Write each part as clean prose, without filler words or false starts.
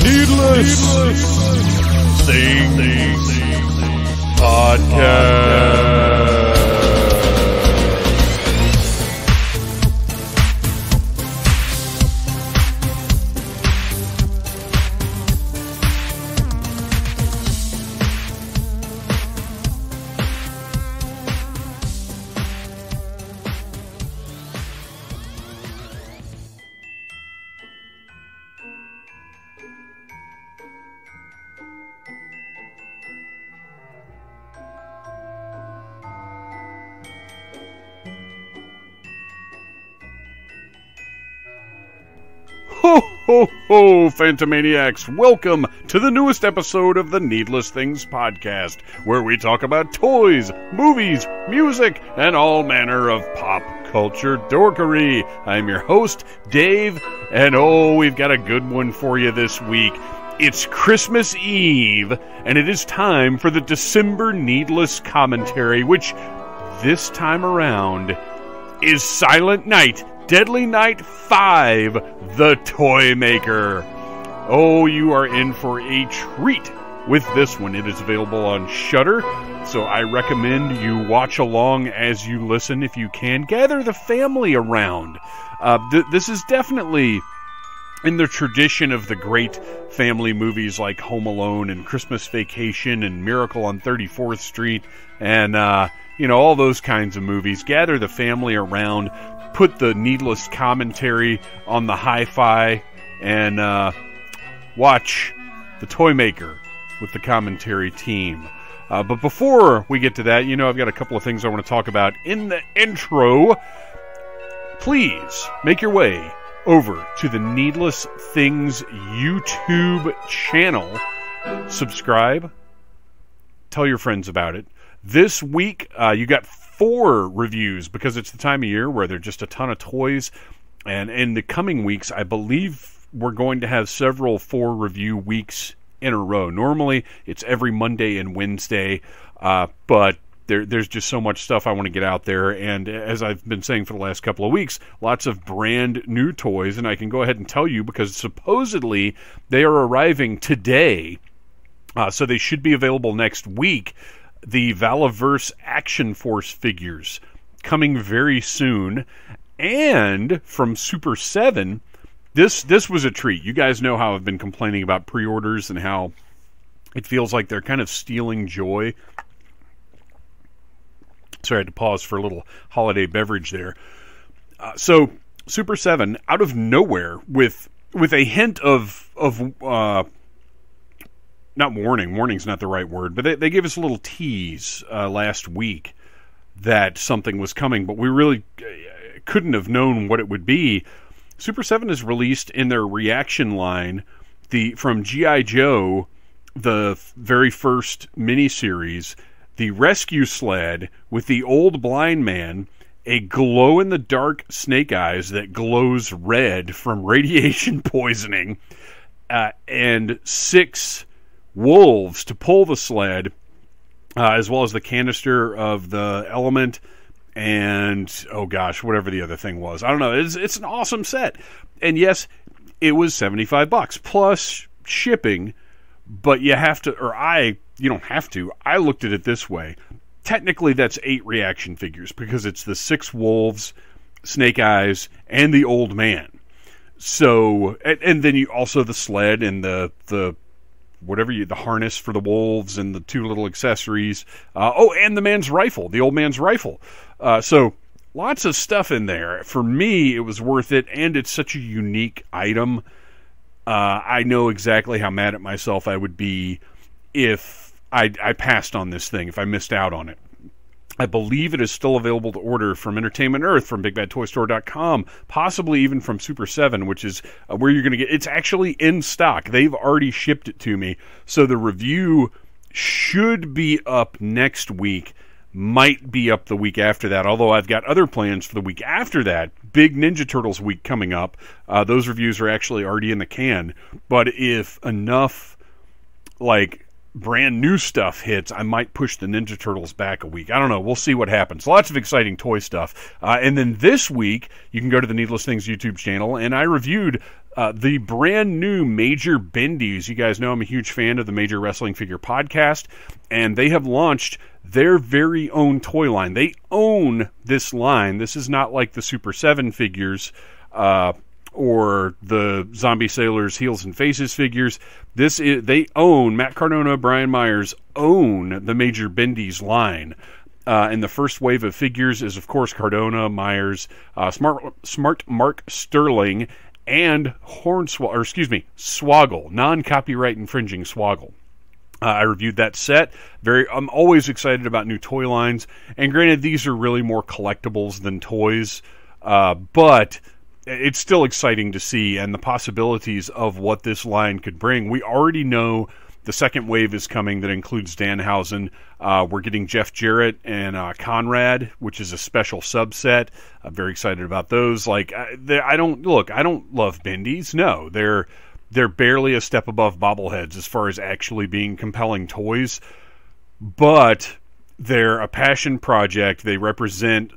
Needless Things Podcast. Ho, ho, ho, Phantomaniacs! Welcome to the newest episode of the Needless Things Podcast, where we talk about toys, movies, music, and all manner of pop culture dorkery. I'm your host, Dave, and we've got a good one for you this week. It's Christmas Eve, and it is time for the December Needless Commentary, which, this time around, is Silent Night, Deadly Night 5, The Toy Maker. Oh, you are in for a treat with this one. It is available on Shudder, so I recommend you watch along as you listen if you can. Gather the family around. This is definitely in the tradition of the great family movies like Home Alone and Christmas Vacation and Miracle on 34th Street and, all those kinds of movies. Gather the family around. Put the needless commentary on the hi-fi and watch The Toy Maker with the commentary team. But before we get to that, I've got a couple of things I want to talk about in the intro. Please make your way over to the Needless Things YouTube channel. Subscribe. Tell your friends about it. This week, you got 4 reviews because it's the time of year where there's just a ton of toys, and in the coming weeks I believe we're going to have several 4 review weeks in a row. Normally it's every Monday and Wednesday, but there's just so much stuff I want to get out there, and as I've been saying for the last couple of weeks, lots of brand new toys, and I can go ahead and tell you because supposedly they are arriving today, so they should be available next week. The Valaverse Action Force figures coming very soon. And from Super 7, this was a treat. You guys know how I've been complaining about pre-orders and how it feels like they're kind of stealing joy. Sorry, I had to pause for a little holiday beverage there. So Super 7, out of nowhere, with a hint of not warning. Warning's not the right word, but they gave us a little tease last week that something was coming, but we really couldn't have known what it would be. Super 7 has released in their reaction line from G.I. Joe, the very first miniseries, the rescue sled with the old blind man, a glow-in-the-dark Snake Eyes that glows red from radiation poisoning, and 6 wolves to pull the sled, as well as the canister of the element, and whatever the other thing was. I don't know. It's an awesome set, and yes, it was $75 plus shipping. But you have to, you don't have to. I looked at it this way. Technically, that's 8 reaction figures because it's the 6 wolves, Snake Eyes, and the old man. So, and then you also the sled and the harness for the wolves and the 2 little accessories. And the man's rifle, the old man's rifle. So lots of stuff in there. For me, it was worth it, and it's such a unique item. I know exactly how mad at myself I would be if I passed on this thing, if I missed out on it. I believe it is still available to order from Entertainment Earth, from BigBadToyStore.com, possibly even from Super 7, which is where you're going to get. It's actually in stock. They've already shipped it to me. So the review should be up next week, might be up the week after that, although I've got other plans for the week after that. Big Ninja Turtles week coming up. Those reviews are actually already in the can. But if enough, brand new stuff hits, I might push the Ninja Turtles back a week. I don't know. We'll see what happens. Lots of exciting toy stuff. And then this week, you can go to the Needless Things YouTube channel, and I reviewed the brand new Major Bendies. You guys know I'm a huge fan of the Major Wrestling Figure podcast, and they have launched their very own toy line. They own this line. This is not like the Super 7 figures or the Zombie Sailors Heels and Faces figures. They own, Matt Cardona, Brian Myers own the Major Bendies line. And the first wave of figures is, of course, Cardona, Myers, Smart Mark Sterling, and Swoggle, non-copyright infringing Swoggle. I reviewed that set. I'm always excited about new toy lines. And granted, these are really more collectibles than toys, but it's still exciting to see, and the possibilities of what this line could bring. We already know the second wave is coming that includes Danhausen. We're getting Jeff Jarrett and Conrad, which is a special subset. I'm very excited about those. Like, I don't love Bendies. No, they're barely a step above bobbleheads as far as actually being compelling toys, but they're a passion project. They represent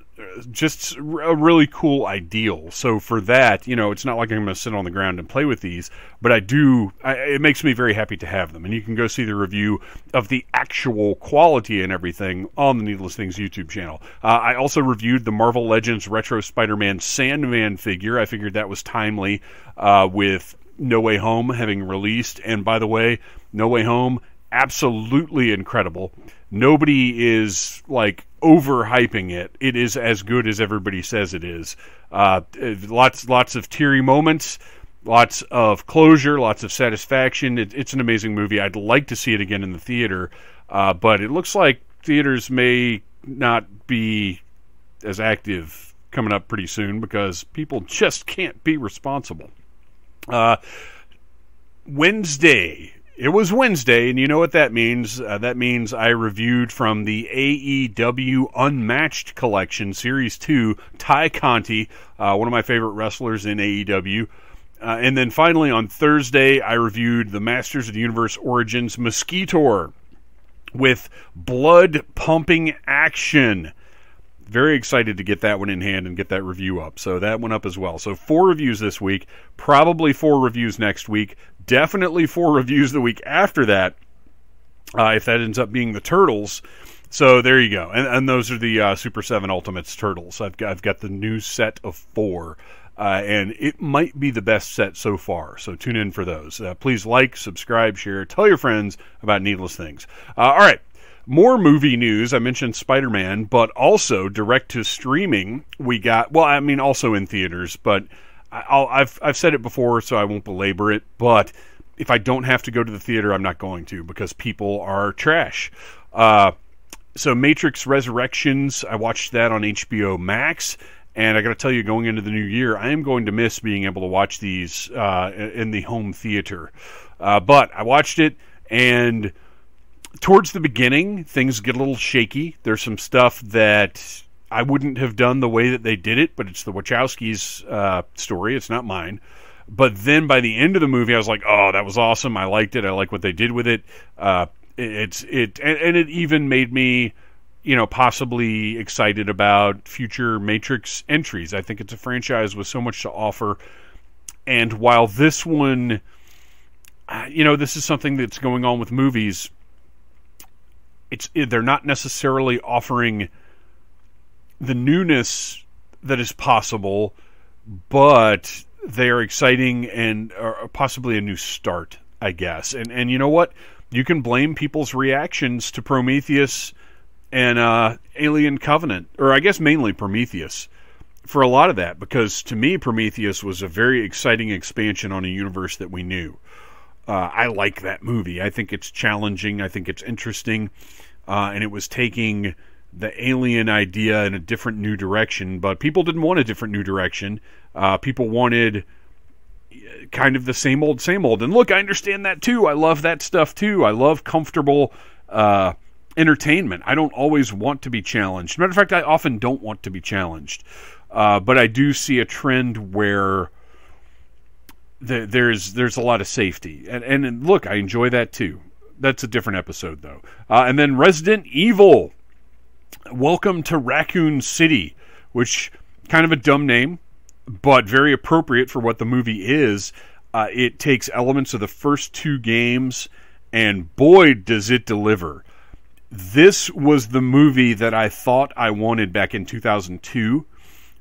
just a really cool ideal. So for that, it's not like I'm going to sit on the ground and play with these, but it makes me very happy to have them. And you can go see the review of the actual quality and everything on the Needless Things YouTube channel. I also reviewed the Marvel Legends Retro Spider-Man Sandman figure. I figured that was timely with No Way Home having released. And by the way, No Way Home, absolutely incredible. Nobody is overhyping it. It is as good as everybody says it is. Lots of teary moments, lots of closure, lots of satisfaction. It's an amazing movie. I'd like to see it again in the theater, but it looks like theaters may not be as active coming up pretty soon because people just can't be responsible. Wednesday. It was Wednesday, and you know what that means. That means I reviewed from the AEW Unmatched Collection, Series 2, Ty Conti, one of my favorite wrestlers in AEW. And then finally on Thursday, I reviewed the Masters of the Universe Origins Mosquitor with blood-pumping action. Very excited to get that one in hand and get that review up. So that went up as well. So 4 reviews this week, probably 4 reviews next week, definitely 4 reviews the week after that, if that ends up being the Turtles. So there you go. And those are the Super 7 Ultimates Turtles. I've got the new set of 4. And it might be the best set so far. So tune in for those. Please like, subscribe, share, tell your friends about Needless Things. All right. More movie news. I mentioned Spider-Man, but also direct to streaming. We got, also in theaters, but I've said it before, so I won't belabor it. But if I don't have to go to the theater, I'm not going to because people are trash. So Matrix Resurrections, I watched that on HBO Max, and I got to tell you, going into the new year, I am going to miss being able to watch these in the home theater. But I watched it, and towards the beginning, things get a little shaky. There's some stuff that I wouldn't have done the way that they did it, but it's the Wachowskis' story. It's not mine. But then by the end of the movie, I was like, oh, that was awesome. I liked it. I like what they did with it. And it even made me, possibly excited about future Matrix entries. I think it's a franchise with so much to offer. And while this one, this is something that's going on with movies, they're not necessarily offering the newness that is possible, but they are exciting and are possibly a new start, I guess. And you know what? You can blame people's reactions to Prometheus and Alien Covenant, or I guess mainly Prometheus, for a lot of that, because to me, Prometheus was a very exciting expansion on a universe that we knew. I like that movie. I think it's challenging. I think it's interesting. And it was taking the alien idea in a different new direction, but people didn't want a different new direction. People wanted kind of the same old, same old. And look, I understand that too. I love that stuff too. I love comfortable entertainment. I don't always want to be challenged. Matter of fact, I often don't want to be challenged. But I do see a trend where there's a lot of safety. And look, I enjoy that too. That's a different episode, though. And then Resident Evil, Welcome to Raccoon City, which kind of a dumb name. but very appropriate for what the movie is. It takes elements of the first two games, and boy, does it deliver. This was the movie that I thought I wanted back in 2002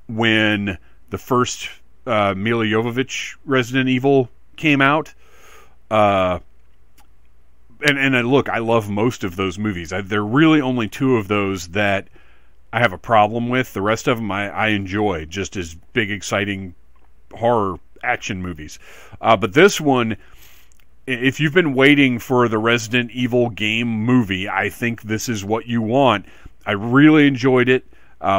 when the first Milla Jovovich Resident Evil came out. And look, I love most of those movies. There are really only two of those that I have a problem with. The rest of them I enjoy, just as big, exciting horror action movies. But this one, if you've been waiting for the Resident Evil game movie, I think this is what you want. I really enjoyed it.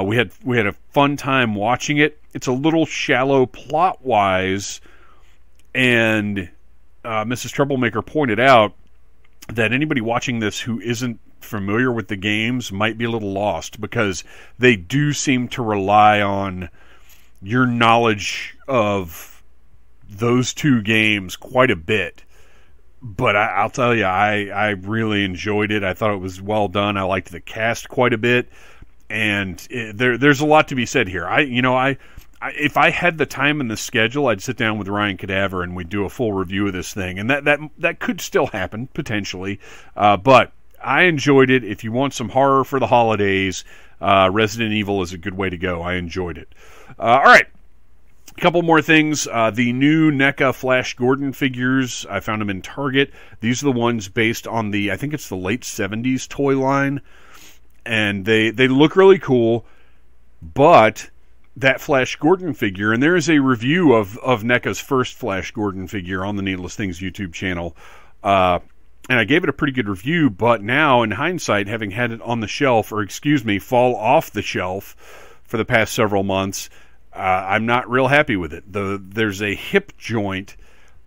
We had a fun time watching it. It's a little shallow plot-wise, and Mrs. Troublemaker pointed out that anybody watching this who isn't familiar with the games might be a little lost, because they do seem to rely on your knowledge of those two games quite a bit. But I'll tell you, I really enjoyed it. I thought it was well done. I liked the cast quite a bit, and there's a lot to be said here. If I had the time in the schedule, I'd sit down with Ryan Cadaver and we'd do a full review of this thing, and that could still happen potentially. But I enjoyed it. If you want some horror for the holidays, Resident Evil is a good way to go. I enjoyed it. All right. A couple more things. The new NECA Flash Gordon figures, I found them in Target. These are the ones based on I think it's the late 70s toy line. And they look really cool. But that Flash Gordon figure, and there is a review of NECA's first Flash Gordon figure on the Needless Things YouTube channel. And I gave it a pretty good review, but now, in hindsight, having had it on the shelf, fall off the shelf for the past several months, I'm not real happy with it. There's a hip joint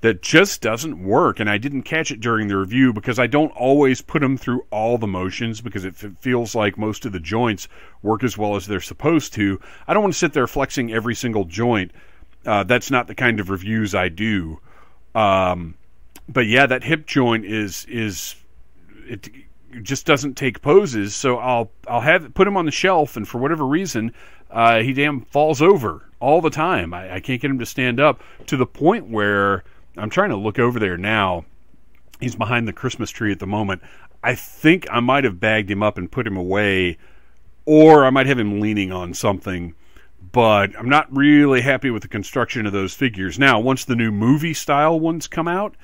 that just doesn't work, and I didn't catch it during the review because I don't always put them through all the motions, because it feels like most of the joints work as well as they're supposed to. I don't want to sit there flexing every single joint. That's not the kind of reviews I do. But yeah, that hip joint it just doesn't take poses, so I'll put him on the shelf, and for whatever reason, he damn falls over all the time. I can't get him to stand up, to the point where I'm trying to look over there now. He's behind the Christmas tree at the moment. I think I might have bagged him up and put him away, or I might have him leaning on something, but I'm not really happy with the construction of those figures. Now, once the new movie-style ones come out,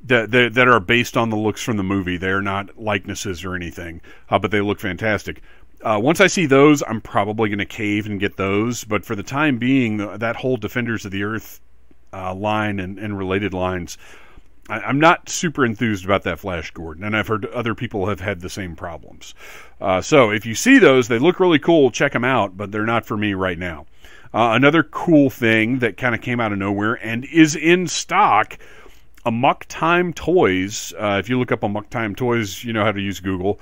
that are based on the looks from the movie, they're not likenesses or anything, but they look fantastic. Once I see those, I'm probably going to cave and get those. But for the time being, that whole Defenders of the Earth line and related lines, I'm not super enthused about that Flash Gordon. And I've heard other people have had the same problems. So if you see those, they look really cool. Check them out, but they're not for me right now. Another cool thing that kind of came out of nowhere and is in stock, Amok Time Toys. If you look up Amok Time Toys, you know how to use Google.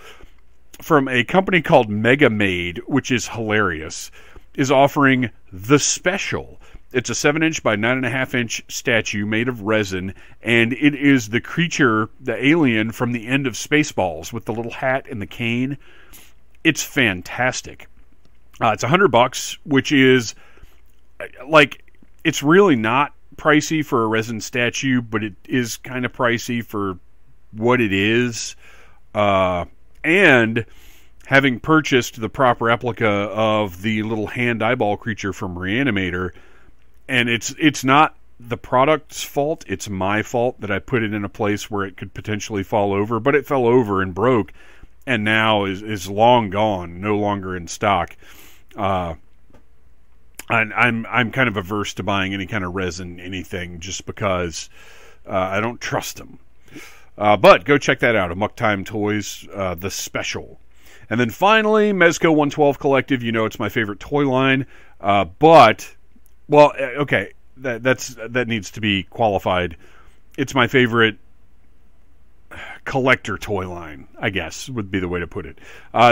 From a company called Mega Made, which is hilarious, is offering The Special. It's a 7-inch by 9.5-inch statue made of resin, and it is the creature, the alien from the end of Spaceballs with the little hat and the cane. It's fantastic. It's $100, which is it's really not pricey for a resin statue, but it is kind of pricey for what it is. And having purchased the prop replica of the little hand eyeball creature from Reanimator, and it's not the product's fault, it's my fault that I put it in a place where it could potentially fall over, but it fell over and broke, and now is long gone, no longer in stock. And I'm kind of averse to buying any kind of resin anything, just because I don't trust them. But go check that out, Amok Time Toys, The Special. And then finally, Mezco 112 Collective. You know it's my favorite toy line. That needs to be qualified. It's my favorite collector toy line, I guess, would be the way to put it.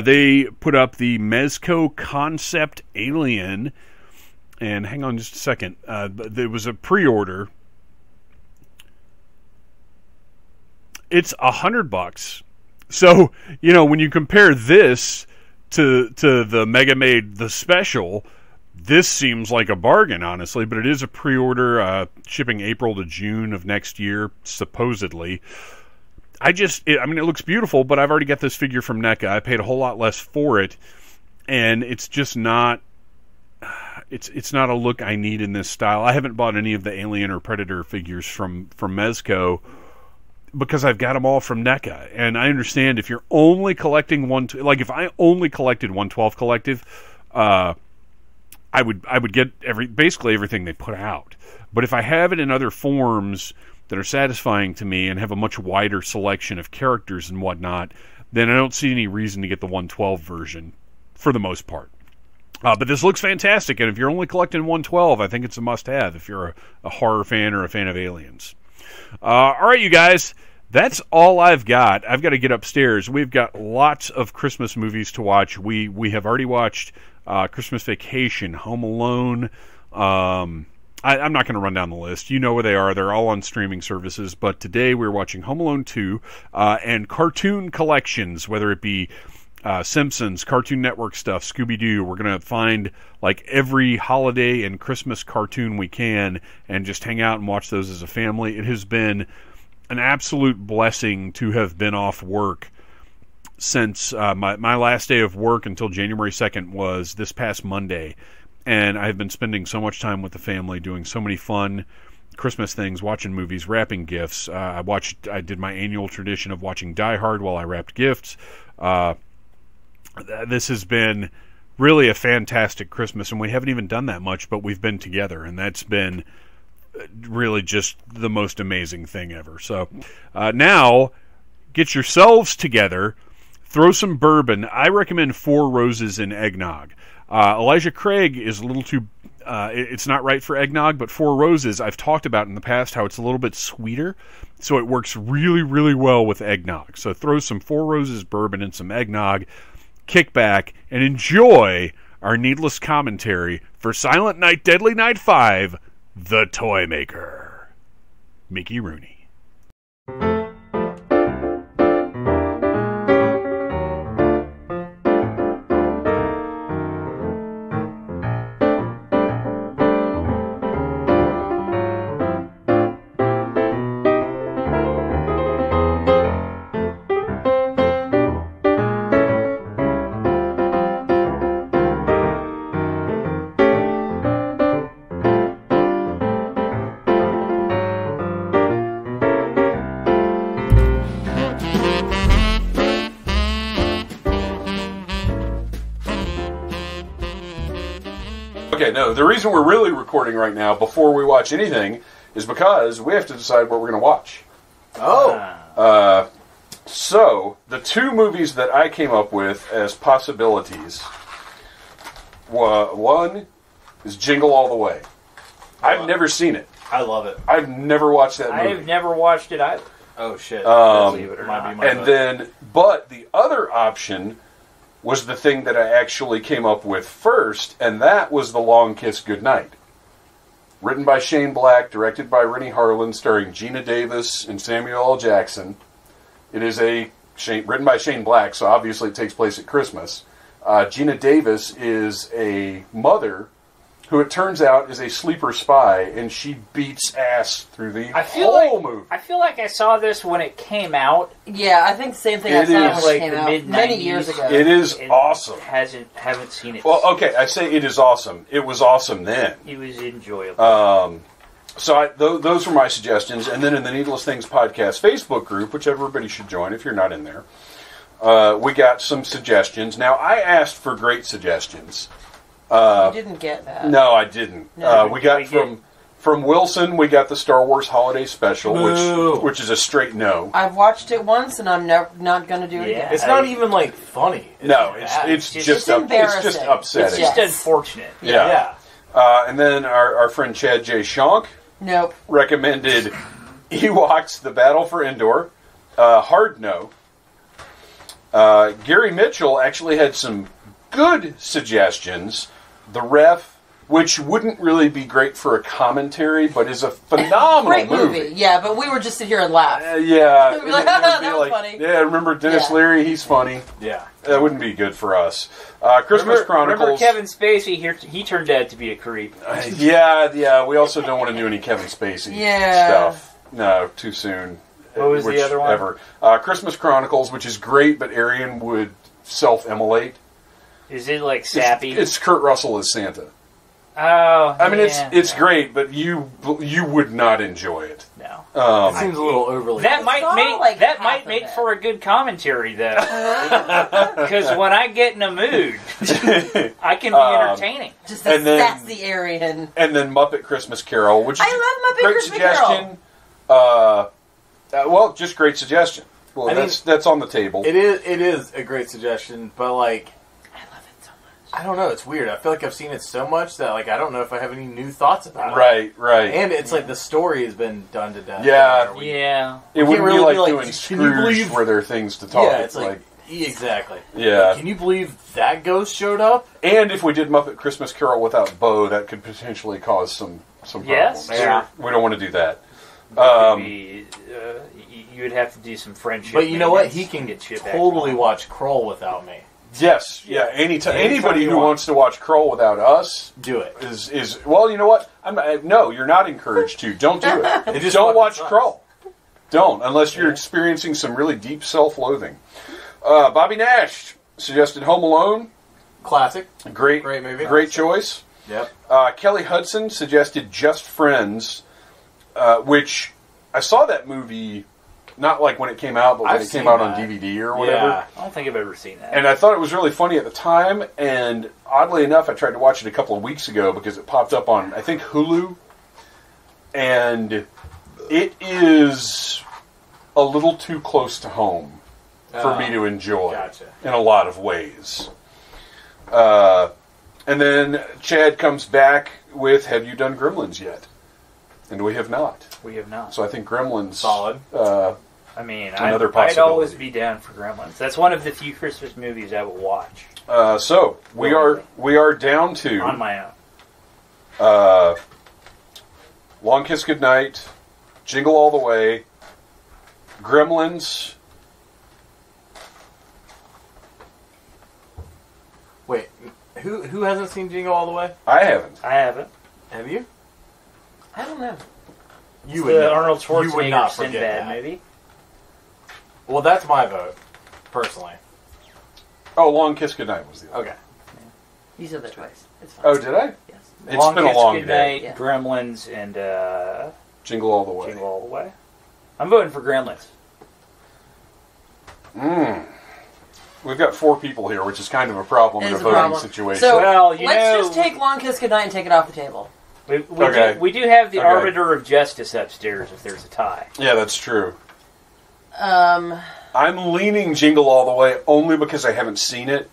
They put up the Mezco Concept Alien. And hang on just a second. There was a pre-order. It's $100. So, when you compare this to the Mega Made The Special, This seems like a bargain, honestly, but it is a pre-order, shipping April to June of next year, supposedly. It looks beautiful, but I've already got this figure from NECA. I paid a whole lot less for it, and it's just not... It's not a look I need in this style. I haven't bought any of the Alien or Predator figures from Mezco because I've got them all from NECA. And I understand if you're only collecting if I only collected 112 Collective, I would get basically everything they put out. But if I have it in other forms that are satisfying to me and have a much wider selection of characters and whatnot, then I don't see any reason to get the 112 version for the most part. But this looks fantastic, and if you're only collecting 112, I think it's a must-have if you're a horror fan or a fan of Aliens. All right, you guys, that's all I've got. I've got to get upstairs. We've got lots of Christmas movies to watch. We have already watched Christmas Vacation, Home Alone. I'm not going to run down the list. You know where they are. They're all on streaming services. But today we're watching Home Alone 2 and cartoon collections, whether it be Simpsons, Cartoon Network stuff, Scooby-Doo. We're going to find like every holiday and Christmas cartoon we can and just hang out and watch those as a family. It has been an absolute blessing to have been off work since my last day of work until January 2nd was this past Monday. And I've been spending so much time with the family doing so many fun Christmas things, watching movies, wrapping gifts. I did my annual tradition of watching Die Hard while I wrapped gifts. This has been really a fantastic Christmas, and we haven't even done that much, but we've been together, and that's been really just the most amazing thing ever. So now, get yourselves together, throw some bourbon. I recommend Four Roses in eggnog. Elijah Craig is a little too... it's not right for eggnog, but Four Roses, I've talked about in the past how it's a little bit sweeter, so it works really, really well with eggnog. So throw some Four Roses bourbon and some eggnog, kick back, and enjoy our needless commentary for Silent Night, Deadly Night 5, The Toy Maker. Mickey Rooney. Okay, no, the reason we're really recording right now before we watch anything is because we have to decide what we're going to watch. Oh! So, the two movies that I came up with as possibilities, one is Jingle All the Way. I've never seen it. I love it. I've never watched that movie. I've never watched it either. Oh, shit. Believe it or not. But the other option was the thing that I actually came up with first, and that was The Long Kiss Goodnight. Written by Shane Black, directed by Rennie Harlan, starring Gina Davis and Samuel L. Jackson. It is written by Shane Black, so obviously it takes place at Christmas. Gina Davis is a mother who it turns out is a sleeper spy, and she beats ass through the whole movie. I feel like I saw this when it came out. Yeah, I think the same thing I saw when it came out many years ago. It is awesome. Haven't seen it. Well, okay, I say it is awesome. It was awesome then. It was enjoyable. So those were my suggestions, and then in the Needless Things Podcast Facebook group, which everybody should join if you're not in there, we got some suggestions. Now, I asked for great suggestions. You didn't get that. No, I didn't. No, we got from Wilson, we got the Star Wars Holiday Special, which is a straight no. I've watched it once, and I'm not going to do it again. It's not even, like, funny. It's just embarrassing. It's just upsetting. It's just unfortunate. Yeah. And then our friend Chad J. Shonk recommended Ewoks, The Battle for Endor. Hard no. Gary Mitchell actually had some good suggestions. The Ref, which wouldn't really be great for a commentary, but is a phenomenal great movie. Yeah, but we would just sit here and laugh. Yeah. We'd be like, that was funny. Yeah, remember Dennis Leary? He's funny. Yeah. That wouldn't be good for us. Christmas Chronicles. Remember Kevin Spacey? He turned out to be a creep. Yeah. We also don't want to do any Kevin Spacey stuff. No, too soon. What was the other one? Ever. Christmas Chronicles, which is great, but Arian would self-immolate. Is it like sappy? It's Kurt Russell as Santa. Oh, I mean, it's great, but you would not enjoy it. No, it seems a little overly. That might make for a good commentary, though. Because when I get in a mood, I can be entertaining. Just a sassy Arian. And then Muppet Christmas Carol, which is I love Muppet great Christmas suggestion. Carol. Just great suggestion. Well, that's on the table. It is a great suggestion, but like. I don't know. It's weird. I feel like I've seen it so much that like I don't know if I have any new thoughts about it. Right. And it's like the story has been done to death. Yeah. It wouldn't really be like doing Scrooge where there are things to talk. Yeah, it's like exactly. Yeah. Like, can you believe that ghost showed up? And if we did Muppet Christmas Carol without Bo, that could potentially cause some problems. Yes. Yeah. We don't want to do that. You would have to do some friendship. But you know what? He can totally watch Kroll without me. Yes, yeah. Anybody who wants to watch Kroll without us, do it. Is well, you know what? No, you're not encouraged to. Don't do it. Just don't watch Kroll. Don't, unless you're experiencing some really deep self-loathing. Bobby Nash suggested Home Alone. Classic. Great movie. Great choice. Yep. Kelly Hudson suggested Just Friends, which I saw that movie. Not like when it came out, but when it came out on DVD or whatever. Yeah, I don't think I've ever seen that. And I thought it was really funny at the time, and oddly enough, I tried to watch it a couple of weeks ago because it popped up on, I think, Hulu. And it is a little too close to home for me to enjoy in a lot of ways. And then Chad comes back with, have you done Gremlins yet? And we have not. We have not. So I think Gremlins... Solid. I mean, another I'd always be down for Gremlins. That's one of the few Christmas movies I will watch. So we are down to on my own. Long Kiss Goodnight, Jingle All the Way, Gremlins. Wait, who hasn't seen Jingle All the Way? I haven't. Have you? I don't know. You would the Arnold you would not Schwarzenegger forget Sinbad that movie. Well, that's my vote, personally. Oh, Long Kiss Goodnight was the other. Okay. You said that twice. It's fine. Oh, did I? Yes. It's Long been Kiss a long Goodnight, day. Gremlins, and Jingle All the Way. Jingle All the Way. I'm voting for Gremlins. We've got 4 people here, which is kind of a problem in a voting situation. So well, let's just take Long Kiss Goodnight and take it off the table. We do have the arbiter of justice upstairs if there's a tie. Yeah, that's true. I'm leaning Jingle All the Way only because I haven't seen it.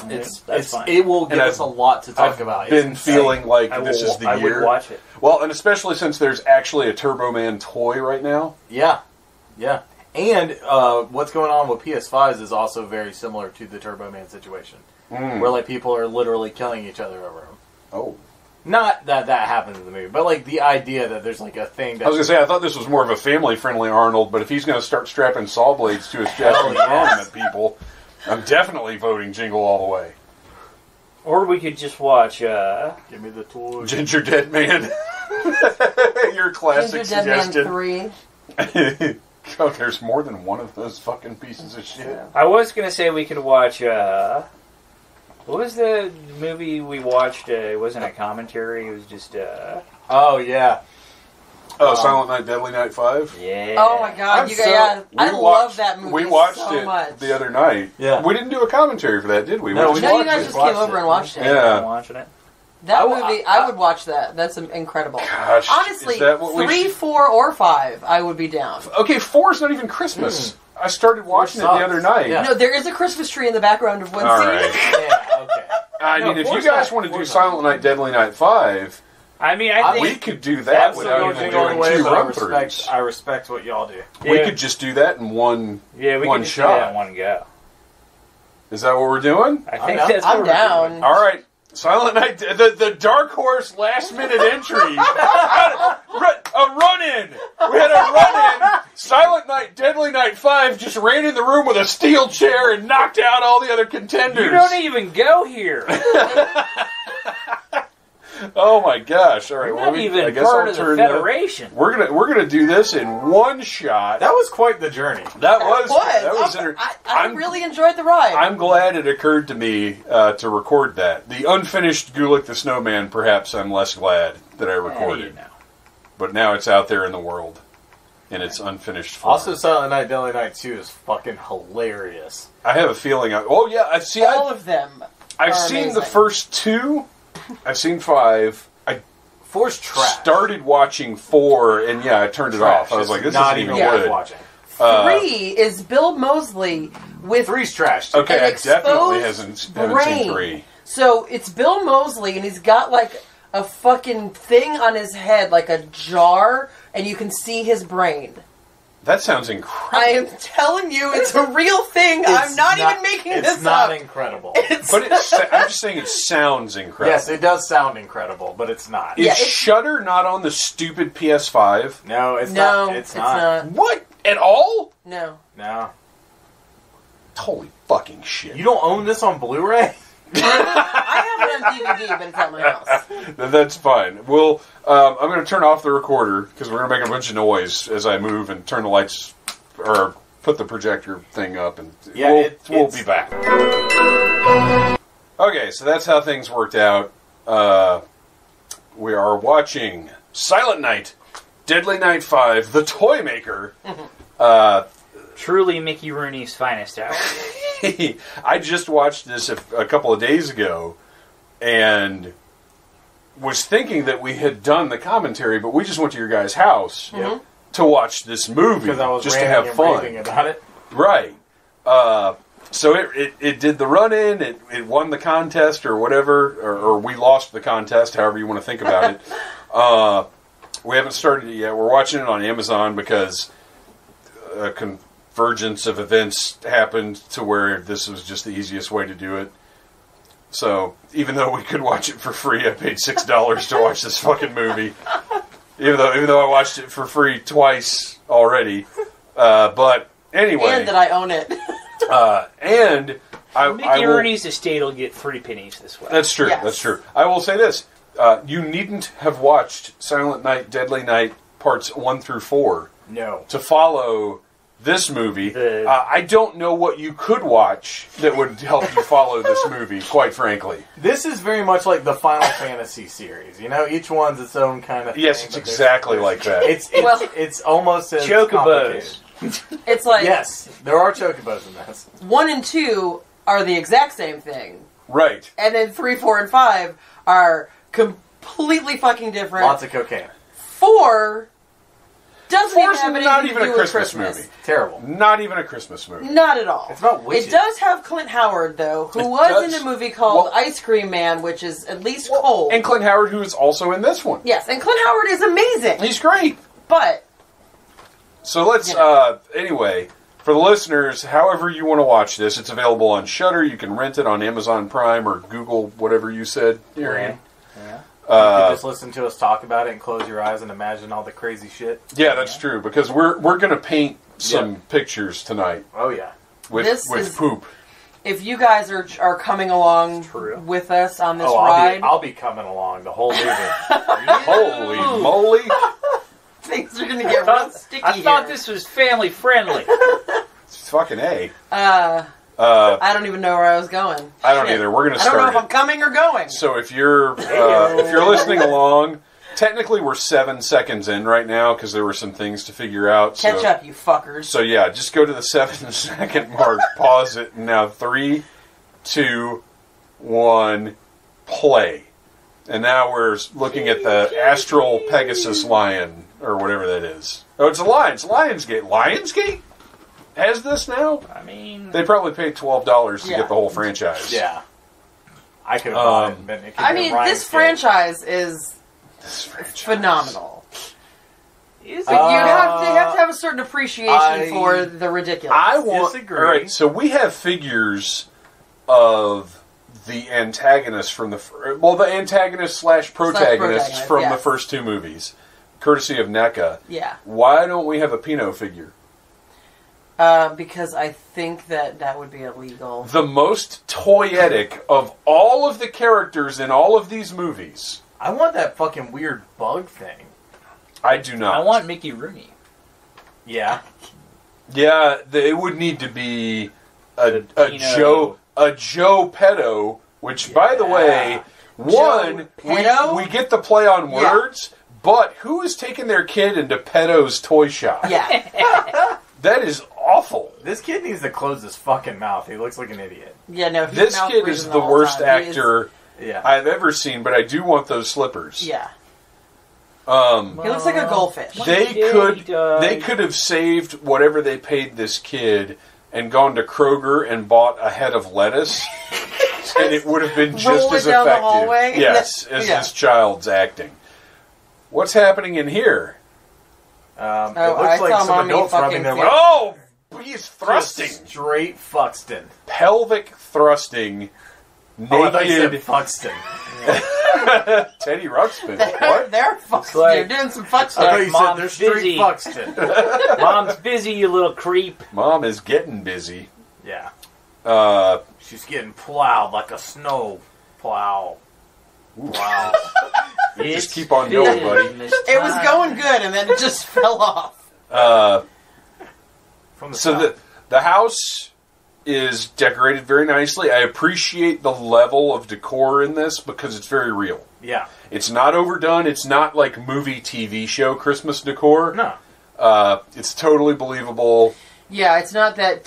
That's fine. It will give us a lot to talk about. I've been feeling like this is the year. I would watch it. Well, and especially since there's actually a Turbo Man toy right now. Yeah. And what's going on with PS5s is also very similar to the Turbo Man situation. Where like people are literally killing each other over them. Oh. Not that happens in the movie, but like the idea that there's like a thing that... I was going to say, I thought this was more of a family-friendly Arnold, but if he's going to start strapping saw blades to his chest and throwing them at people, I'm definitely voting Jingle All the Way. Or we could just watch... Give me the toy. Ginger Dead Man. Your classic Ginger Dead suggestion. Man 3. God, there's more than one of those fucking pieces of shit. I was going to say we could watch... what was the movie we watched? It wasn't a commentary. It was just... Oh, yeah. Silent Night, Deadly Night 5? Yeah. Oh, my God. I love that movie We watched so it much. the other night. Yeah. We didn't do a commentary for that, did we? No, we you guys just came over and watched it. Yeah. I'm watching it. That movie, I would watch that. That's incredible. Gosh, honestly, is that what 3, 4, or 5, I would be down. Okay, 4 is not even Christmas. I started watching it the other night. Yeah. No, there is a Christmas tree in the background of one scene. All right. Yeah, okay. I mean, if you guys want to do Silent Night, Deadly Night 5, I mean, I think we could do that I'm without still even going doing 2 but run-throughs. I respect what y'all do. We could just do that in one we one could just shot. do that in one go. Is that what we're doing? I think that's what I'm we're down. doing. All right. Silent Night, the Dark Horse last-minute entry. A run-in. We had a run-in. Silent Night, Deadly Night 5 just ran in the room with a steel chair and knocked out all the other contenders. You don't even go here. Oh my gosh! All right, You're not even part of the Federation. We're gonna do this in one shot. That was quite the journey. That was. I really enjoyed the ride. I'm glad it occurred to me to record that. The unfinished Gulick the Snowman. Perhaps I'm less glad that I recorded. But now it's out there in the world, in its unfinished form. Also, Silent Night, Deadly Night 2 is fucking hilarious. I have a feeling. All of them. I've seen amazing. the first 2. I've seen 5. 4's trash. Started watching 4, and I turned it off. I was like, this isn't even good. Watching. 3 is Bill Moseley with 3's trash. Too. Okay, I definitely haven't seen 3. So it's Bill Moseley, and he's got like a fucking thing on his head, like a jar, and you can see his brain. That sounds incredible. I am telling you, it's a real thing. I'm not even making this up. It's not incredible. I'm just saying it sounds incredible. Yes, it does sound incredible, but it's not. Is Shudder not on the stupid PS5? No, it's not. It's not. What? At all? No. Holy fucking shit. You don't own this on Blu-ray? I have it on DVD, but it's at my house. That's fine. Well, I'm going to turn off the recorder because we're going to make a bunch of noise as I move and turn the lights or put the projector thing up, and we'll be back. Okay, so that's how things worked out. We are watching Silent Night, Deadly Night 5, The Toy Maker. Truly Mickey Rooney's finest hour. I just watched this a couple of days ago and was thinking that we had done the commentary, but we just went to your guys' house to watch this movie because I was just to have fun about it. Right. So it did the run-in, it won the contest or whatever, or we lost the contest, however you want to think about it. We haven't started it yet. We're watching it on Amazon because a convergence of events happened to where this was just the easiest way to do it. So, even though we could watch it for free, I paid $6 to watch this fucking movie. Even though I watched it for free twice already. But anyway. And that I own it. Mickey Rooney's estate will get free pennies this way. That's true. Yes. That's true. I will say this. You needn't have watched Silent Night, Deadly Night parts 1 through 4 to follow this movie. I don't know what you could watch that would help you follow this movie, quite frankly. This is very much like the Final Fantasy series. You know, each one's its own kind of thing. Yes, it's exactly like that. It's almost as Chocobos. It's like... Yes, there are chocobos in this. 1 and 2 are the exact same thing. Right. And then 3, 4, and 5 are completely fucking different. Lots of cocaine. 4... doesn't even have not anything even to a do with Christmas movie. Terrible. Not even a Christmas movie. Not at all. It's about witches. It does have Clint Howard, though, who was in a movie called Ice Cream Man, which is at least cold. And Clint Howard, who is also in this one. Yes, and Clint Howard is amazing. He's great. But... So let's, anyway, for the listeners, however you want to watch this, it's available on Shudder. You can rent it on Amazon Prime or Google, whatever you said, Arian. Yeah. You can just listen to us talk about it and close your eyes and imagine all the crazy shit. Yeah, that's true, because we're going to paint some pictures tonight. Oh, yeah. With poop. If you guys are coming along with us on this ride... I'll be coming along the whole movie. Holy moly. Things are going to get real sticky I thought this was family friendly. It's fucking A. I don't even know where I was going. I don't either. We're going to start. I don't know if I'm coming or going. So if you're listening along, technically we're 7 seconds in right now because there were some things to figure out. Catch up, you fuckers. So yeah, just go to the 7-second mark, pause it, and now 3, 2, 1, play. And now we're looking at the Astral Pegasus Lion, or whatever that is. Oh, it's a lion. It's Lionsgate. Lionsgate has this now? I mean... They probably paid $12 to get the whole franchise. Yeah. I could have bought it, but it could be this franchise is phenomenal. Is it? You have to have a certain appreciation for the ridiculous. I disagree. All right, so we have figures of the antagonist from the antagonist slash protagonist from the first two movies, courtesy of NECA. Yeah. Why don't we have a Pinot figure? Because I think that would be illegal. The most toyetic of all of the characters in all of these movies. I want that fucking weird bug thing. I do not. I want Mickey Rooney. Yeah. Yeah, it would need to be a Joe pedo, which, by the way, we get the play on words, but who is taking their kid into pedo's toy shop? Yeah. That is awful. This kid needs to close his fucking mouth. He looks like an idiot. Yeah, no. This kid is the worst actor I've ever seen, but I do want those slippers. Yeah. He looks like a goldfish. They could have saved whatever they paid this kid and gone to Kroger and bought a head of lettuce, and it would have been just as effective. Yes, as this child's acting. What's happening in here? It looks like some adults rubbing their legs. Oh, he's thrusting. Just straight Fuxton. Pelvic thrusting. Naked. Oh, I thought you said Fuxton. Teddy Ruxpin. What? They're Fuxton. Like, they're doing some Fuxton. I thought you said they're Mom's straight busy. Fuxton. Mom's busy, you little creep. Mom is getting busy. Yeah. She's getting plowed like a snow plow. Wow. Just keep on going, buddy. It was going good, and then it just fell off. From the So the house is decorated very nicely. I appreciate the level of decor in this because it's very real. Yeah. It's not overdone. It's not like movie TV show Christmas decor. No. It's totally believable. Yeah, it's not that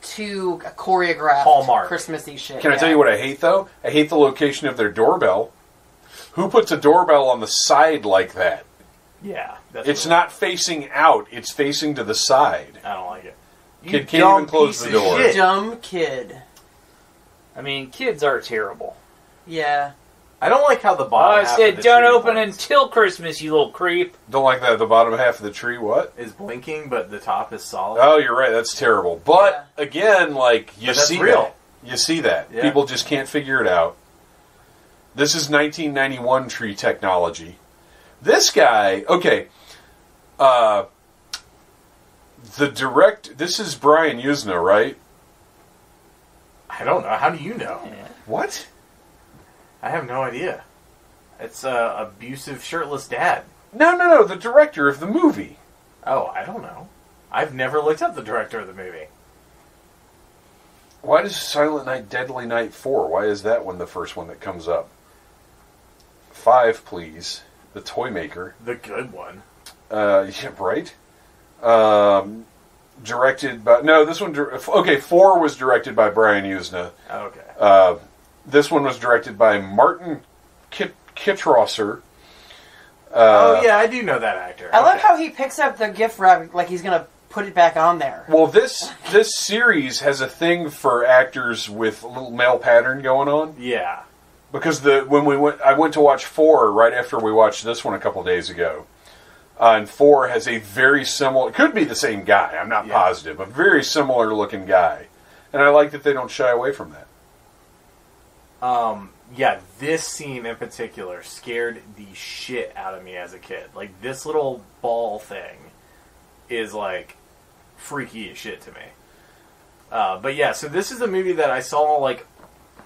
too choreographed Hallmark Christmassy shit. Can I tell you what I hate, though? I hate the location of their doorbell. Who puts a doorbell on the side like that? Yeah. It's not facing out. It's facing to the side. I don't like it. Kid can't even close the door. Shit. Dumb kid. I mean, kids are terrible. Yeah. I don't like how the bottom I half said, of the don't tree open blinks. until Christmas, you little creep. Don't like that. The bottom half of the tree, what? Is blinking, but the top is solid. Oh, you're right. That's terrible. But, again, like, you But that's see real. that. You see that. Yeah. People just can't figure it out. This is 1991 tree technology. This guy, okay, this is Brian Usna, right? I don't know. How do you know? Yeah. What? I have no idea. It's abusive shirtless dad. No, the director of the movie. Oh, I don't know. I've never looked up the director of the movie. Why does Silent Night, Deadly Night 4? Why is that one the first one that comes up? 5, please. The Toy Maker. The good one. Yeah, right? Directed by... No, this one... Okay, 4 was directed by Brian Usna. Okay. This one was directed by Martin Kittrosser. Oh, yeah, I do know that actor. I love how he picks up the gift wrap like he's going to put it back on there. Well, this series has a thing for actors with a little male pattern going on. Yeah. Because I went to watch 4 right after we watched this one a couple days ago. And 4 has a very similar... It could be the same guy, I'm not positive. A very similar looking guy. And I like that they don't shy away from that. Yeah, this scene in particular scared the shit out of me as a kid. Like, this little ball thing is, like, freaky as shit to me. But yeah, so this is a movie that I saw, like,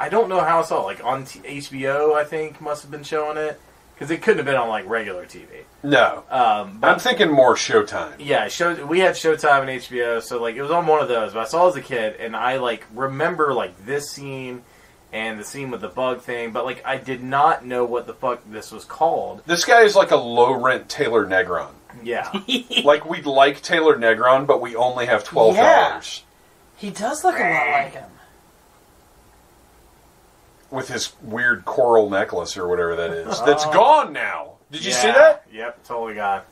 I don't know how I saw it. Like, on HBO, I think, must have been showing it. Because it couldn't have been on, like, regular TV. No. But I'm thinking more Showtime. yeah, we had Showtime and HBO, so, like, it was on one of those. But I saw it as a kid, and I, like, remember, like, this scene... and the scene with the bug thing, but, like, I did not know what the fuck this was called. This guy is like a low-rent Taylor Negron. Yeah. Like, we'd like Taylor Negron, but we only have $12. Yeah. He does look a lot like him. With his weird coral necklace or whatever that is. That's gone now. Did you see that? Yep, totally gone.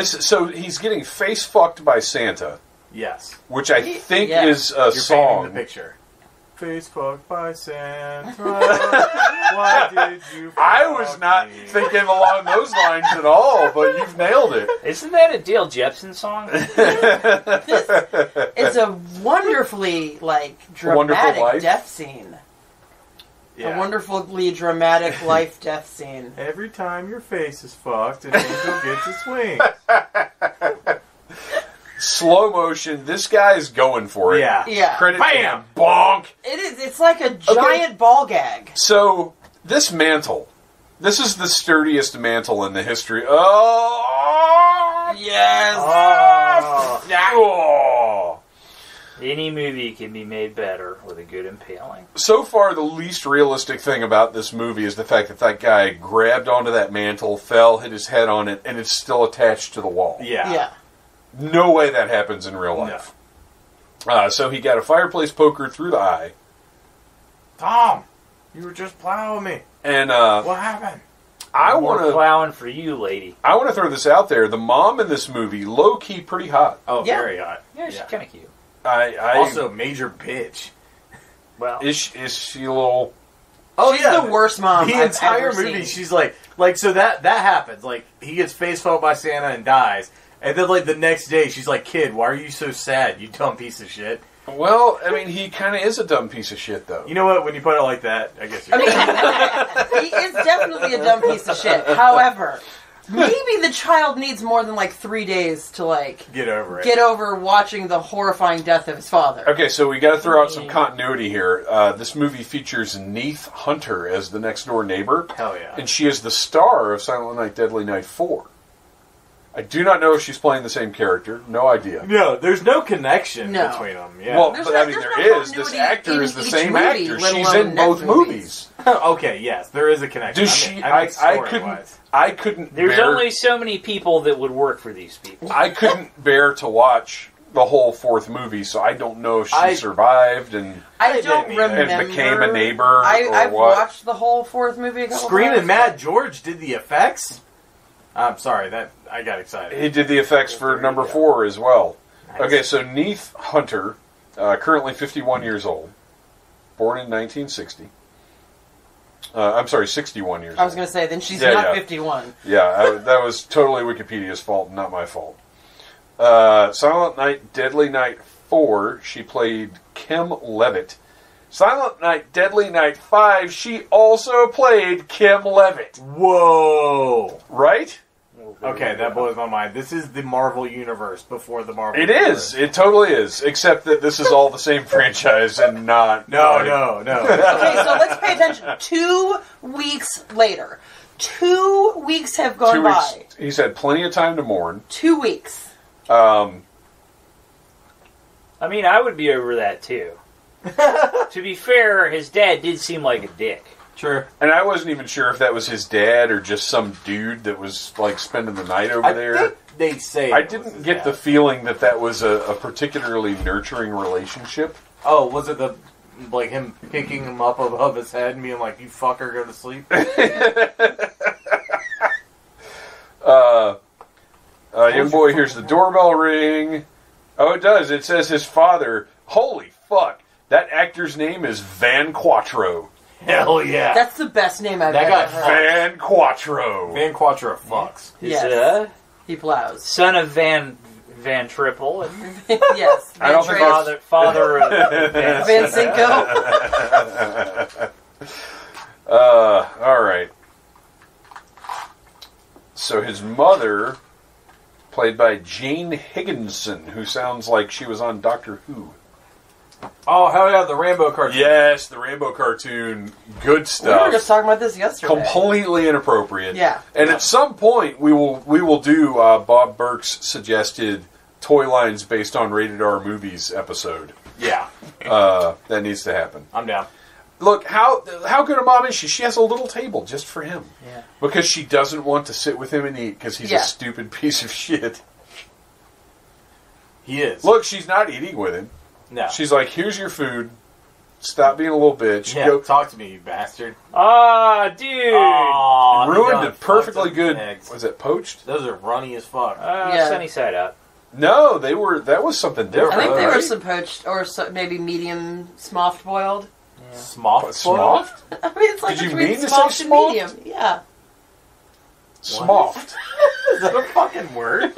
So he's getting face-fucked by Santa. Yes. Which I think is a You're song. painting the picture. face fucked by Santa. Why did you fuck I was not me? thinking along those lines at all, but you've nailed it. Isn't that a Dale Jepsen song? It's a wonderfully, dramatic death scene. Yeah. A wonderfully dramatic life-death scene. Every time your face is fucked, an angel gets a swing. Slow motion. This guy's going for it. Yeah. Yeah. Credit to Bam! him. Bonk. It is. It's like a giant ball gag. So, this mantle. This is the sturdiest mantle in the history. Oh! Yes. Oh! Any movie can be made better with a good impaling. So far, the least realistic thing about this movie is the fact that that guy grabbed onto that mantle, fell, hit his head on it, and it's still attached to the wall. Yeah. Yeah. No way that happens in real life. No. So he got a fireplace poker through the eye. Tom, you were just plowing me. And What happened? I More want to plowing for you, lady. throw this out there. The mom in this movie, low key, pretty hot. Oh, Yeah. very hot. Yeah, she's kind of cute. I Also, major bitch. Well, is she a little? Oh, She's the worst mom The I've entire ever movie, seen. she's like, so that happens. Like, he gets face fucked by Santa and dies. And then, the next day, she's like, kid, why are you so sad, you dumb piece of shit? Well, I mean, he kind of is a dumb piece of shit, though. You know what? When you put it like that, I guess you're He is definitely a dumb piece of shit. However, maybe the child needs more than 3 days to get over it. get over watching the horrifying death of his father. Okay, so we got to throw out some continuity here. This movie features Neith Hunter as the next door neighbor. Hell yeah. And she is the star of Silent Night, Deadly Night 4. I do not know if she's playing the same character. No idea. No, there's no connection No. between them. Yeah. Well, There's but no- I mean, there's there no is. This continuity actor in is the each same movie, actor. let She's alone in both next movies. Okay, yes, there is a connection. Does she? I I couldn't. there's bear, only so many people that would work for these people. I couldn't bear to watch the whole fourth movie, so I don't know if she I- survived and I don't didn't either. remember. became a neighbor or I've what. watched the whole fourth movie a couple Screaming times. Mad George did the effects. I'm sorry, that I got excited. He did the effects for There number you go. 4 as well. Nice. Okay, so Neith Hunter, currently 51 years old, born in 1960. I'm sorry, 61 years old. I was going to say, then she's Yeah, not yeah. 51. Yeah, that was totally Wikipedia's fault, not my fault. Silent Night, Deadly Night 4, she played Kim Levitt. Silent Night, Deadly Night 5, she also played Kim Levitt. Whoa! Right? Okay, that blows my mind. This is the Marvel Universe before the Marvel It Universe. is. It totally is. Except that this is all the same franchise and not... No. Okay, so let's pay attention. 2 weeks later. 2 weeks have gone 2 by. weeks. He's had plenty of time to mourn. 2 weeks. I mean, I would be over that too. To be fair, his dad did seem like a dick. Sure. And I wasn't even sure if that was his dad or just some dude that was spending the night over I there. think they say I it was didn't his get dad. the feeling that was a particularly nurturing relationship. Oh, was it him picking him up above his head and being like, "You fucker, go to sleep"? Young boy hears the doorbell ring. Oh, it does. It says his father. Holy fuck. That actor's name is Van Quattro. Hell yeah! That's the best name I've That ever got heard. Van Quattro. Van Quattro fucks. His Yes. He plows. son of Van Triple and Yes. I don't think Van father of Van Van Cinco. All right. So his mother, played by Jane Higginson, who sounds like she was on Doctor Who. Oh hell yeah! The Rambo cartoon. Yes, the Rainbow cartoon. Good We were stuff. just talking about this yesterday. Completely inappropriate. Yeah. And at some point, we will do Bob Burke's suggested toy lines based on rated R movies episode. Yeah. That needs to happen. I'm down. Look, how good a mom is she? She has a little table just for him. Yeah. Because she doesn't want to sit with him and eat because he's Yeah. a stupid piece of shit. He is. Look, she's not eating with him. No. She's like, here's your food. Stop being a little bitch. Yeah, Go. talk to me, you bastard. Ah, dude. Aw, Ruined God, a perfectly fuck good... those eggs. Was it poached? Those are runny as fuck. Yeah. Sunny side up. No, they were. That was something different. I think they right? were some poached or maybe medium smoffed boiled. Yeah. Smoffed? Smoffed? I mean, it's like Did you between mean to say smoffed and smoffed? medium. Yeah. Smoffed. Is that a fucking word?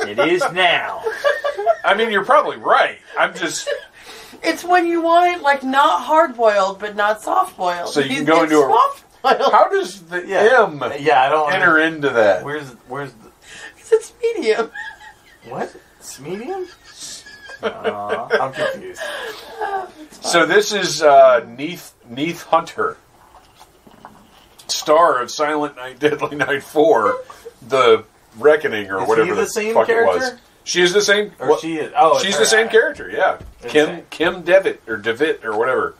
It is now. I mean, you're probably right. I'm just. It's when you want it like not hard boiled, but not soft boiled. So you can go into a. soft boiled. How does the M I don't enter into that? Where's the... Because it's medium. What? It's medium? I'm confused. So this is Neath Hunter, star of Silent Night, Deadly Night 4, The Reckoning, or Is whatever he the the same fuck character? it was. She is the same. Or she is... Oh, she's it's the her same actor. character. Yeah, Insane. Kim Devitt or whatever.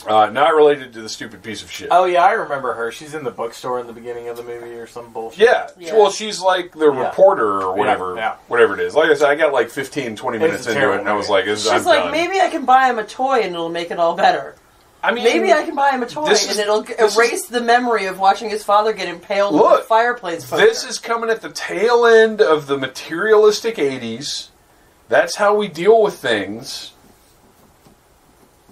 Not related to the stupid piece of shit. Oh, yeah, I remember her. She's in the bookstore in the beginning of the movie or some bullshit. Yeah. Yeah. Well, she's like the reporter or whatever, Yeah. whatever it is. Like I said, I got like 15, 20 minutes a into it, terrible and I was movie. like, She's I'm like, done. maybe I can buy him a toy and it'll make it all better. I mean, Maybe I can buy him a toy and it'll erase the memory of watching his father get impaled with a fireplace poker. This is coming at the tail end of the materialistic 80s. That's how we deal with things.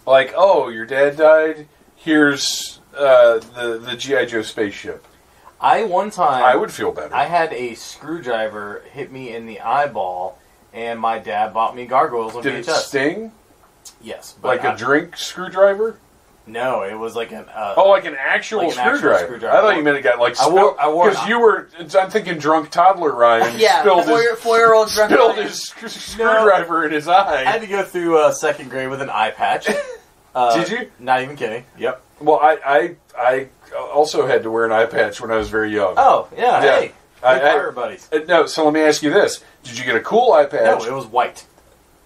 Like, oh, your dad died? Here's the G.I. Joe spaceship. One time... I would feel better. I had a screwdriver hit me in the eyeball, and my dad bought me gargoyles on Did VHS. it sting? Yes. But Like a drink screwdriver? No, it was like an... like an actual like an actual screwdriver. screwdriver. I thought you meant it got like I spilled. wore Because you were... I'm thinking drunk toddler Ryan yeah, spilled four-year-old drunk spilled Ryan. his screwdriver in his eye. I had to go through second grade with an eye patch. Did you? Not even kidding. Yep. Well, I also had to wear an eye patch when I was very young. Oh, yeah, Yeah. hey. Good pirate buddies. No, so let me ask you this. Did you get a cool eye patch? No, it was white.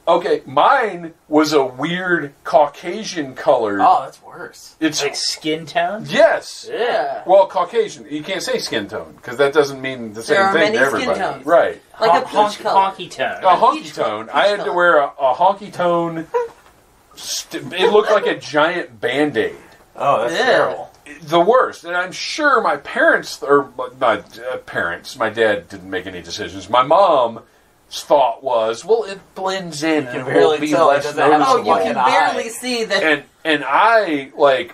Okay, mine was a weird Caucasian color. Oh, that's worse. It's Like skin tone? yes. Yeah. Well, Caucasian. You can't say skin tone because that doesn't mean the same There are thing many to skin everybody. tones. Right. Like a peach color. Honky tone. A honky peach tone. color. I had to wear a honky tone. It looked like a giant Band-Aid. Oh, that's Yeah. terrible. The worst. And I'm sure my parents, or my parents, my dad didn't make any decisions. My mom's thought was, well, it blends in and barely will be tell it less doesn't have a noticeable. Oh, you can Fucking barely eye. see that. And I, like,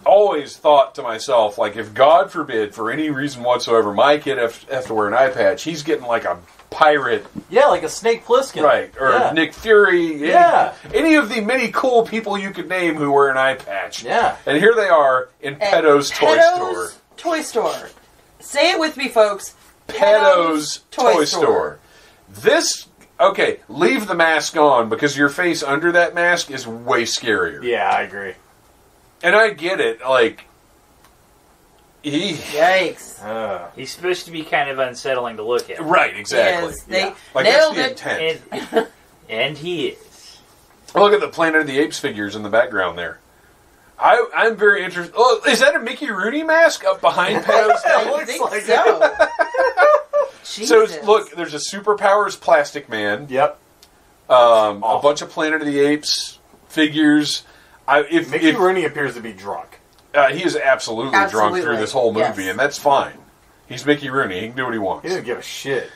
always thought to myself, like, if God forbid, for any reason whatsoever, my kid have to wear an eye patch, he's getting like a pirate, Yeah, like a Snake Plissken. right? Or Yeah. Nick Fury. Yeah. Any of the many cool people you could name who wear an eye patch. Yeah. And here they are in Pedo's Toy Store. Toy Store. Say it with me, folks. Pedo's Toy Store. This, okay, leave the mask on because your face under that mask is way scarier. Yeah, I agree. And I get it, like, Yikes. He's supposed to be kind of unsettling to look at. right, exactly. Yes, they Like, nailed that's the it. intent. And he is. Look at the Planet of the Apes figures in the background there. I'm very interested. Oh, is that a Mickey Rooney mask up behind Pedo's head? I think so. So, Jesus. look, there's a Superpowers Plastic Man. Yep. A bunch of Planet of the Apes figures. Mickey Rooney appears to be drunk. He is absolutely drunk through this whole movie, Yes. and that's fine. He's Mickey Rooney. He can do what he wants. He doesn't give a shit.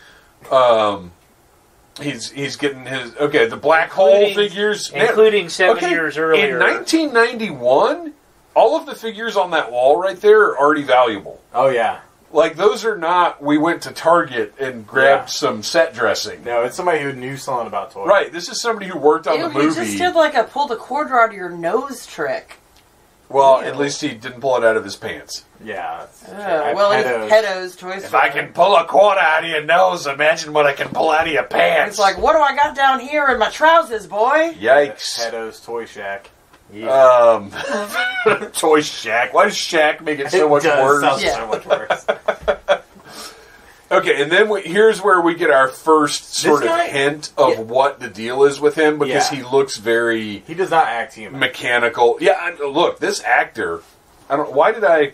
He's getting his the black hole figures, including 7 years earlier. In 1991, all of the figures on that wall right there are already valuable. Oh, yeah. Like, those are not, we went to Target and grabbed some set dressing. No, it's somebody who knew something about toys. Right, this is somebody who worked on the movie. He just did like a pull the cord out of your nose trick. Well, Ew. at least he didn't pull it out of his pants. Yeah. Well, it's Pedo's Toy Store. If I can pull a quarter out of your nose, imagine what I can pull out of your pants. It's like, what do I got down here in my trousers, boy? Yikes. Pedo's Toy Shack. Toy Shack. Why does Shack make it so much does worse? sound so much worse. Okay, and then here's where we get our first sort of guy- hint of what the deal is with him, because Yeah. he looks very He does not act human. mechanical. Yeah, look, this actor. Why did I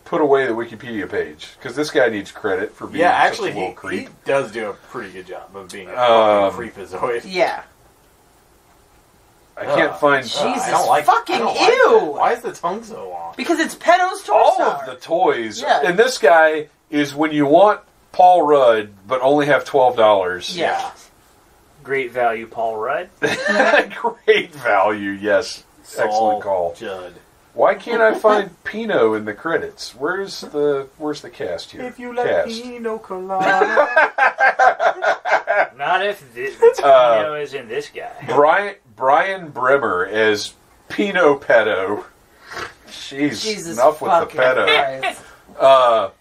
put away the Wikipedia page? Because this guy needs credit for being Yeah, such actually, a little he creep. does do a pretty good job of being a fucking creepazoid. Yeah. I can't find Jesus I don't like, fucking I don't like ew. that. Why is the tongue so long? Because it's Pedo's Toy all Store. of the toys. Yeah. And this guy is when you want Paul Rudd, but only have $12. Yeah. Great value, Paul Rudd. Great value, yes. Saul Excellent call. Judd. Why can't I find Pino in the credits? Where's the cast here? If you like cast. Pino Colada. Not if Pino is in this guy. Brian Bremer as Pino Pedo. Jeez, Jesus enough with the pedo.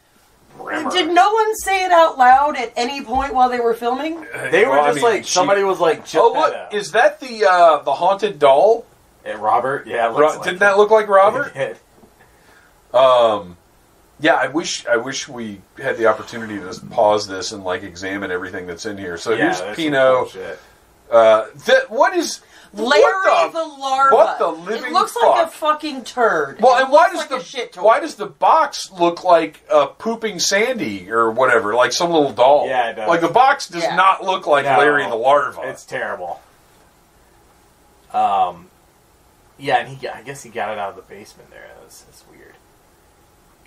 Did no one say it out loud at any point while they were filming? They were somebody was like, oh, look, is that the haunted doll? Robert? Yeah, it looks like didn't that look like Robert? It did. Yeah, I wish we had the opportunity to pause this and like examine everything that's in here. So here's Pino. What is Larry the larva? What the living? It looks like a fucking turd. Well, and why does the box look like a pooping Sandy or whatever, like some little doll? Yeah, it does. Like the box does not look like Larry the larva. It's terrible. Yeah, and I guess he got it out of the basement there. That's weird.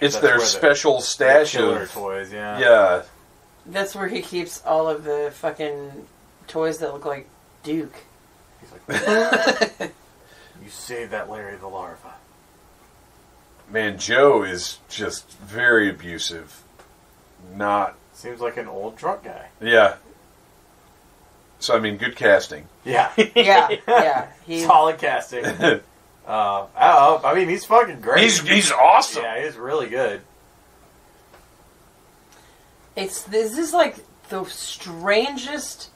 It's their special stash of toys. Yeah. Yeah. That's where he keeps all of the fucking toys that look like Duke. He's like, you saved that Larry the larva. Man, Joe is just very abusive. Seems like an old drunk guy. Yeah. So I mean, good casting. Yeah. Yeah. Solid casting. I mean, he's fucking great. He's awesome. Yeah, he's really good. This is like the strangest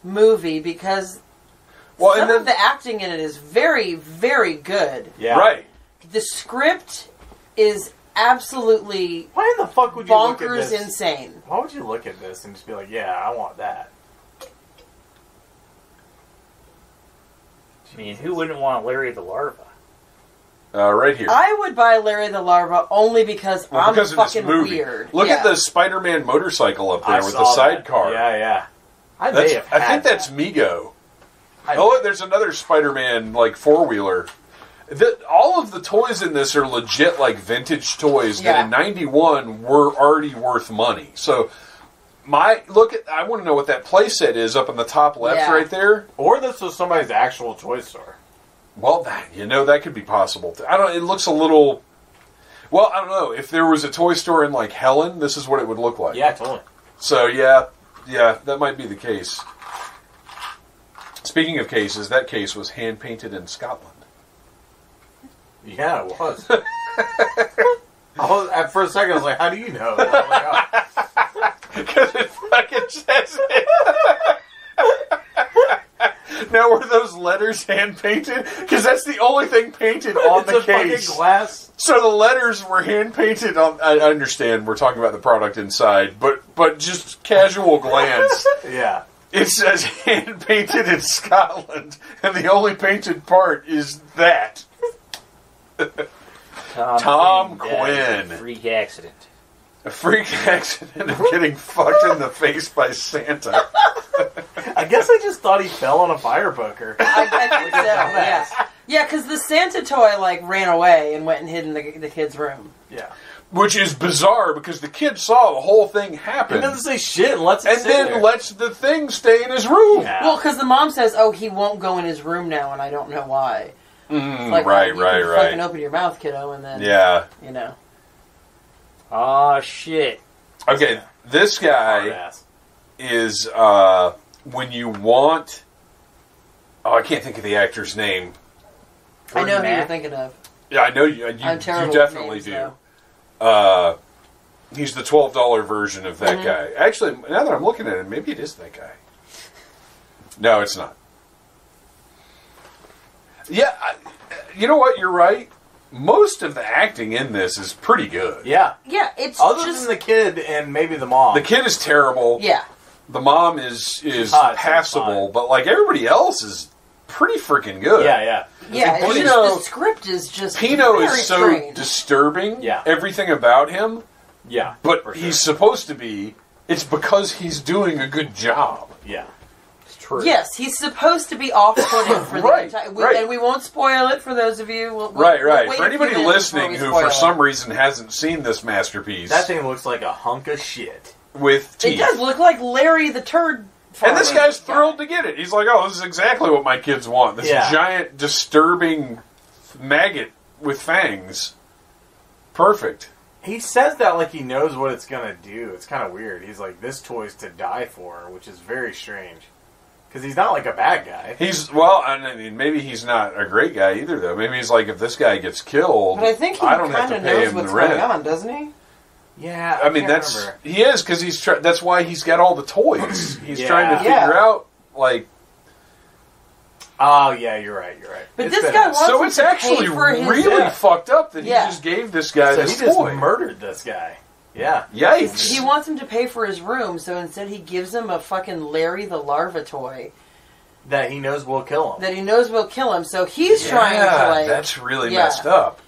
movie because some of the acting in it is very, very good. Yeah. Right. The script is absolutely why in the fuck would you look at bonkers this? Insane. Why would you look at this and just be like, yeah, I want that? I mean, who wouldn't want Larry the larva? Right here. I would buy Larry the larva only because I'm fucking weird. Look at the Spider-Man motorcycle up there with the sidecar. Yeah. I think that's Mego. Look, there's another Spider-Man like four-wheeler. All of the toys in this are legit like vintage toys that in '91 were already worth money. So I want to know what that playset is up in the top left right there. Or this was somebody's actual toy store. Well, that could be possible. It looks a little. Well, I don't know. If there was a toy store in like Helen, this is what it would look like. Yeah, totally. So yeah, that might be the case. Speaking of cases, that case was hand painted in Scotland. Yeah, it was. For a second, I was like, "How do you know?" Because it fucking says it. Now, were those letters hand painted? Because that's the only thing painted on the case. Fucking glass. So the letters were hand painted on. I understand we're talking about the product inside, but just casual glance. Yeah. It says hand painted in Scotland, and the only painted part is that. Tom Quinn. Freak accident. A freak accident of getting fucked in the face by Santa. I guess I just thought he fell on a fire poker. I think so, yeah. Yeah, because the Santa toy, ran away and went and hid in the kid's room. Yeah. Which is bizarre, because the kid saw the whole thing happen. He doesn't say shit and lets it sit then there. lets the thing stay in his room. Yeah. Well, because the mom says, he won't go in his room now, and I don't know why. Right. Fucking open your mouth, kiddo, and then, Oh, shit. Okay, this guy is, when you want... Oh, I can't think of the actor's name. I know who you're thinking of. Yeah, I know you. You definitely do. He's the $12 version of that guy. Actually, now that I'm looking at it, maybe it is that guy. No, it's not. Yeah, you know what? You're right. Most of the acting in this is pretty good. Yeah. Yeah, it's Other than the kid and maybe the mom. The kid is terrible. Yeah. The mom is passable, but everybody else is pretty freaking good. Yeah. Yeah, the script is just Pino very is so strange. disturbing. Yeah. Everything about him. Yeah. But he's supposed to be. It's because he's doing a good job. Yeah. It's true. Yes, he's supposed to be off-putting for the entire... And we won't spoil it for those of you. We'll right. wait For anybody listening who, for some reason, hasn't seen this masterpiece... That thing looks like a hunk of shit. with teeth. It does look like Larry the Turd. And this guy's thrilled to get it. He's like, oh, this is exactly what my kids want. This giant, disturbing maggot with fangs. Perfect. He says that like he knows what it's going to do. It's kind of weird. He's like, this toy's to die for, which is very strange. Because he's not like a bad guy. I mean, maybe he's not a great guy either, though. Maybe he's like, if this guy gets killed, but I think he don't have to pay knows him what's the rent. going on, doesn't he? Yeah, I mean, he is, because that's why he's got all the toys. He's trying to figure out, like... Oh, yeah, you're right. But this guy wants so it's actually really fucked up that he just gave this guy this toy. He just murdered this guy. Yeah. Yikes. He wants him to pay for his room, so instead he gives him a fucking Larry the Larva toy. That he knows will kill him. So he's trying to, like... that's really messed up.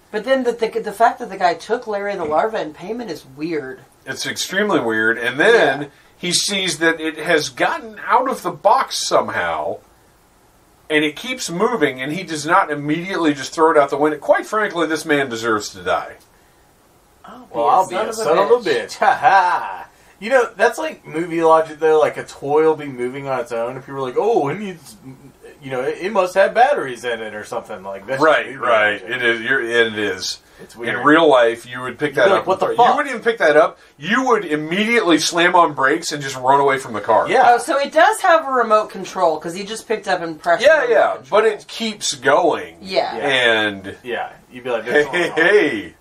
But then the fact that the guy took Larry the Larva in payment is weird. It's extremely weird. And then he sees that it has gotten out of the box somehow, and it keeps moving, and he does not immediately just throw it out the window. Quite frankly, this man deserves to die. I'll be a son of a bitch. Ha ha. You know, that's like movie logic, though. Like, a toy will be moving on its own. If people are like, oh, it needs... You know, it must have batteries in it or something like that. Right. It is. It is. It's weird. In real life, you would pick that up. What the fuck? You wouldn't even pick that up. You would immediately slam on brakes and just run away from the car. Yeah. Oh, so it does have a remote control, because he just picked up and pressed Yeah. But it keeps going. Yeah. And... Yeah. You'd be like, hey.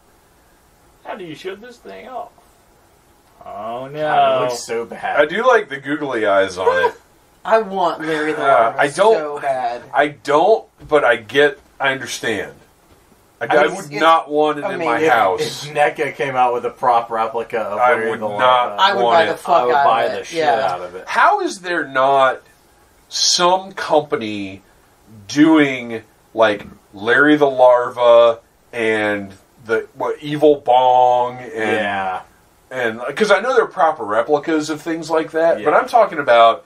How do you shut this thing off? Oh, no. God, it looks so bad. I do like the googly eyes on it. I want Larry the Larva so bad. I don't, but I understand. I would not want it in my house. If NECA came out with a prop replica of Larry the Larva, I would buy the fuck out of it. I would buy the shit out of it. How is there not some company doing, like, Larry the Larva and the Evil Bong and... And because I know there are proper replicas of things like that, but I'm talking about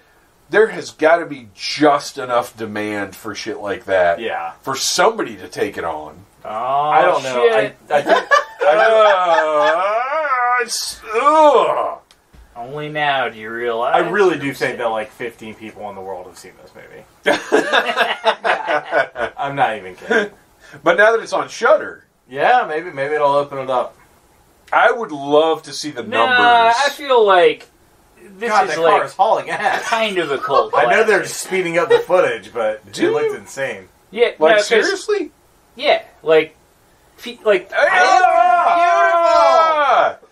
there has got to be just enough demand for shit like that for somebody to take it on. Oh, I don't know. Shit. Only now do you realize. I really do think that like 15 people in the world have seen this movie. I'm not even kidding. But now that it's on Shudder, maybe it'll open it up. I would love to see the numbers. I feel like this is that like car is hauling ass. Kind of a cult. I know they're just speeding up the footage, but it looked insane. Yeah, like seriously? Yeah, like beautiful.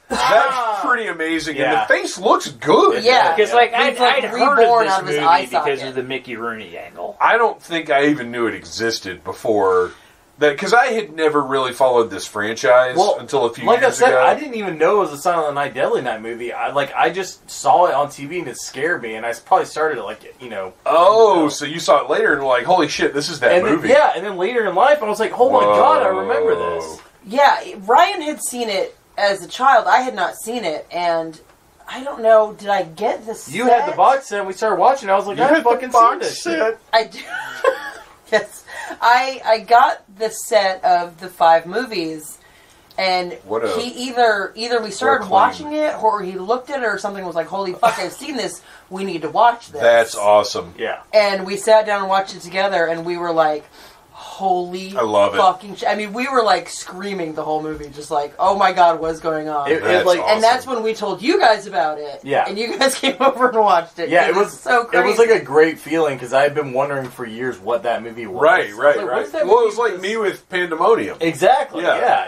That's pretty amazing, and the face looks good. Yeah, because like I'd heard of this movie because of the Mickey Rooney angle. I don't think I even knew it existed before. Because I had never really followed this franchise until a few years ago. Like I said, I didn't even know it was a Silent Night, Deadly Night movie. I just saw it on TV and it scared me, and I probably started it Oh, so you saw it later and were like, holy shit, this is that movie. And then later in life, I was like, oh my god, I remember this. Yeah, Ryan had seen it as a child. I had not seen it, and I don't know, did I get the set? You had the box set, and we started watching it. I was like, I fucking seen this shit. I do. Yes. I got the set of the 5 movies, and he either we started watching it, or he looked at it, or something was like, holy fuck, I've seen this, we need to watch this. That's awesome. Yeah. And we sat down and watched it together, and we were like, holy fucking shit. I mean, we were like screaming the whole movie, just like, oh my god, what's going on? Awesome. And that's when we told you guys about it. Yeah. And you guys came over and watched it. Yeah, it was so crazy. It was like a great feeling, because I had been wondering for years what that movie was. Right. Well, It was like me with Pandemonium. Exactly, yeah.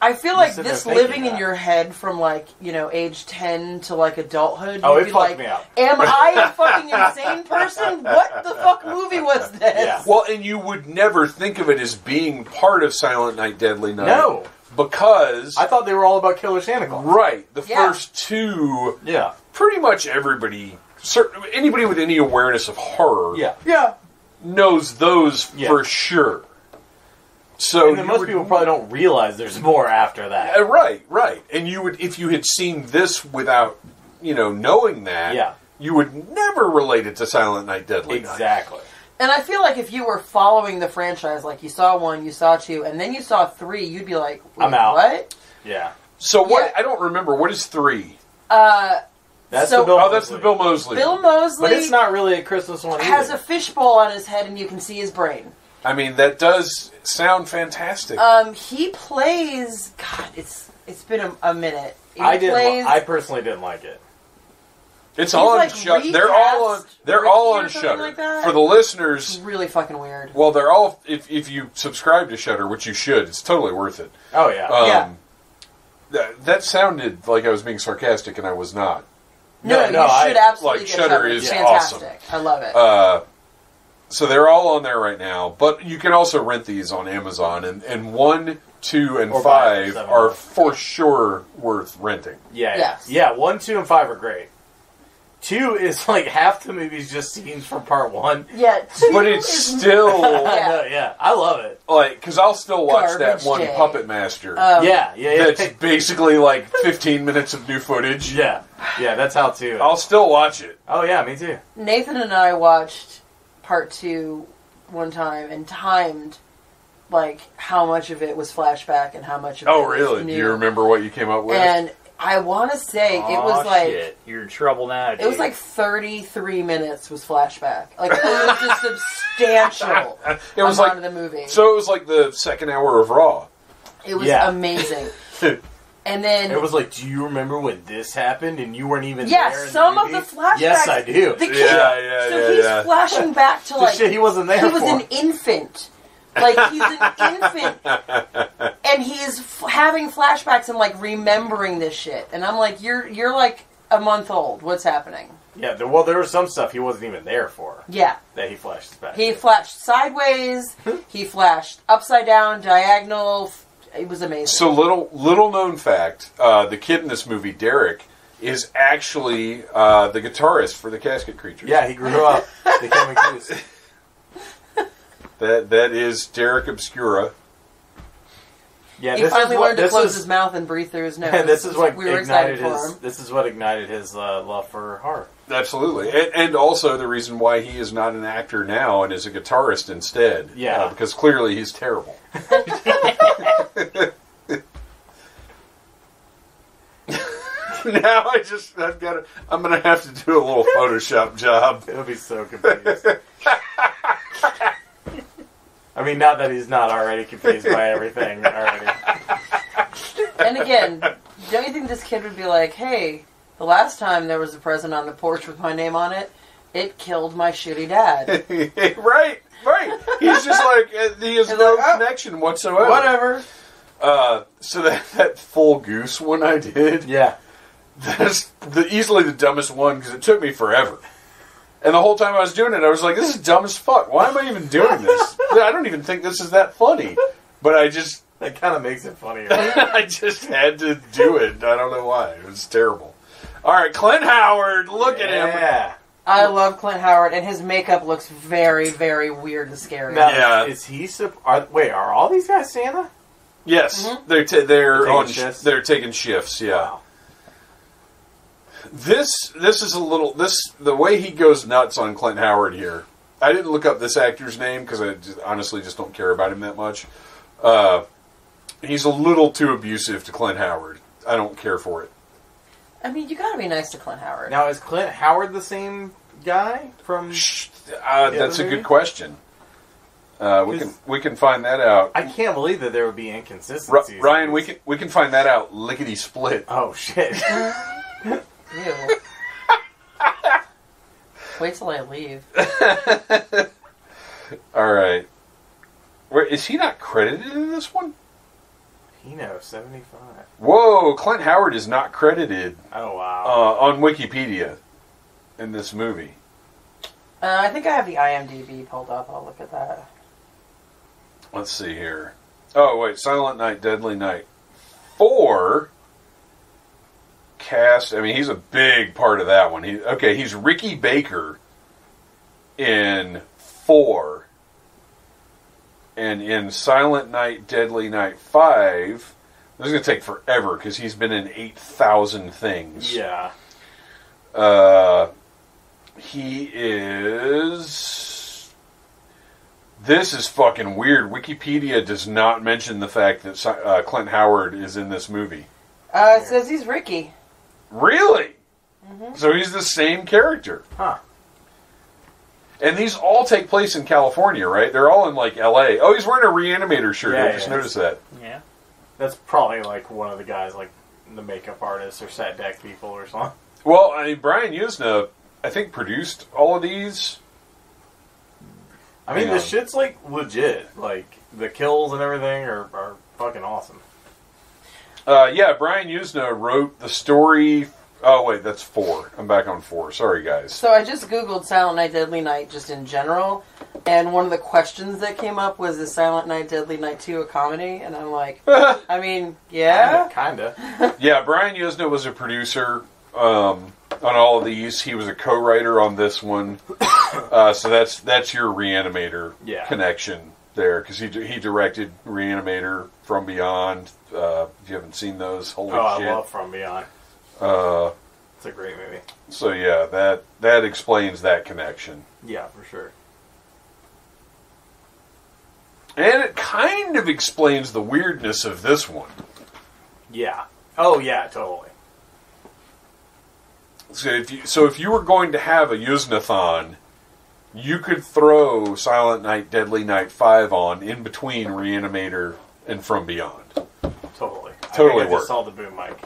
I feel like this living in your head from like, age 10 to like adulthood. Oh, it fucked me up. Am I a fucking insane person? What the fuck movie was this? Yeah. Well, and you would never think of it as being part of Silent Night, Deadly Night. No. Because... I thought they were all about Killer Santa Claus. Right. The first 2... Yeah. Pretty much everybody... Anybody with any awareness of horror... Yeah. knows those for sure. So and then most people probably don't realize there's more after that. Right. And you would, if you had seen this without, knowing that, you would never relate it to Silent Night, Deadly Night. Exactly. And I feel like if you were following the franchise, like you saw 1, you saw 2, and then you saw 3, you'd be like, I'm out. What? Yeah. So what? I don't remember. What is 3? That's the Bill Moseley. That's the Bill Moseley. Bill Moseley. But it's not really a Christmas one either. Has a fishbowl on his head and you can see his brain. I mean, that does sound fantastic. He plays... God, it's been a minute. I personally didn't like it. It's all on Shudder. They're all on Shudder. Like for the listeners. It's really fucking weird. Well, they're all. If you subscribe to Shudder, which you should, it's totally worth it. Oh yeah. That sounded like I was being sarcastic, and I was not. No, you should absolutely. Like Shudder is fantastic. Awesome. I love it. So they're all on there right now, but you can also rent these on Amazon, and 1, 2, and 5 are for sure worth renting. Yeah, 1, 2, and 5 are great. 2 is like half the movie's just scenes from part 1. Yeah, 2 but it's still... I love it. Like, because I'll still watch Garbage that one Day. Puppet Master. Yeah. That's basically like 15 minutes of new footage. Yeah, that's how 2 is. I'll still watch it. Oh yeah, me too. Nathan and I watched part 2 one time and timed like how much of it was flashback and how much of it was really? new. Do you remember what you came up with? And I want to say it was like... Shit. You're in trouble now, dude. It was like 33 minutes was flashback. Like, it was just substantial it was amount of the movie. So it was like the second hour of Raw. It was amazing. And then... It was like, do you remember when this happened and you weren't even there? Yeah, some of the flashbacks... Yes, I do. The kid, so he's flashing back to like... shit he wasn't there He was an infant. Like, he's an infant, and he is having flashbacks and, like, remembering this shit. And I'm like, you're like a month old. What's happening? Yeah, there was some stuff he wasn't even there for. Yeah. That he flashed back. He flashed sideways, he flashed upside down, diagonal. It was amazing. So, little known fact, the kid in this movie, Derek, is actually the guitarist for the Casket Creatures. Yeah, he grew up. Became a goose. That is Derek Obscura. Yeah, he finally learned to close his mouth and breathe through his nose. This is what we were excited for him. This is what ignited his love for horror. Absolutely, and also the reason why he is not an actor now and is a guitarist instead. Yeah, because clearly he's terrible. Now I'm gonna have to do a little Photoshop job. It'll be so confused. I mean, not that he's not already confused by everything already. And again, don't you think this kid would be like, hey, the last time there was a present on the porch with my name on it, it killed my shitty dad. Right. He's just like, he has no connection whatsoever. Whatever. So that full goose one I did, that's easily the dumbest one because it took me forever. And the whole time I was doing it, I was like, this is dumb as fuck. Why am I even doing this? I don't even think this is that funny. But that kind of makes it funnier. I just had to do it. I don't know why. It was terrible. All right, Clint Howard, look at him. Yeah. I love Clint Howard, and his makeup looks very, very weird and scary. Now, is he... are all these guys Santa? Yes. Mm-hmm. They're taking shifts, yeah. Wow. This is the way he goes nuts on Clint Howard here. I didn't look up this actor's name because I honestly just don't care about him that much. He's a little too abusive to Clint Howard. I don't care for it. I mean, you gotta be nice to Clint Howard. Now, is Clint Howard the same guy from... that's a good question. We can find that out. I can't believe that there would be inconsistencies. Ryan, we can find that out lickety split. Oh shit. Ew. Wait till I leave. All right. Is he not credited in this one? Pino 75. Whoa, Clint Howard is not credited. Oh wow. On Wikipedia in this movie. I think I have the IMDb pulled up. I'll look at that. Let's see here. Oh wait, Silent Night, Deadly Night 4. Cast. I mean, he's a big part of that one. He's Ricky Baker in 4, and in Silent Night, Deadly Night 5. This is going to take forever because he's been in 8,000 things. Yeah. He is. This is fucking weird. Wikipedia does not mention the fact that Clint Howard is in this movie. It says he's Ricky. Really? Mm-hmm. So he's the same character. Huh. And these all take place in California, right? They're all in, like, L.A. Oh, he's wearing a Reanimator shirt. I just noticed that. Yeah. That's probably, like, one of the guys, like, the makeup artists or set deck people or something. Well, I mean, Brian Usna, I think, produced all of these. I mean, the shit's, like, legit. Like, the kills and everything are fucking awesome. Yeah, Brian Usna wrote the story. Oh, wait, that's 4. I'm back on 4. Sorry, guys. So I just Googled Silent Night, Deadly Night just in general, and one of the questions that came up was, is Silent Night, Deadly Night 2 a comedy? And I'm like, I mean, yeah? Kinda. Yeah, Brian Usna was a producer on all of these. He was a co-writer on this one. So that's your Reanimator connection there, because he directed Reanimator, From Beyond. If you haven't seen those, holy shit. I love From Beyond. It's a great movie. So yeah, that explains that connection. Yeah, for sure. And it kind of explains the weirdness of this one. Yeah. Oh yeah, totally. So if you were going to have a Usnathon, you could throw Silent Night, Deadly Night 5 on in between Reanimator and From Beyond. Totally. Totally I just saw the boom mic.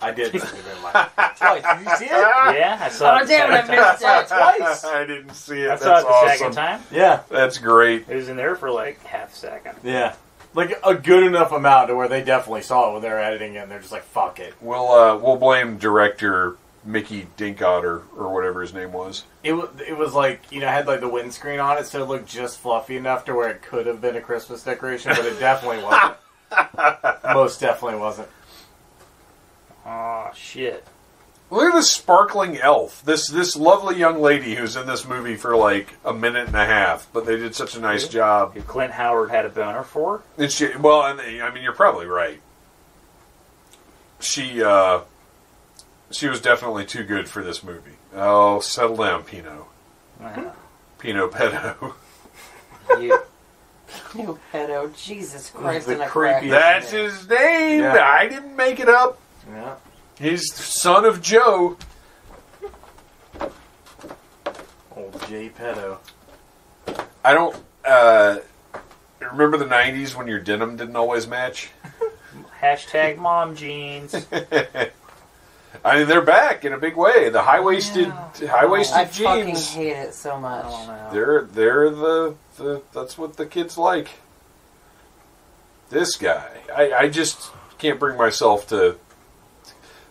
I did see the boom mic. Twice. Did you see it? Yeah, I saw it. Oh, damn it, I missed it twice. I didn't see it. I That's saw it the awesome. second time. Yeah. That's great. It was in there for like half a second. Yeah. Like a good enough amount to where they definitely saw it when they were editing it and they're just like, fuck it. We'll blame director Mickey Dinkotter or whatever his name was. It was like, had like the windscreen on it, so it looked just fluffy enough to where it could have been a Christmas decoration, but it definitely wasn't. Most definitely wasn't. Oh, shit. Look at this sparkling elf. This lovely young lady who's in this movie for like a minute and a half, but they did such a nice job. Who Clint Howard had a boner for? And I mean, you're probably right. She was definitely too good for this movie. Oh, settle down, Pino. Pino Pedo. You. Pino Pedo. Jesus Christ. The in a creepy- crack. That's his name. Yeah. I didn't make it up. Yeah. He's the son of Joe. Old J Pedo. I don't remember the 90s when your denim didn't always match. Hashtag mom jeans. I mean, they're back in a big way. The high-waisted I jeans. fucking hate it so much. Oh, no. They're the that's what the kids like. This guy, I just can't bring myself to.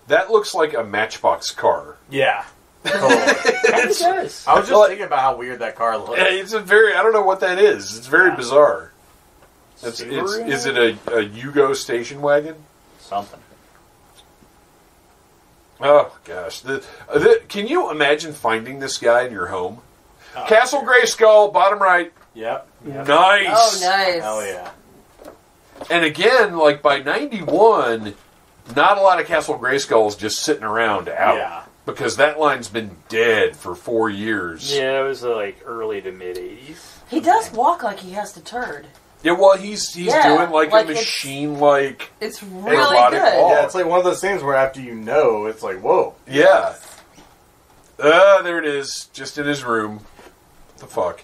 That looks like a Matchbox car. Yeah. Totally. It does. I was just thinking about how weird that car looks. It's I don't know what that is. It's very bizarre. Is it a Yugo station wagon? Something. Oh gosh! Can you imagine finding this guy in your home? Castle Grayskull, bottom right. Yep. Nice. Oh, nice. Hell yeah. And again, like by '91, not a lot of Castle Grayskulls just sitting around out. Yeah. Because that line's been dead for 4 years. Yeah, it was like early to mid 80s. He does walk like he has to turd. Yeah, well, he's doing like a machine like. It's really robotic good. walk. Yeah, it's like one of those things where after it's like, whoa. Yeah. There it is, just in his room. What the fuck?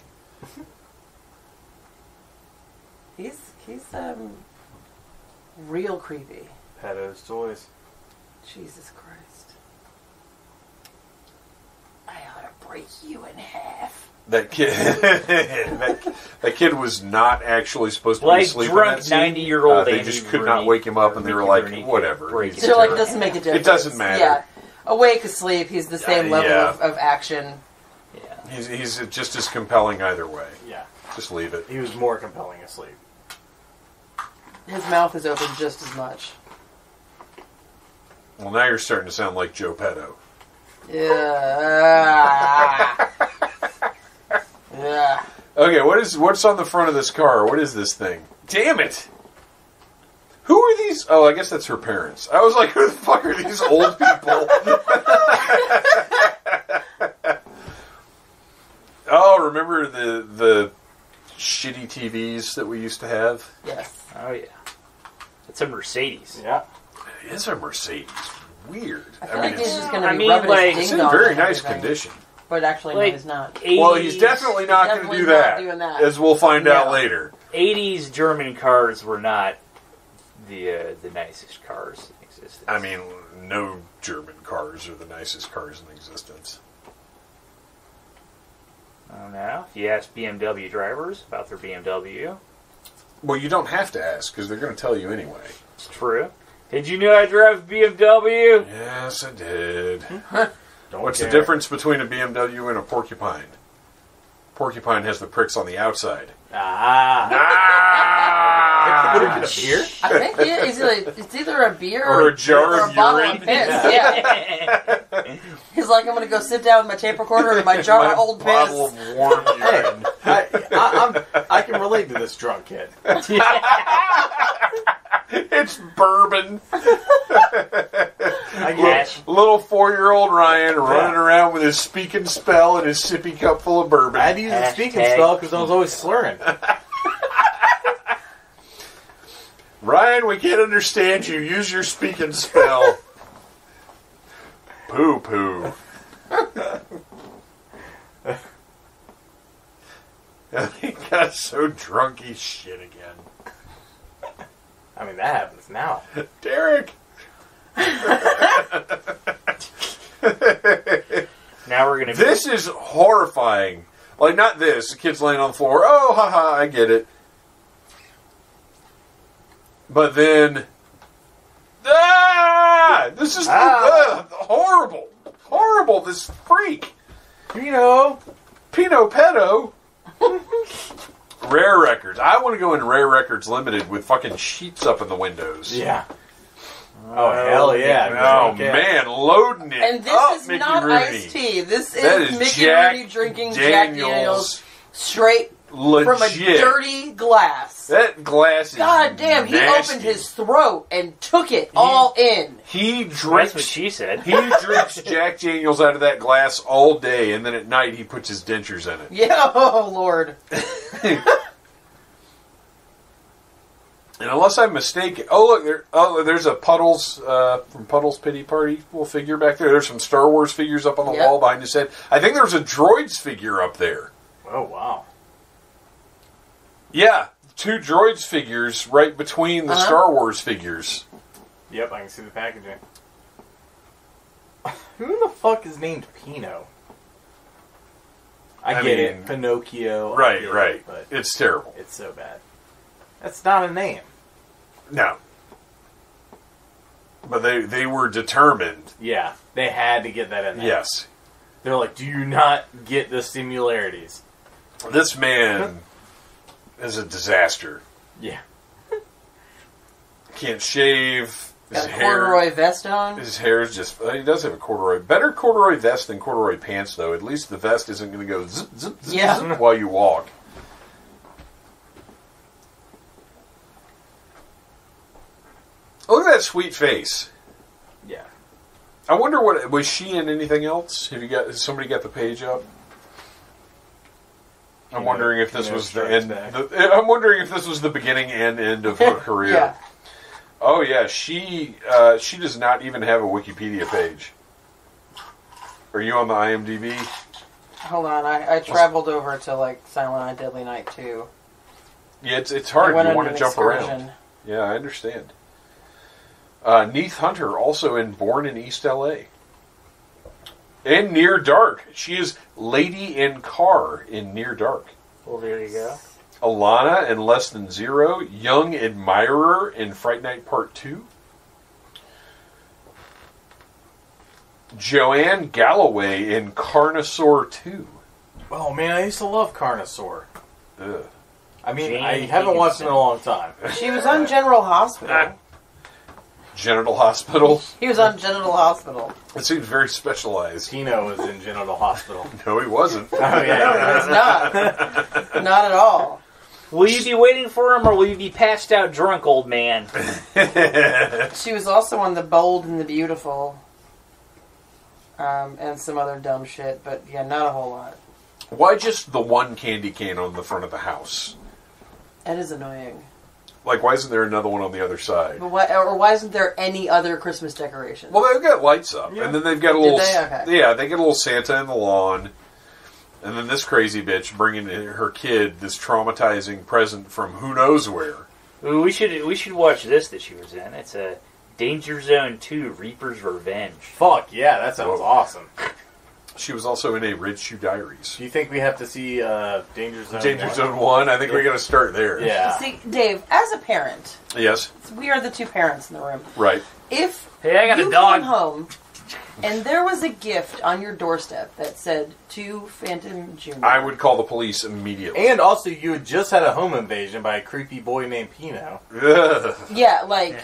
He's real creepy. Pedo's toys. Jesus Christ. I ought to break you in half. That kid, that kid was not actually supposed to be Like asleep. drunk in that scene. 90-year-old They Andy just could Rooney. not wake him up, and they were like, Rooney "Whatever." break He's- it. So, like, doesn't make a difference. It doesn't matter. Yeah. Awake, asleep, he's the same level yeah. of action. Yeah. He's just as compelling either way. Yeah. Just leave it. He was more compelling asleep. His mouth is open just as much. Well, now you're starting to sound like Joe Petto. Yeah. Yeah. Okay, what's on the front of this car? What is this thing? Damn it! Who are these? Oh, I guess that's her parents. I was like, who the fuck are these old people? Oh, remember the shitty TVs that we used to have? Yes. Oh, yeah. It's a Mercedes. Yeah. It is a Mercedes. weird. I feel like he's just going to be mean, rubbing like, his it's ding in dong very and nice everything. condition. But actually, Like, no, he's not. 80s, Well, he's definitely not going to do that, doing that. as we'll find out later. 80s German cars were not the nicest cars in existence. I mean, no German cars are the nicest cars in existence. I don't know. If you ask BMW drivers about their BMW, Well, you don't have to ask, because they're going to tell you anyway. it's true. Did you know I drive a BMW? Yes, I did. Don't What's care. the difference between a BMW and a porcupine? Porcupine has the pricks on the outside. Beer? I think it's either a beer Or a jar of a bottle urine. of piss. Yeah. He's like, I'm going to go sit down with my tape recorder and my jar of old Bottle piss. of warm urine. I can relate to this drunk kid. It's bourbon. I guess. Little 4-year-old Ryan running around with his speaking spell and his sippy cup full of bourbon. I had to use the speaking spell because I was always slurring. Ryan, we can't understand you. Use your speaking spell. Poo poo. He got so drunk he shit again. I mean, that happens now. Derek! Now we're going to... This is horrifying. Like, not this. The kid's laying on the floor. Oh, haha, I get it. But then... Ah! This is horrible. Horrible, this freak. Pino Pedo. Rare Records. I want to go in Rare Records Limited with fucking sheets up in the windows. Yeah. Oh, hell yeah. Oh, man, loading it And this up, is Mickey not Rooney. iced tea. This That is is Mickey Jack Rooney drinking Jack Daniels. Daniels straight Legit. from a dirty glass. That glass is God damn, he nasty. opened his throat and took it all in. He That's drinks... what she said. He drinks Jack Daniels out of that glass all day, and then at night he puts his dentures in it. Yeah, oh Lord. And unless I'm mistaken... there's a Puddles, from Puddles Pity Party little figure back there. There's some Star Wars figures up on the wall behind his head. I think there's a Droids figure up there. Oh, wow. Yeah, 2 Droids figures right between the Star Wars figures. Yep, I can see the packaging. Who the fuck is named Pino? I get it. Pinocchio. Right, I get right. it, but It's terrible. it's so bad. That's not a name. No. But they were determined. Yeah, they had to get that in there. Yes. They're like, do you not get the similarities? This man is a disaster. Yeah. Can't shave. His Got a corduroy vest on. His hair is just... He does have a corduroy... Better corduroy vest than corduroy pants, though. At least the vest isn't going to go zip, zip, zip, zip while you walk. Look at that sweet face. Yeah. I wonder what... Was she in anything else? Has somebody got the page up? I'm wondering if this was the end... I'm wondering if this was the beginning and end of her career. Yeah. Oh, yeah. She does not even have a Wikipedia page. Are you on the IMDb? Hold on, I traveled over to like Silent Night, Deadly Night 2. Yeah, it's hard. You want to jump around. Yeah, I understand. Neith Hunter, also in Born in East L.A. And Near Dark. She is Lady in Car in Near Dark. Well, there you go. Alana in Less Than Zero. Young Admirer in Fright Night Part 2. Joanne Galloway in Carnosaur 2. Oh, man, I used to love Carnosaur. Ugh. I mean, I haven't watched it in a long time. She was on General Hospital. Genital Hospital. He was on Genital Hospital. It seems very specialized. Tino was in Genital Hospital. No, he wasn't. Oh, yeah. It's not. Not at all. Will you be waiting for him, or will you be passed out drunk, old man? She was also on The Bold and the Beautiful. And some other dumb shit, but yeah, not a whole lot. Why just the one candy cane on the front of the house? That is annoying. Like, why isn't there another one on the other side? But why isn't there any other Christmas decorations? Well, they've got lights up, and then they've got a little. Okay. Yeah, they get a little Santa in the lawn, and then this crazy bitch bringing her kid this traumatizing present from who knows where. Ooh, we should watch this that she was in. It's a Danger Zone 2: Reaper's Revenge. Fuck yeah, that sounds awesome. She was also in a Red Shoe Diaries. Do you think we have to see Danger Zone 1? Danger Zone 1? I think we're going to start there. Yeah. See, Dave, as a parent, Yes. we are the two parents in the room. Right. If Hey, I got you a dog. came home and there was a gift on your doorstep that said to Phantom Jr., I would call the police immediately. And also, you had just had a home invasion by a creepy boy named Pino. Ugh. yeah, like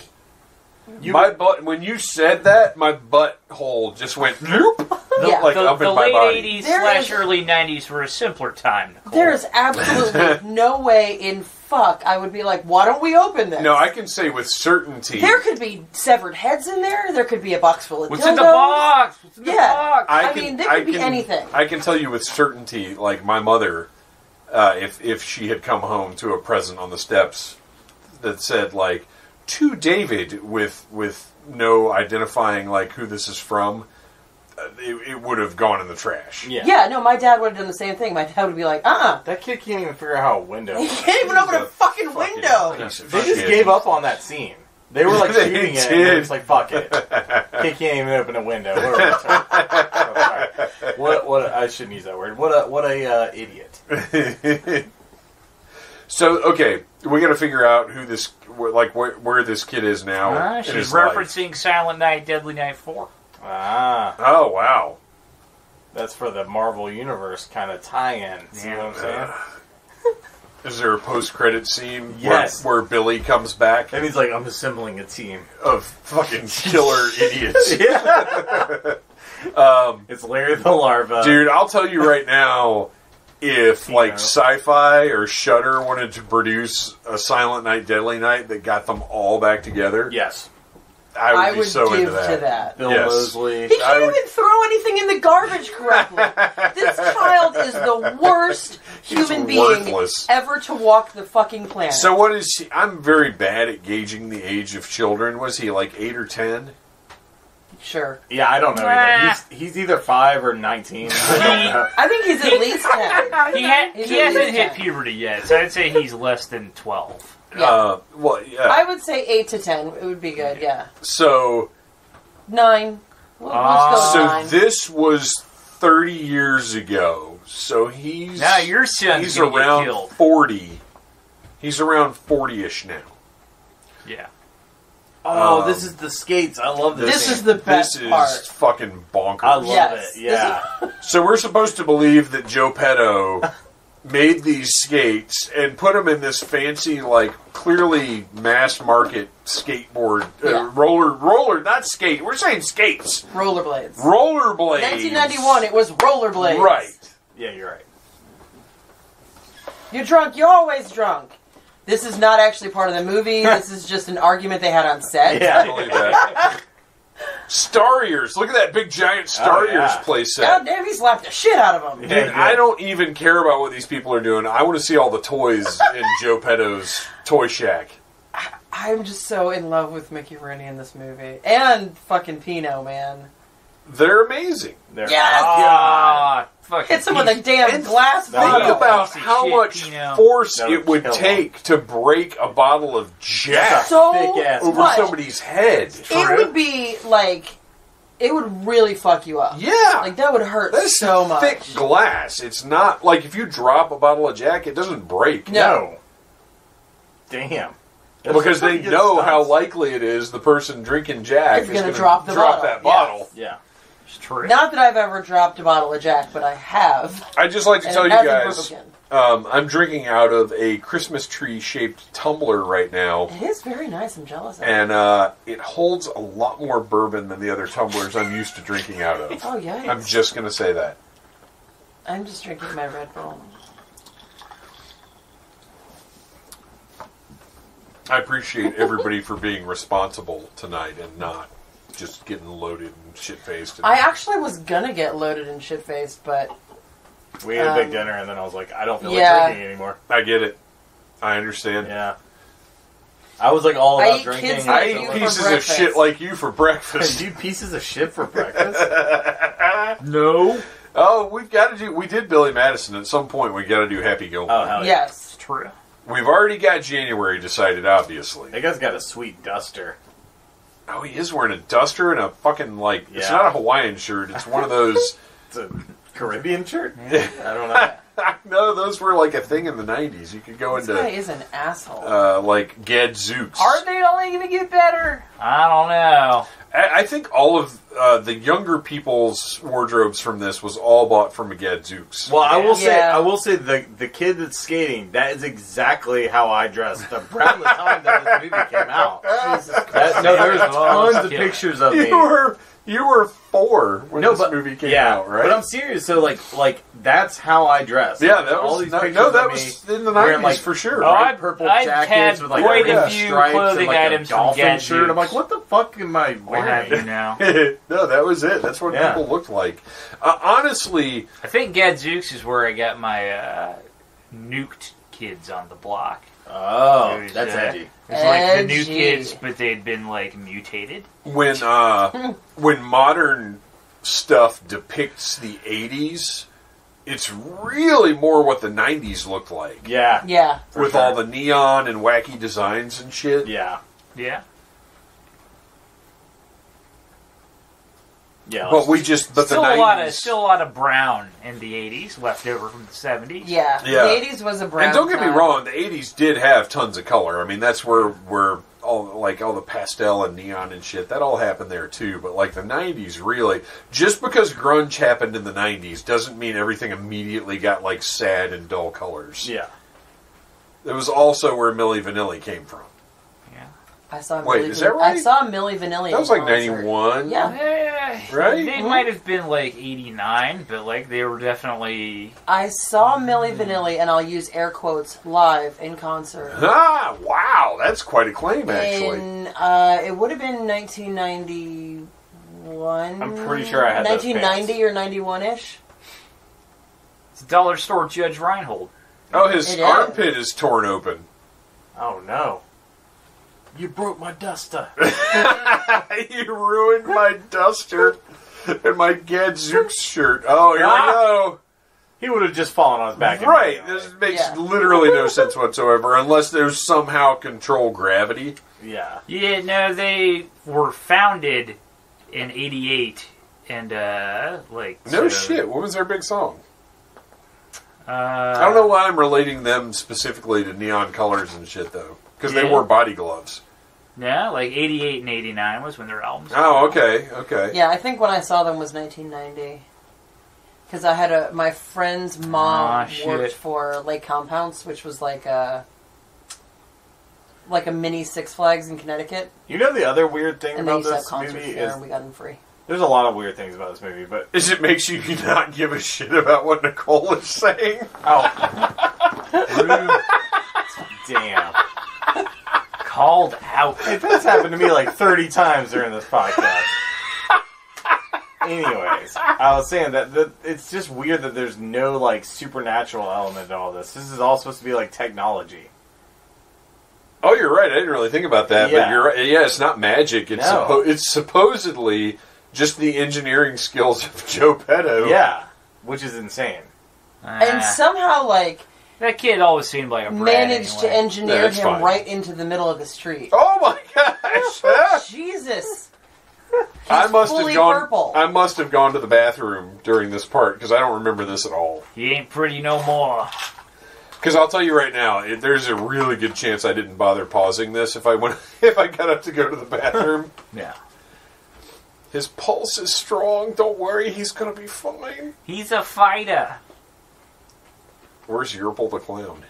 When you said that, my butthole just went nope. Yeah. Like The up in my late body. 80s / early 90s were a simpler time, Nicole. there is absolutely no way in fuck I would be like, why don't we open this? No, I can say with certainty. There could be severed heads in there. There could be a box full of What's dildos. in the box? What's in the Yeah. box? I mean, there could be anything. I can tell you with certainty, like my mother, if she had come home to a present on the steps that said like to David with no identifying like who this is from, it would have gone in the trash. Yeah, no, my dad would have done the same thing. My dad would be like, That kid can't even figure out how a window He works. can't even open a fucking window. piece of They just shit. gave up on that scene. They were like They shooting it, and did. they was like, "Fuck it." Kid can't even open a window. What? I shouldn't use that word. What a idiot. So okay, we got to figure out who this where this kid is now. in She's his life. referencing Silent Night, Deadly Night 4. Ah, Oh wow. that's for the Marvel Universe kind of tie-in. See what I'm saying? Is there a post-credit scene Yes. where Billy comes back And he's like, "I'm assembling a team." of fucking killer idiots? It's Larry the Larva. Dude, I'll tell you right now, if You like know. Sci-Fi or Shudder wanted to produce a Silent Night, Deadly Night that got them all back together, Yes. I would be so give into that. to that. Bill Yes. Moseley. He can't I would- even throw anything in the garbage correctly. This child is the worst human being worthless. ever to walk the fucking planet. So what is he? I'm very bad at gauging the age of children. Was he like 8 or 10? Sure. Yeah, I don't know either. He's either 5 or 19. I don't know. I think he's at least 10. He hasn't hit puberty yet, so I'd say he's less than 12. Yeah. Well, yeah. I would say 8 to 10. It would be good, yeah. So 9. Let's go with So 9. this was 30 years ago. So he's Now your son's he's gonna get around killed. 40. He's around 40-ish now. Yeah. Oh, this is the skates. I love this. This is the best This is part. fucking bonkers. I love Yes. it. Yeah. So we're supposed to believe that Joe Petto made these skates and put them in this fancy, like, clearly mass market skateboard, Yeah. roller, not skate. We're saying skates. Rollerblades. Rollerblades. 1991, it was rollerblades. Right. Yeah, you're right. You're drunk, you're always drunk. This is not actually part of the movie. This is just an argument they had on set. I believe that. Star Ears. Look at that big giant Star Oh, yeah. Ears playset. God damn, he slapped the shit out of him. Dude, I don't even care about what these people are doing. I want to see all the toys in Joe Petto's toy shack. I'm just so in love with Mickey Rooney in this movie. And fucking Pino, man. They're amazing. There. Yes! Ah, fucking Hits him with a damn And glass Think Think bottle. about Piece of how shit, much Pino. force That would it would kill take to break a bottle of Jack So thick-ass over much. somebody's head. It would be like, it would really fuck you up. Yeah. Like, that would hurt That's so much. thick glass. It's not like if you drop a bottle of Jack, it doesn't break. No. Damn. Because they Pretty good know how stunts. likely it is the person drinking Jack Is is gonna going to drop the bottle. that Yes. bottle. Yeah. It's true. Not that I've ever dropped a bottle of Jack, but I have. I'd just like to And tell it you hasn't guys, broken. I'm drinking out of a Christmas tree shaped tumbler right now. It is very nice. I'm jealous of it. And it holds a lot more bourbon than the other tumblers I'm used to drinking out of. Oh, yeah. I'm just going to say that. I'm just drinking my Red Bull. I appreciate everybody for being responsible tonight and not just getting loaded and shit-faced. I actually was gonna get loaded and shit-faced, but We had a big dinner, and then I was like, I don't feel Yeah. like drinking anymore. I get it. I understand. Yeah. I was like all I about eat drinking. kids I like eat you for pieces of breakfast. shit like you for breakfast. Do you pieces of shit for breakfast? No. Oh, we did Billy Madison. At some point, we got to do Happy Gilmore. Oh, hell yeah. Yes. True. We've already got January decided, obviously. That guy's got a sweet duster. Oh, he is wearing a duster and a fucking, like, it's Yeah. not a Hawaiian shirt. It's one of those... It's a Caribbean shirt? I don't know. No, those were, like, a thing in the 90s. You could go This guy into, is an asshole. like, Gadzooks. Are they only going to get better? I don't know. I think all of the younger people's wardrobes from this was all bought from a Gadzooks. Well, I Yeah. will say the kid that's skating, that is exactly how I dressed around the time that this movie came out. There's tons of pictures of me. You were 4 when this movie came out, right? But I'm serious. So like that's how I dressed. Yeah, that all was these that pictures was of me in the 90s wearing, like, for sure. bright purple I've jackets had with like quite red a few stripes clothing and, like, items a from dolphin Gadzooks. shirt. I'm like, what the fuck am I We'll have you wearing? now. No, that was it. That's what Yeah. people looked like. Honestly, I think Gadzooks is where I got my nuked kids on the block. Oh, It was, that's edgy. It's like the new Edgy. kids, but they'd been like mutated. when modern stuff depicts the 80s, it's really more what the 90s looked like. Yeah. Yeah. With sure. all the neon and wacky designs and shit. Yeah. Yeah. Yeah. But the Still 90s... still a lot of brown in the 80s, left over from the 70s. Yeah. Yeah. The 80s was a brown And don't get me time. wrong, the 80s did have tons of color. I mean, that's where all the pastel and neon and shit, that all happened there too. But like the 90s, really, just because grunge happened in the 90s doesn't mean everything immediately got like sad and dull colors. Yeah. It was also where Milli Vanilli came from. I saw Wait, Milli is that right? I saw Milli Vanilli. That was in like concert. 91. Yeah. Right? They might have been like 89, but like they were definitely... I saw Milli Vanilli, and I'll use air quotes, live in concert. Ah, wow, that's quite a claim, actually. In, it would have been 1991. I'm pretty sure I had those 1990 or 91-ish. It's Dollar Store Judge Reinhold. Oh, his It is. armpit is torn open. Oh no. You broke my duster. You ruined my duster and my Gadzooks shirt. Oh, here we go. He would have just fallen on his back. Right. anyway. This makes Yeah. literally no sense whatsoever unless there's somehow controlled gravity. Yeah. Yeah, no, they were founded in 88, and like... No sort of, shit. What was their big song? I I don't know why I'm relating them specifically to neon colors and shit, though. Because they Yeah. wore body gloves. Yeah, like 88 and 89 was when their albums came Oh, out. okay. Okay. Yeah, I think when I saw them was 1990. Because I had my friend's mom shit. worked for Lake Compounce, which was like a mini Six Flags in Connecticut. You know the other weird thing And they about used to have this concerts movie there, is and we got them free. there's a lot of weird things about this movie, but Is it makes you not give a shit about what Nicole is saying? damn. Called out. Hey, that's happened to me like 30 times during this podcast. Anyways, I was saying that it's just weird that there's no like supernatural element to all this. This is all supposed to be like technology. Oh, you're right. I didn't really think about that, Yeah. but you're right. Yeah, it's not magic. It's No. it's supposedly just the engineering skills of Joe Petto. Yeah, which is insane. And somehow, like, that kid always seemed like a brat managed to anyway. engineer That's him fine. right into the middle of the street. Oh my gosh! Jesus. I must fully have gone. purple. I must have gone to the bathroom during this part because I don't remember this at all. He ain't pretty no more. Because I'll tell you right now, there's a really good chance I didn't bother pausing this if I got up to go to the bathroom. Yeah. His pulse is strong. Don't worry, he's gonna be fine. He's a fighter. Where's Yerple the clown?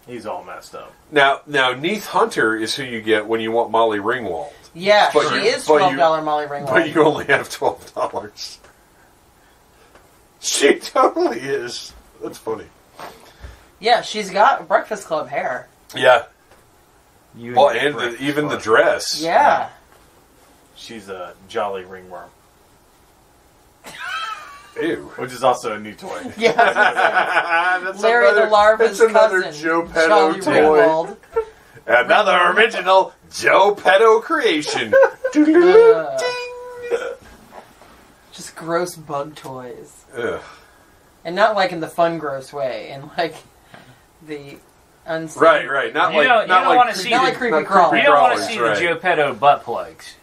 He's all messed up. Now, Neith Hunter is who you get when you want Molly Ringwald. Yeah, But she you- is but you- $12 Molly Ringwald. But you only have $12. She totally is. That's funny. Yeah, she's got Breakfast Club hair. Yeah. You Well, your and breakfast even the club. dress. Yeah. She's a jolly ringworm. Ew. Which is also a new toy. Yeah. That's Larry another, the Larva's that's another cousin. Joe Petto Charlie toy. Ringwald. Another original Joe Petto creation. Just gross bug toys. Ugh. And not like in the fun gross way, in like the unsafe. Right. Not You don't like wanna see Not like creepy crawlers. You don't want to crawlers, see right. the Joe Petto butt plugs.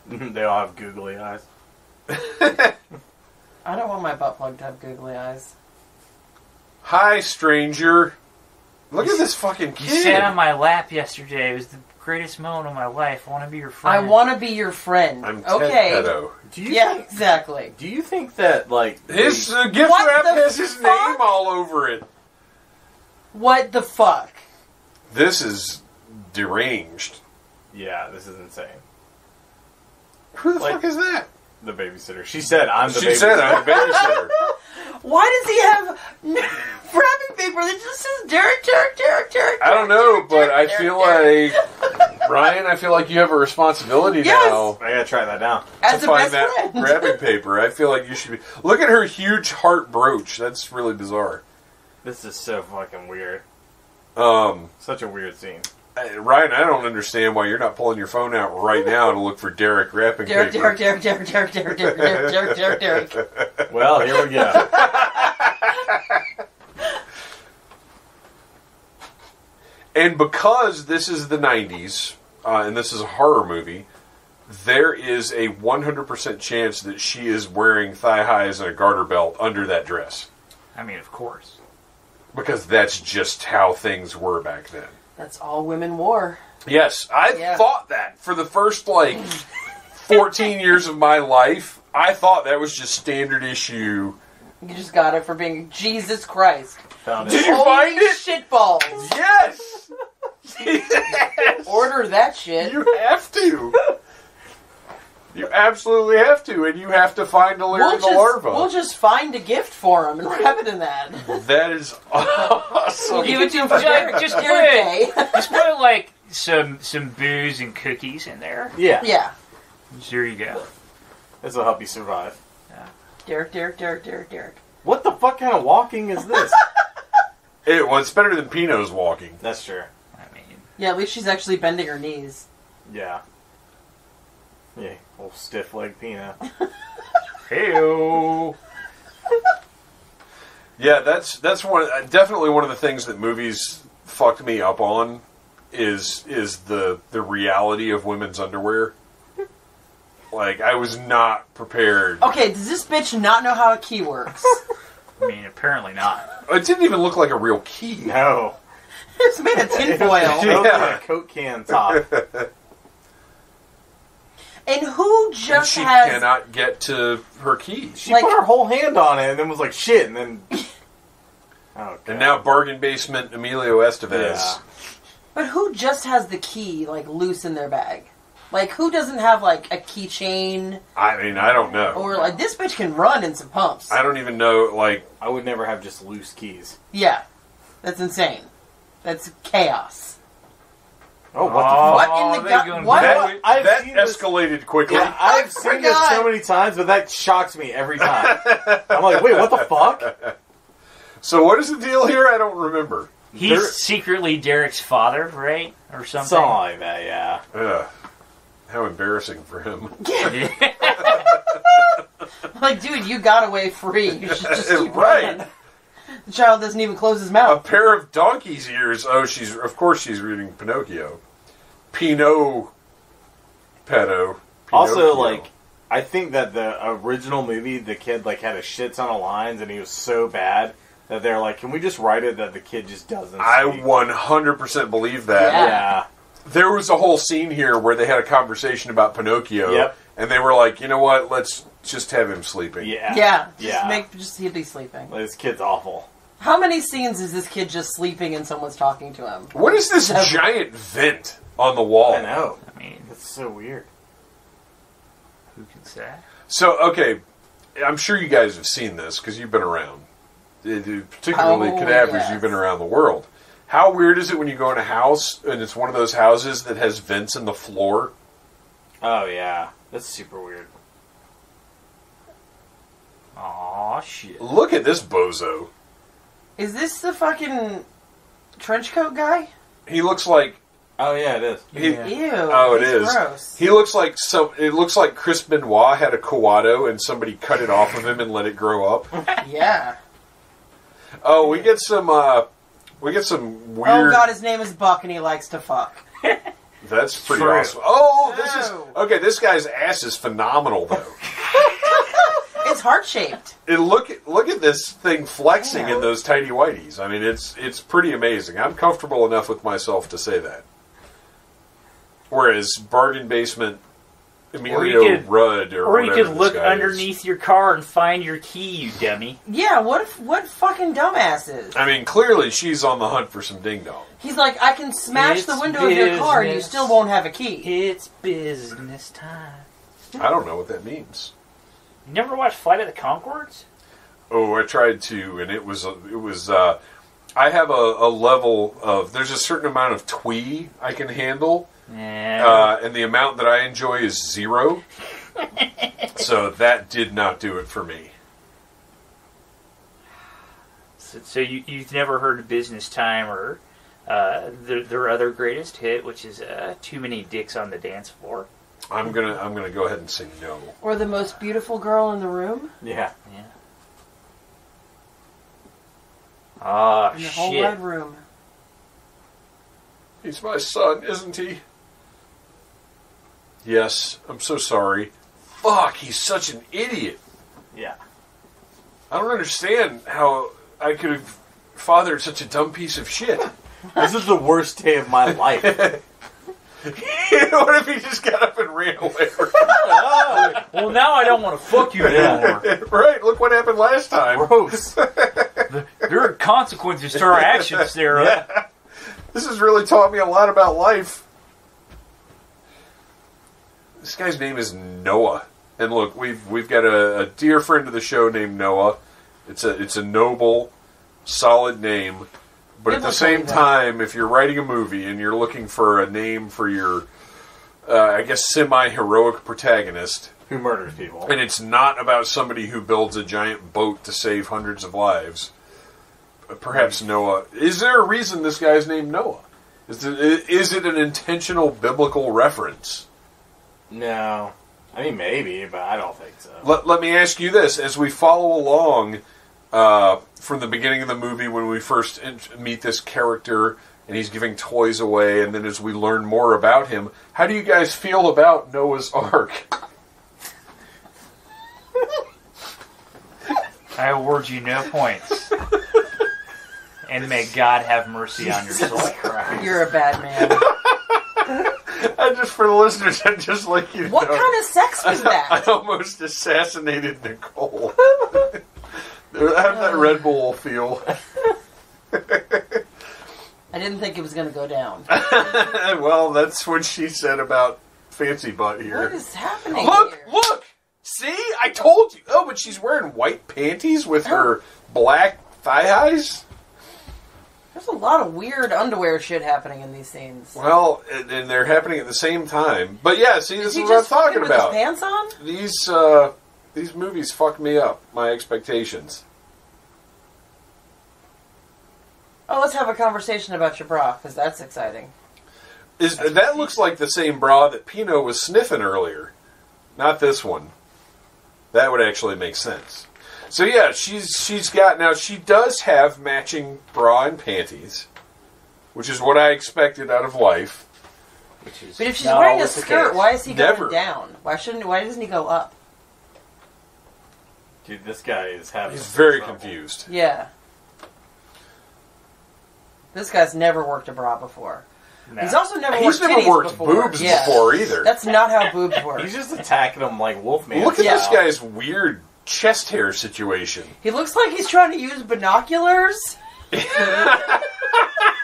They all have googly eyes. I don't want my butt plug to have googly eyes. Hi, stranger. Look at this fucking You kid. sat on my lap yesterday. It was the greatest moment of my life. I want to be your friend. I want to be your friend. I'm okay. Ted Petto. Exactly. Do you think that, like... His gift What wrap the has his fuck? name all over it. What the fuck? This is deranged. Yeah, this is insane. Who the Like- fuck is that? The babysitter. She said, I'm the babysitter. She said I'm a babysitter. Why does he have wrapping paper that just says Derek? I don't know, but I Derek, feel Derek. like, Ryan, I feel like you have a responsibility Yes. now I gotta try that down. As to a find best that friend. wrapping paper. I feel like you should be. Look at her huge heart brooch. That's really bizarre. This is so fucking weird. Um, Such a weird scene. Ryan, I don't understand why you're not pulling your phone out right now to look for Derek wrapping paper. Derek. Well, here we go. And because this is the 90s, and this is a horror movie, there is a 100% chance that she is wearing thigh highs and a garter belt under that dress. I mean, of course. Because that's just how things were back then. That's all women wore. Yes, I thought that for the first, 14 years of my life. I thought that was just standard issue. You just got it for being Jesus Christ. Found Did it. you find it? Shitballs. Yes! Yes! Order that shit. You have to. You absolutely have to, and you have to find a Larry the Larva. We'll just find a gift for him and wrap it in that. That is awesome. We'll give it to him for Derek. Just Derek Day. Just put like some booze and cookies in there. Yeah. Yeah. There you go. This will help you survive. Derek. What the fuck kind of walking is this? It's better than Pino's walking. That's true. I mean, Yeah, at least she's actually bending her knees. Yeah. Yeah, old stiff leg Pino. hey-o. Yeah, that's definitely one of the things that movies fucked me up on is the reality of women's underwear. Like, I was not prepared. Okay, does this bitch not know how a key works? I mean, apparently not. It didn't even look like a real key. No. It's made of tinfoil. It was like a Coke can top. And who And just she has... cannot get to her keys. She put her whole hand on it and then was like, shit, and then... Oh, God. And now bargain basement Emilio Estevez. Yeah. But who just has the key, loose in their bag? Like, who doesn't have, a keychain? I mean, I don't know. Or, this bitch can run in some pumps. I don't even know, I would never have just loose keys. Yeah. That's insane. That's chaos. Oh, What in the god? What? that escalated quickly. Yeah, I've seen this so many times, but that shocks me every time. I'm like, wait, what the fuck? So what is the deal here? I don't remember. He's secretly Derek's father, right? Or something? Something like that, yeah. Ugh. How embarrassing for him. Dude, you got away free. You should just keep Right. running. The child doesn't even close his A mouth. pair of donkey's ears. Oh, of course she's reading Pinocchio. Petto. Also, I think that the original movie, the kid, had a shit ton of lines, and he was so bad that they're like, can we just write it that the kid just doesn't I speak? 100% believe that. Yeah. There was a whole scene here where they had a conversation about Pinocchio, Yep. and they were like, you know what, let's just have him sleeping. Yeah. Yeah. Yeah. He'd be sleeping. This kid's awful. How many scenes is this kid just sleeping and someone's talking to him? What is this giant vent on the wall? I know. I mean, It's so weird. who can say? So, okay, I'm sure you guys have seen this because you've been around. Particularly cadavers, yes. you've been around the world. How weird is it when you go in a house and it's one of those houses that has vents in the floor? Oh, yeah. That's super weird. Aw, shit. Look at this bozo. Is this the fucking trench coat guy? He looks like... Oh, yeah, it is. Ew. Oh, it is. Gross. He looks like it looks like Chris Benoit had a Kawato and somebody cut it off of him and let it grow up. Yeah. Oh, we get some weird... Oh, God, his name is Buck and he likes to fuck. That's pretty True. awesome. Oh, this No. is... Okay, this guy's ass is phenomenal, though. It's heart-shaped. Look at this thing flexing Damn. in those tighty whities. I mean, it's pretty amazing. I'm comfortable enough with myself to say that. Whereas Bargain Basement Emilio Rudd or you whatever could this look guy underneath your car and find your key, you dummy. Yeah, what fucking dumbasses? is. I mean, clearly she's on the hunt for some ding dong. He's like, I can smash It's the window of your car and you business. still won't have a key. It's business time. I don't know what that means. You never watched Flight of the Conchords? Oh, I tried to, and it was. I have a level of. There's a certain amount of twee I can handle. Yeah. And the amount that I enjoy is 0. So that did not do it for me. So you've never heard of Business Time or their other greatest hit, which is Too Many Dicks on the Dance Floor. I'm gonna go ahead and say no. Or the most beautiful girl in the room? Yeah. Yeah. Oh, In the whole shit. red room. He's my son, isn't he? Yes, I'm so sorry. Fuck, he's such an idiot. Yeah. I don't understand how I could have fathered such a dumb piece of shit. This is the worst day of my life. What if he just got up and ran away? Well, now I don't want to fuck you anymore. Right, look what happened last time. Gross. There are consequences to our actions, Sarah. Yeah. This has really taught me a lot about life. This guy's name is Noah. And look, we've got a dear friend of the show named Noah. It's a noble, solid name. But at the same time, if you're writing a movie and you're looking for a name for your, I guess, semi-heroic protagonist, Who murders people. and it's not about somebody who builds a giant boat to save hundreds of lives, perhaps Noah. Is there a reason this guy's named Noah? Is it an intentional biblical reference? No. I mean, maybe, but I don't think so. Let me ask you this. As we follow along from the beginning of the movie when we first meet this character and he's giving toys away, and then as we learn more about him, how do you guys feel about Noah's Ark? I award you no points. And may God have mercy on your soul. You're a bad man. And just for the listeners, I'd just like you to What know, kind of sex was that? I almost assassinated Nicole. How did that Red Bull feel? I didn't think it was going to go down. Well, that's what she said about Fancy Butt here. What is happening Look! here? Look! See? I told you! Oh, but she's wearing white panties with her black thigh highs? There's a lot of weird underwear shit happening in these scenes. Well, and they're happening at the same time. But yeah, see, this is he what I'm just fucking talking with about. his pants on? These movies fuck me up, my expectations. Oh, let's have a conversation about your bra, because that's exciting. That looks like the same bra that Pino was sniffing earlier. Not this one. That would actually make sense. So yeah, she's got, now she does have matching bra and panties, which is what I expected out of life. But if she's wearing a skirt, case. why is he Never. going down? Why doesn't he go up? Dude, this guy is having He's very trouble. confused. Yeah. This guy's never worked a bra before. No. He's also never He's worked never titties worked before. boobs Yeah. before either. That's not how boobs work. He's just attacking him like Wolfman. Look at this style. guy's weird chest hair situation. He looks like he's trying to use binoculars.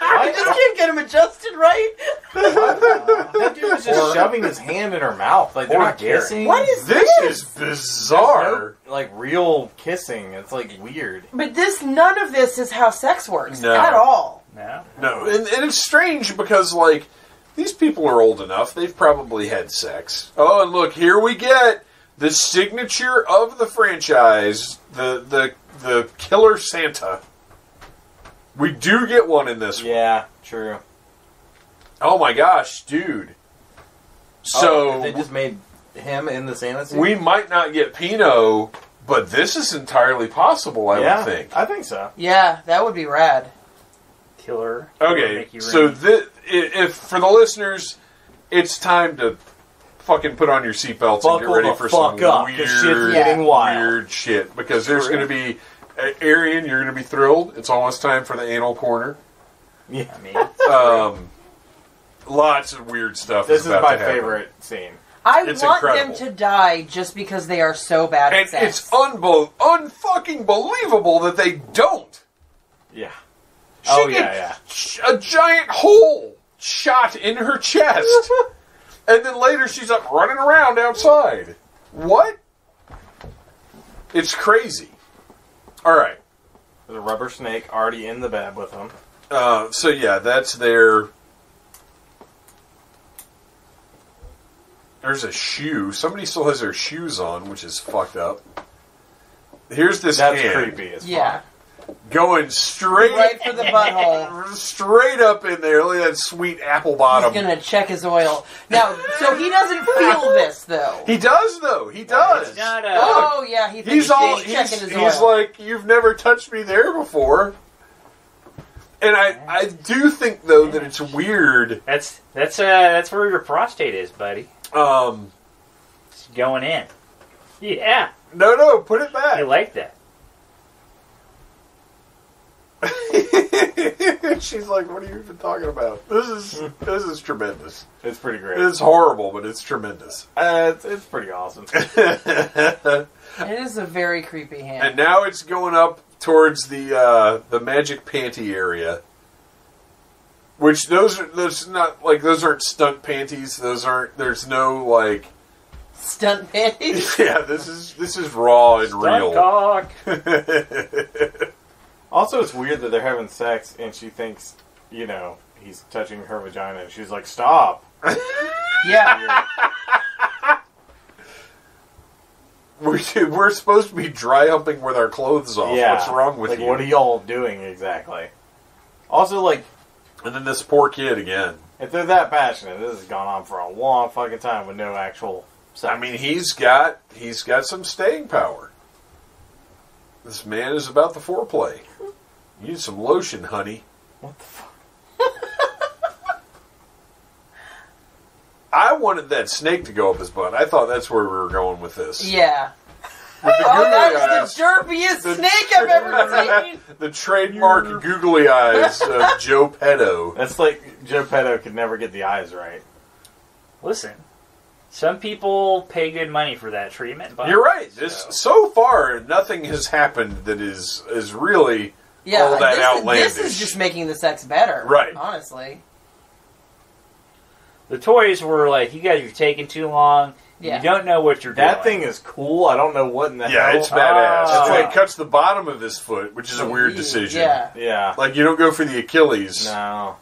I just can't get him adjusted right. That dude was just shoving his hand in her mouth. Like, they're Poor not kissing. What is This this? is bizarre. No, like, real kissing. It's, like, weird. But none of this is how sex works No. at all. No. No, and it's strange because, like, these people are old enough. They've probably had sex. Oh, and look, here we get the signature of the franchise, the Killer Santa. We do get one in this one. Yeah, true. Oh my gosh, dude. So they just made him in the Santa suit? We might not get Pino, but this is entirely possible, I would think. I think so. Yeah, that would be rad. Killer. Okay, so if for the listeners, it's time to fucking put on your seatbelts and get ready for some weird shit. Because there's going to be... Arian, you're going to be thrilled. It's almost time for the anal corner. Yeah, I mean... Lots of weird stuff. This is my favorite scene. I want them to die just because they are so bad at sex. It's unfucking believable that they don't. Yeah. She gets a giant hole shot in her chest. And then later she's up running around outside. What? It's crazy. Alright. There's a rubber snake already in the bed with him. So yeah, that's their... There's a shoe. Somebody still has their shoes on, which is fucked up. Here's this hand. That's creepy as fuck. Going straight... Right for the butthole. Straight up in there. Look at that sweet apple bottom. He's going to check his oil. Now, so he doesn't feel this, though. He does, though. He does. It's not oh, yeah. He thinks he's checking his oil. He's like, you've never touched me there before. And I do think, though, that it's weird. That's where your prostate is, buddy. It's going in. Yeah. No, put it back. You like that. She's like, what are you even talking about? This is tremendous. It's pretty great. It's horrible, but it's tremendous. It's pretty awesome. It is a very creepy hand. And now it's going up towards the magic panty area. Which those aren't stunt panties. There's no like stunt panties. Yeah, this is raw and stunt real. Cock. Also, it's weird that they're having sex and she thinks, he's touching her vagina and she's like, stop. Yeah. We're supposed to be dry humping with our clothes off. Yeah. What's wrong with you? What are y'all doing exactly? Also, and then this poor kid again. If they're that passionate, this has gone on for a long fucking time with no actual sex. I mean, he's got some staying power. This man is about the foreplay. You need some lotion, honey. What the fuck? I wanted that snake to go up his butt. I thought that's where we were going with this. Yeah. With the that is the derpiest snake I've ever seen. The trademark googly eyes of Joe Petto. That's like Joe Petto could never get the eyes right. Listen, some people pay good money for that treatment. But you're right. So far, nothing has happened that is really all that outlandish. This is just making the sex better. Right. Honestly. The toys were like, you guys are taking too long. Yeah. You don't know what you're doing. That thing is cool. I don't know what in the hell. Yeah, it's badass. It's like cuts the bottom of his foot, which is a weird decision. Yeah. Like, you don't go for the Achilles. No.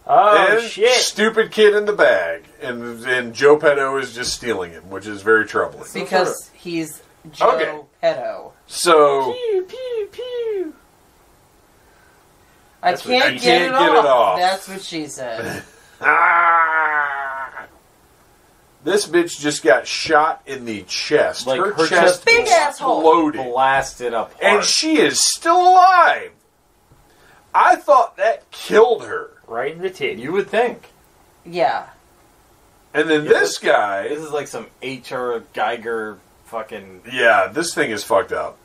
Oh, and shit. Stupid kid in the bag. And Joe Petto is just stealing him, which is very troubling. Because he's Joe Petto. So... Pew, pew, pew. I can't get it off. That's what she said. This bitch just got shot in the chest. Like her chest big asshole exploded. Blasted up hard. And she is still alive. I thought that killed her. Right in the titty. You would think. Yeah. And then this guy... This is like some H.R. Geiger fucking... Yeah, this thing is fucked up.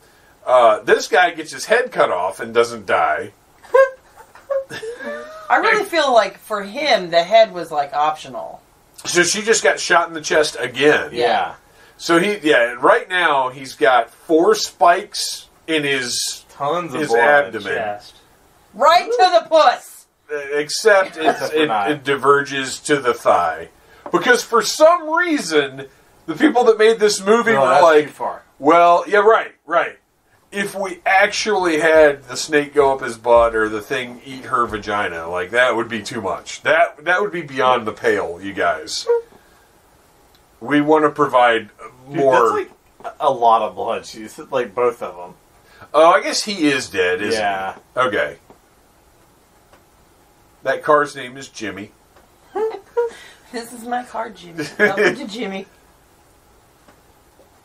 This guy gets his head cut off and doesn't die. I really feel like for him, the head was like optional. So she just got shot in the chest again. Yeah. So right now he's got 4 spikes in his abdomen. Chest. Right to the puss. Except it diverges to the thigh. Because for some reason, the people that made this movie were like, too far. well, yeah, right. if we actually had the snake go up his butt or the thing eat her vagina, like, that would be too much. That would be beyond the pale, you guys. We want to provide more... That's like a lot of blood. She's like both of them. Oh, I guess he is dead, isn't he? Okay. That car's name is Jimmy. This is my car, Jimmy. Welcome to Jimmy.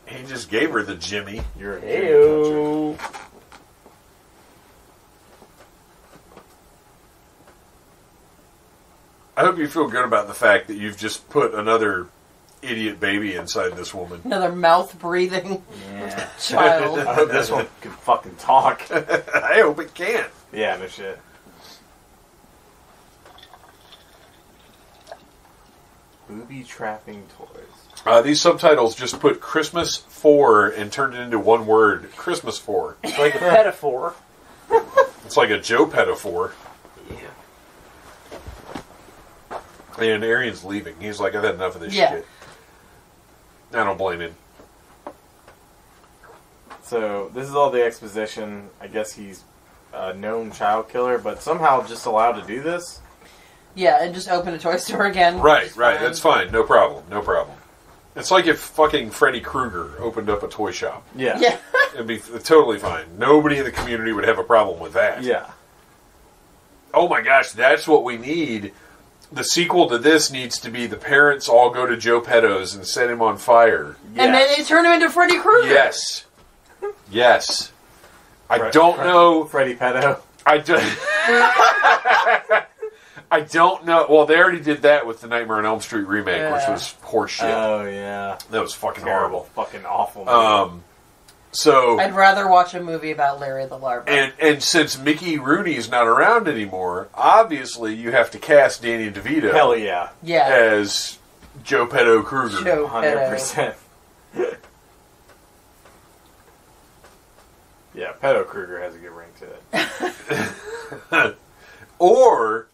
He just gave her the Jimmy. You're a Hey-o. I hope you feel good about the fact that you've just put another idiot baby inside this woman. Another mouth-breathing child. I hope this one can fucking talk. I hope it can. Yeah, no shit. Booby trapping toys. These subtitles just put Christmas 4 and turned it into one word. Christmas 4. It's like a pedophore. It's like a Joe pedophore. Yeah. And Arian's leaving. He's like, I've had enough of this shit. I don't blame him. So, this is all the exposition. I guess he's a known child killer, but somehow just allowed to do this? Yeah, and just open a toy store again. Right. That's fine. No problem. It's like if fucking Freddy Krueger opened up a toy shop. Yeah. It'd be totally fine. Nobody in the community would have a problem with that. Yeah. Oh my gosh, that's what we need. The sequel to this needs to be the parents all go to Joe Petto's and set him on fire. And then they turn him into Freddy Krueger. Yes. I don't know. Freddy Petto. I don't know. Well, they already did that with the Nightmare on Elm Street remake, which was horseshit. Oh, yeah. That was fucking Terrible. horrible. Fucking awful movie. So I'd rather watch a movie about Larry the Larva. And since Mickey Rooney's not around anymore, obviously you have to cast Danny DeVito. Hell yeah. As Joe Petto Krueger. Joe 100%. Yeah, Petto Krueger has a good ring to it. Or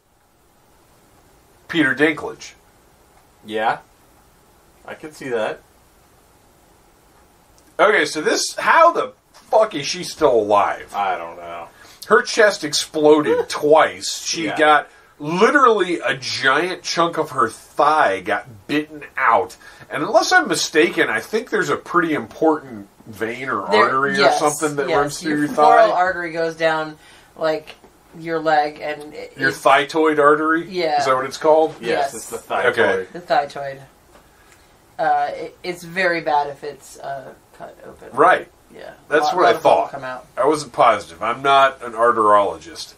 Peter Dinklage. Yeah. I could see that. Okay, so how the fuck is she still alive? I don't know. Her chest exploded twice. She got literally a giant chunk of her thigh got bitten out. And unless I'm mistaken, I think there's a pretty important vein or artery or something that runs through your thigh. Your femoral artery goes down, like, your leg. And your thytoid artery? Yeah. Is that what it's called? Yes, it's the thytoid. Okay. The thytoid. It's very bad if it's cut open. Right. Yeah. That's what I thought. Come out. I wasn't positive. I'm not an arterologist.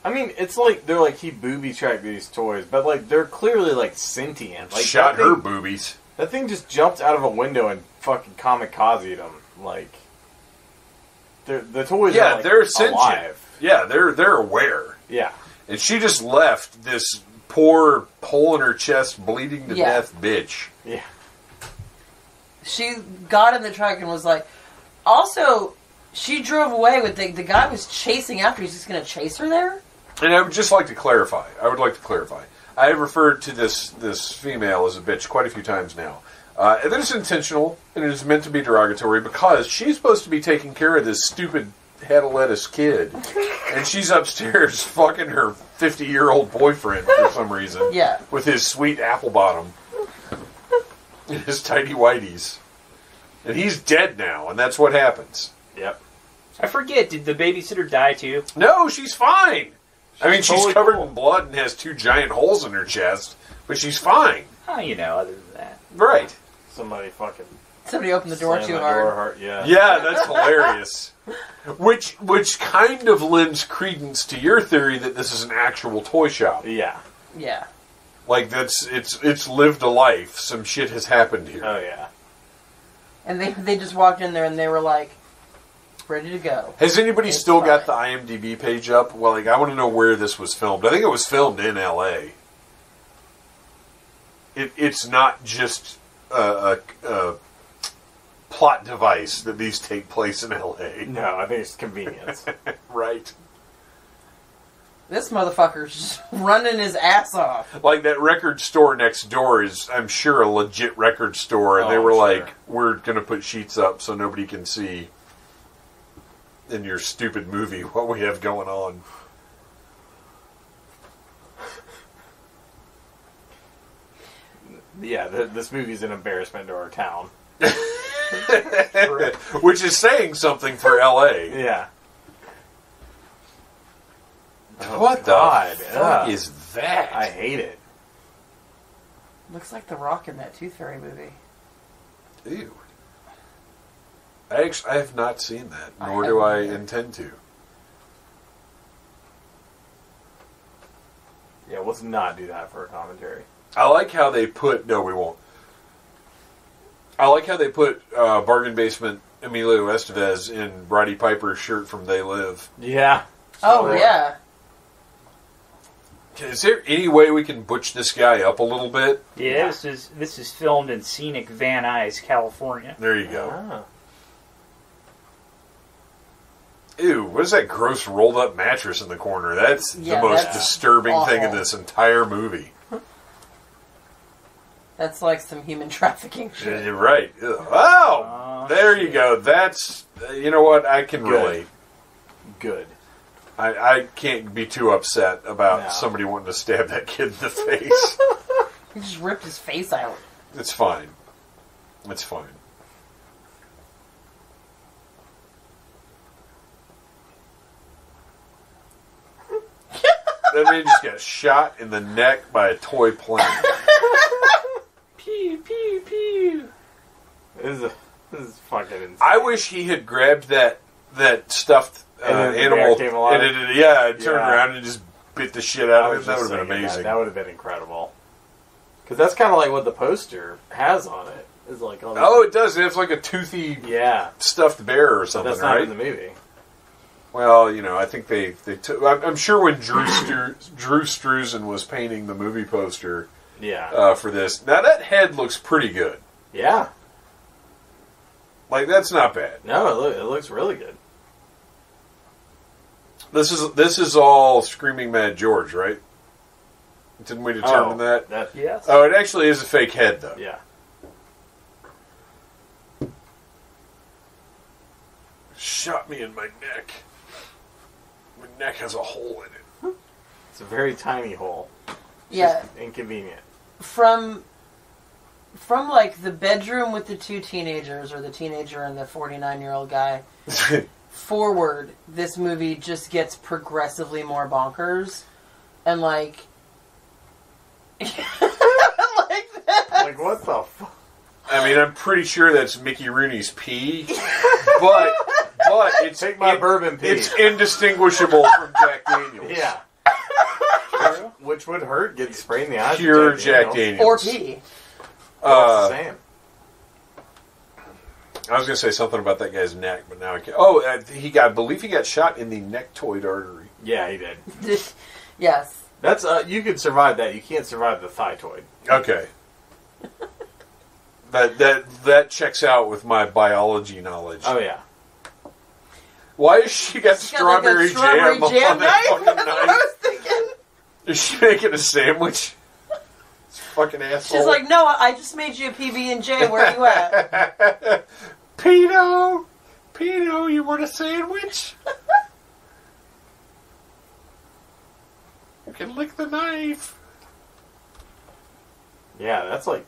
I mean, it's like they're like he booby tracked these toys, but like they're clearly like sentient. Like shot her boobies. That thing just jumped out of a window and fucking kamikazed him. Like the toys are like they're sentient. Alive. Yeah, they're aware. Yeah. And she just left this poor hole in her chest, bleeding to death bitch. Yeah. She got in the truck and was like, also, she drove away with the guy was chasing after. He's just going to chase her there? And I would just like to clarify. I have referred to this female as a bitch quite a few times now. And that is intentional, and it is meant to be derogatory because she's supposed to be taking care of this stupid head of lettuce kid. And she's upstairs fucking her 50-year-old boyfriend for some reason. Yeah. With his sweet apple bottom. His tidy whities. And he's dead now, and that's what happens. Yep. I forget, did the babysitter die too? No, she's fine. She's totally covered cool. in blood and has 2 giant holes in her chest, but she's fine. Oh, other than that. Right. Somebody opened the door too hard. Yeah. Yeah, that's hilarious. Which kind of lends credence to your theory that this is an actual toy shop. Yeah. Yeah. Like it's lived a life. Some shit has happened here. Oh yeah. And they just walked in there and they were like, ready to go. Has anybody still got the IMDb page up? Well, I want to know where this was filmed. I think it was filmed in L.A. It's not just a plot device that these take place in L.A. No, I think it's convenience. Right. This motherfucker's just running his ass off. Like that record store next door is, I'm sure, a legit record store, and they were like, we're going to put sheets up so nobody can see. in your stupid movie what we have going on. Yeah, this movie's an embarrassment to our town. Which is saying something for L.A. Yeah. What the fuck is that? I hate it. Looks like The Rock in that Tooth Fairy movie. Ew. I have not seen that, nor do I intend to. Yeah, let's not do that for a commentary. I like how they put... No, we won't. I like how they put Bargain Basement Emilio Estevez in Roddy Piper's shirt from They Live. Yeah. Oh, yeah. Is there any way we can butch this guy up a little bit? Yeah, this is filmed in scenic Van Nuys, California. There you go. Ah. Ew, what is that gross rolled up mattress in the corner? That's the most disturbing thing in this entire movie. That's like some human trafficking shit. You're right. Oh, there you go. That's, you know what, I can relate. Good. I can't be too upset about somebody wanting to stab that kid in the face. He just ripped his face out. It's fine. It's fine. That man just got shot in the neck by a toy plane. Pew, pew, pew. This is fucking insane. I wish he had grabbed that stuffed animal and turned around and just bit the shit out of it. That would have been amazing. That would have been incredible. Because that's kind of like what the poster has on it. It's like it does. It's like a toothy stuffed bear or something, that's not in the movie. Well, you know, I think they took... I'm sure when Drew Struzan was painting the movie poster for this... Now, that head looks pretty good. Yeah. Like, that's not bad. No, it looks really good. This is all Screaming Mad George, right? Didn't we determine that? Yes. Oh, it actually is a fake head, though. Yeah. Shot me in my neck. My neck has a hole in it. It's a very tiny hole. Yeah. Just inconvenient. From like the bedroom with the two teenagers, or the teenager and the 49-year-old guy, forward, this movie just gets progressively more bonkers. And like... like that. Like, what the fuck? I mean, I'm pretty sure that's Mickey Rooney's pee, but it's Take my bourbon pee. It's indistinguishable from Jack Daniels. Yeah. Which would hurt getting sprayed in the eyes. Pure Jack Daniels. Or pee. It's the same. I was going to say something about that guy's neck, but now I can't. Oh, I believe he got shot in the nectoid artery. Yeah, he did. Yes. That's you could survive that. You can't survive the thytoid. Okay. That checks out with my biology knowledge. Oh yeah. Why has she got strawberry jam on that fucking That's what I knife? was thinking. Is she making a sandwich? This fucking asshole. She's like, no, I just made you a PB&J. Where are you at? Pino, you want a sandwich? You can lick the knife. Yeah, that's like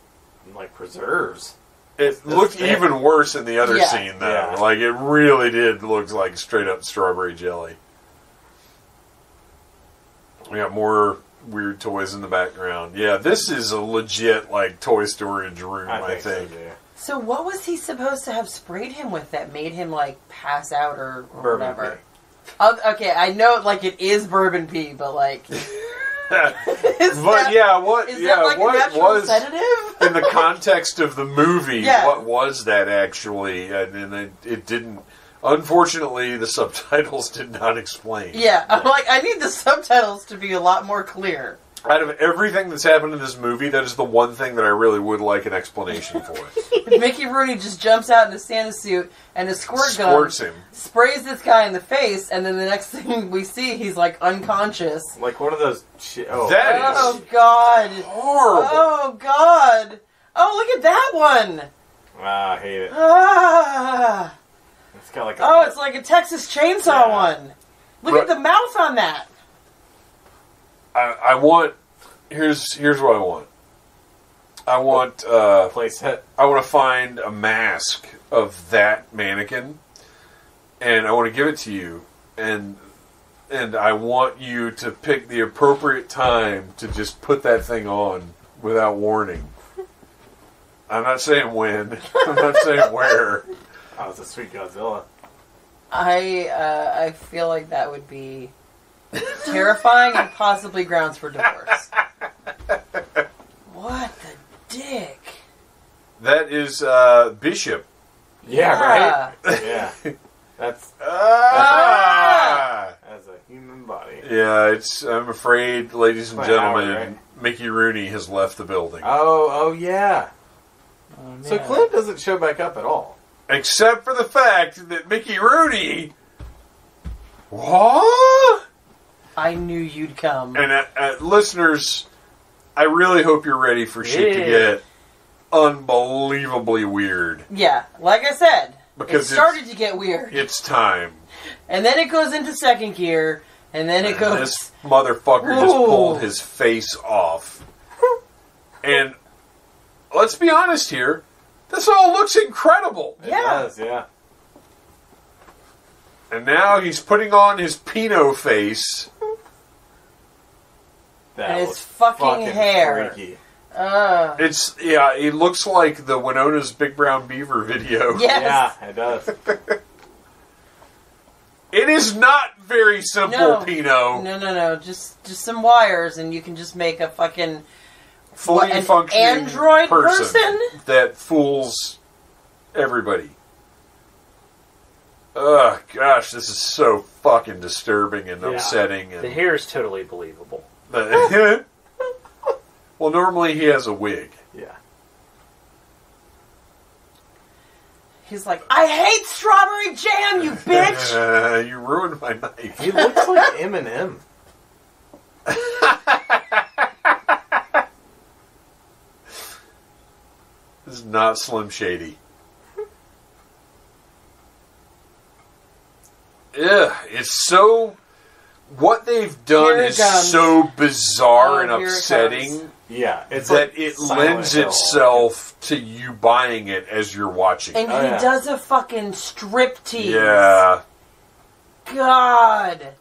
preserves. It looked even worse in the other scene, though. Yeah. Like, it really did look like straight up strawberry jelly. We got more weird toys in the background. Yeah, this is a legit, like, toy storage room, I think. So what was he supposed to have sprayed him with that made him, like, pass out or whatever? Okay, I know, like, it is bourbon pee, but, like... what was sedative? in the context of the movie? What was that actually? And it didn't. Unfortunately, the subtitles did not explain. Yeah, I'm like, I need the subtitles to be a lot more clear. Out of everything that's happened in this movie, that is the one thing that I really would like an explanation for. Mickey Rooney just jumps out in a Santa suit and a squirts him, sprays this guy in the face, and then the next thing we see, he's like unconscious. Like one of those. Oh God! Horrible! Oh God! Oh, look at that one! I hate it. It's got like it's like a Texas Chainsaw one. Look at the mouth on that. I want. Here's what I want. I want playset. I want to find a mask of that mannequin, and I want to give it to you, and I want you to pick the appropriate time to just put that thing on without warning. I'm not saying when. I'm not saying where. Oh, it's a sweet Godzilla. I feel like that would be terrifying and possibly grounds for divorce. What the dick? That is Bishop. Yeah, right? Yeah. That's as a human body. Yeah, I'm afraid, ladies and gentlemen, Howard, right? Mickey Rooney has left the building. Oh yeah. Oh, So Clint doesn't show back up at all. Except for the fact that Mickey Rooney... What? I knew you'd come. And listeners, I really hope you're ready for shit to get unbelievably weird. Yeah, like I said, Because it started to get weird. It's time. And then it goes into second gear, and then it goes... This motherfucker just pulled his face off. And let's be honest here, this all looks incredible. It does, yeah. And now he's putting on his Pinot face. That and was his fucking hair. Freaky. It looks like the Winona's Big Brown Beaver video. Yes. Yeah, it does. It is not very simple, Pinot. No. Just some wires, and you can just make a fucking... Fully an functioning android person that fools everybody. Ugh, gosh, this is so fucking disturbing and upsetting. And the hair is totally believable. well, normally he has a wig. Yeah. He's like, I hate strawberry jam, you bitch! You ruined my knife. He looks like Eminem. This is not Slim Shady. Ugh, it's so... What they've done is so bizarre and upsetting. Yeah, it's that like it Silent lends Hill. itself to you buying it as you're watching it. And he does a fucking striptease. Yeah. God.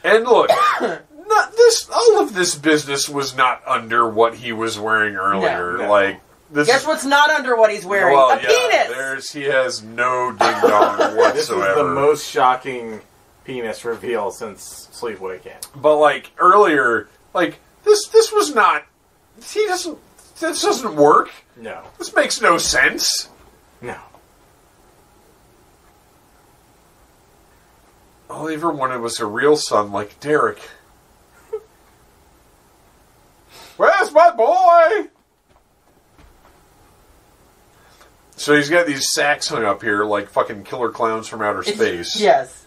And look, all of this business was not under what he was wearing earlier. No. Like, guess what's not under what he's wearing? Well, penis! He has no ding-dong whatsoever. This is the most shocking penis reveal since Sleepaway Camp. But, like, earlier, like, this was not... this doesn't work. No. This makes no sense. No. All he ever wanted was a real son like Derek. Where's my boy? So he's got these sacks hung up here like fucking killer clowns from outer space. Yes.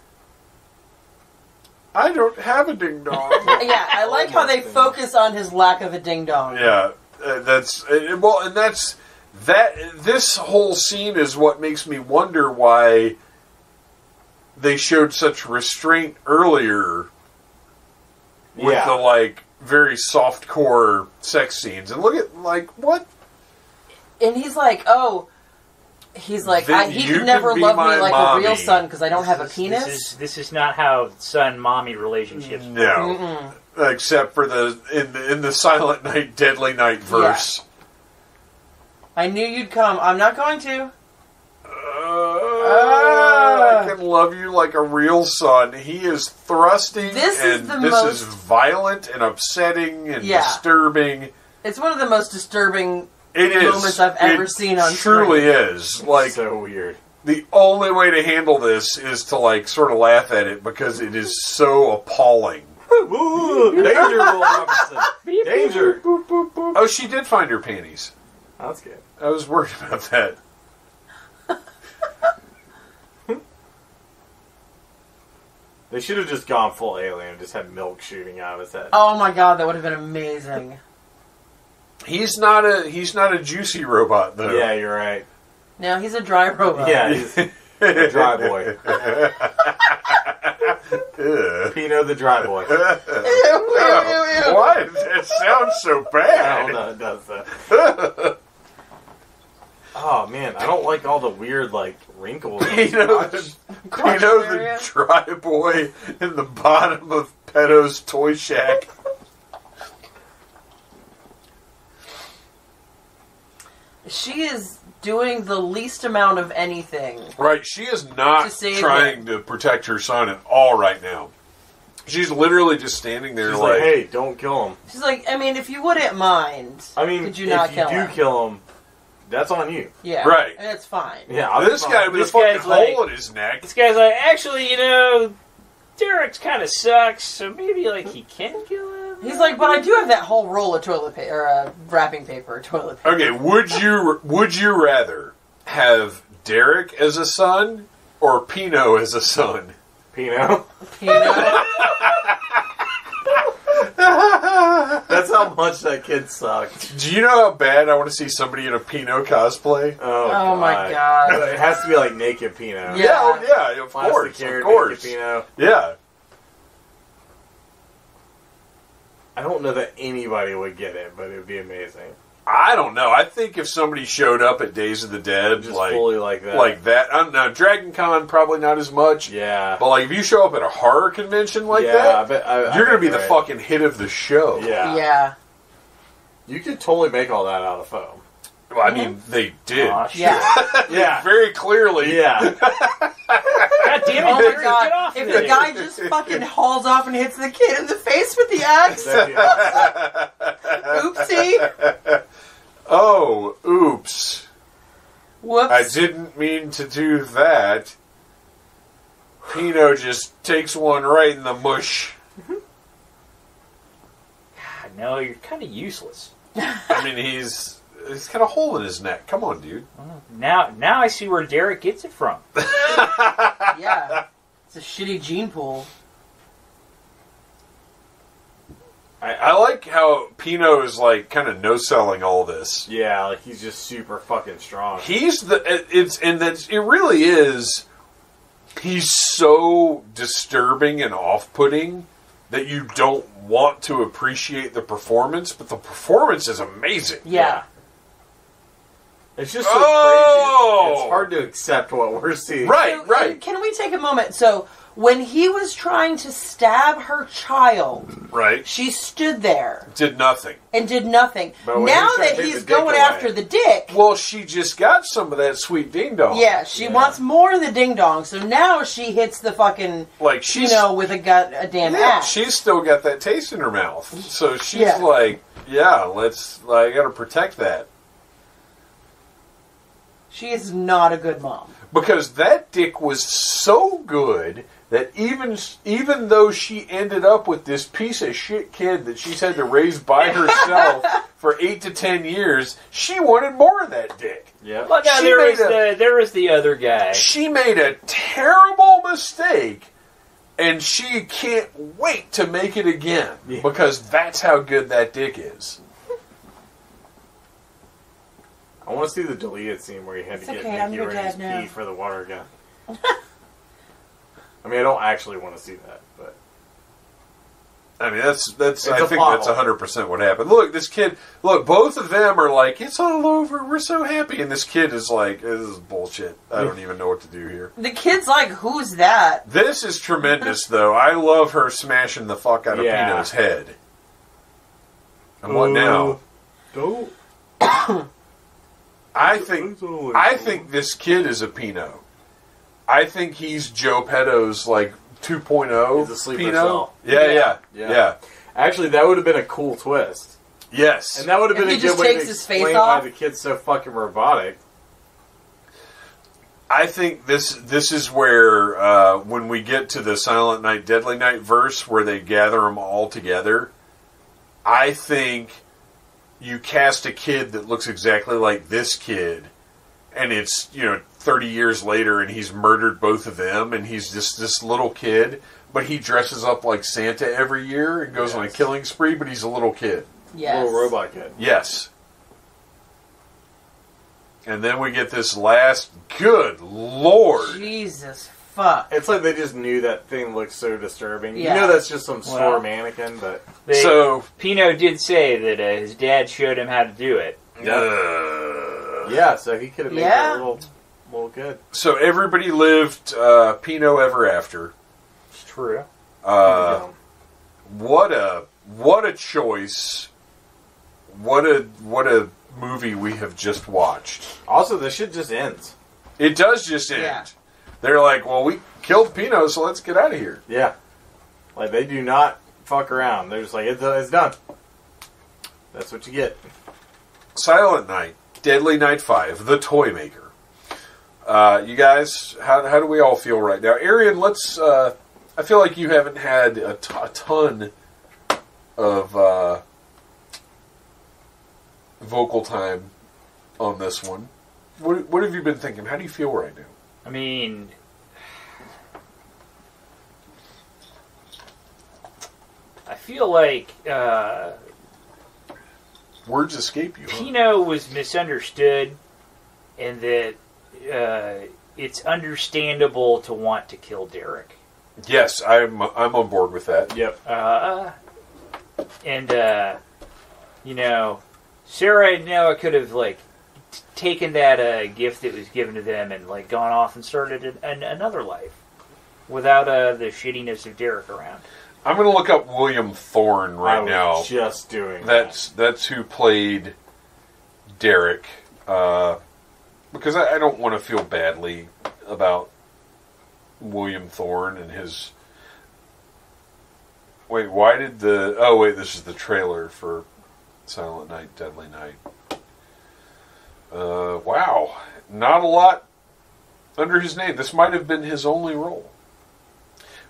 I don't have a ding-dong. Yeah, I like how they focus on his lack of a ding-dong. Yeah, this whole scene is what makes me wonder why they showed such restraint earlier with the, like, very soft-core sex scenes. And look at, like, what? And he's like, he could never love me like mommy. a real son because I don't have a penis. This is not how son-mommy relationships work. No. Except for in the Silent Night, Deadly Night verse. Yeah. I knew you'd come. I'm not going to. I can love you like a real son. He is thrusting, this is violent and upsetting and disturbing. It's one of the most disturbing moments I've ever seen on screen. It truly is. Like, so weird. The only way to handle this is to, like, sort of laugh at it because it is so appalling. Ooh, danger, Will Robinson. Danger. Oh, she did find her panties. That's good. I was worried about that. They should have just gone full alien and just had milk shooting out of his head. Oh my god, that would have been amazing. He's not a juicy robot though. Yeah, you're right. No, he's a dry robot. Yeah, The dry boy. Pino the dry boy. Why? That sounds so bad. I don't know, it does though. Oh man, I don't like all the weird wrinkles. Pino the dry boy in the bottom of Pedo's toy shack. She is doing the least amount of anything. Right, she is not trying to protect her son at all right now. She's literally just standing there. She's like, "Hey, don't kill him." She's like, "I mean, if you wouldn't mind, could you not kill him? If you do kill him, that's on you." Yeah, right. And it's fine. Yeah, this guy with a fucking hole in his neck. This guy's like, actually, Derek's kind of sucks, so maybe he can kill him. He's like, but I do have that whole roll of toilet paper, or wrapping paper, or toilet paper. Okay, would you rather have Derek as a son or Pino as a son? Pino. That's how much that kid sucked. Do you know how bad I want to see somebody in a Pino cosplay? Oh my god! It has to be naked Pino. Yeah, of course. Naked Pino. Yeah. I don't know that anybody would get it, but it would be amazing. I don't know. I think if somebody showed up at Days of the Dead, just fully like that. I don't know, Dragon Con probably not as much. Yeah. But if you show up at a horror convention like that, you're going to be the fucking hit of the show. Yeah. Yeah. You could totally make all that out of foam. Well, I mean, they did. Yeah. Very clearly. Yeah. God damn it! Oh my god! If the guy just fucking hauls off and hits the kid in the face with the axe, oopsie! Oh, oops! Whoops! I didn't mean to do that. Pino just takes one right in the mush. God, no, you're kind of useless. I mean, he's got a hole in his neck. Come on, dude. Now I see where Derek gets it from. Yeah. It's a shitty gene pool. I like how Pino is kind of no-selling all this. Yeah, he's just super fucking strong. It really is. He's so disturbing and off-putting that you don't want to appreciate the performance, but the performance is amazing. Yeah. It's just so crazy. It's hard to accept what we're seeing. Right. Can we take a moment? So, when he was trying to stab her child, right, she stood there. Did nothing. And did nothing. But now that he's going after the dick... Well, she just got some of that sweet ding-dong. Yeah, she wants more of the ding-dong. So now she hits the fucking... with a damn axe. She's still got that taste in her mouth. So she's I gotta protect that. She is not a good mom. Because that dick was so good that even though she ended up with this piece of shit kid that she's had to raise by herself for 8 to 10 years, she wanted more of that dick. Yeah. Well, now there is the other guy. She made a terrible mistake, and she can't wait to make it again because that's how good that dick is. I want to see the deleted scene where he had to get Mickey Rooney's pee for the water gun. I mean, I don't actually want to see that, but I mean, that's I think that's 100% what happened. Look, this kid. Look, both of them are like, it's all over. We're so happy, and this kid is like, this is bullshit. I don't even know what to do here. The kid's like, who's that? This is tremendous, though. I love her smashing the fuck out of Pino's head. And what now? Don't. I think this kid is a Pino. I think he's Joe Petto's 2.0. He's a sleeper Pino. cell. Yeah. Actually, that would have been a cool twist. Yes. And that would have been a good way to explain why the kid's so fucking robotic. I think this is where when we get to the Silent Night, Deadly Night verse where they gather them all together, I think you cast a kid that looks exactly like this kid, and it's 30 years later, and he's murdered both of them, and he's just this little kid, but he dresses up like Santa every year and goes on a killing spree, but he's a little kid. Yes. Little robot kid. Yes. And then we get this last... Good Lord. Jesus fuck. It's like they just knew that thing looked so disturbing. Yeah. You know that's just some store mannequin, but... So... Pino did say that his dad showed him how to do it. Yeah, so he could have made it a little good. So everybody lived Pino ever after. It's true. What a choice. What a movie we have just watched. Also, this shit just ends. It does just end. Yeah. They're like, well, we killed Pino, so let's get out of here. Yeah. Like, they do not fuck around. They're just like, it's done. That's what you get. Silent Night, Deadly Night 5, The Toy Maker. You guys, how do we all feel right now? Arian, let's... I feel like you haven't had a ton of vocal time on this one. What have you been thinking? How do you feel right now? I mean, I feel like words escape you. Pino was misunderstood, and that it's understandable to want to kill Derek. Yes, I'm on board with that. Yep. You know, Sarah and Noah could have taken that gift that was given to them and gone off and started another life without the shittiness of Derek around. I'm going to look up William Thorne right now. Just doing that's who played Derek, because I don't want to feel badly about William Thorne and his... Wait, why did the... Oh, wait, this is the trailer for Silent Night, Deadly Night. Wow. Not a lot under his name. This might have been his only role.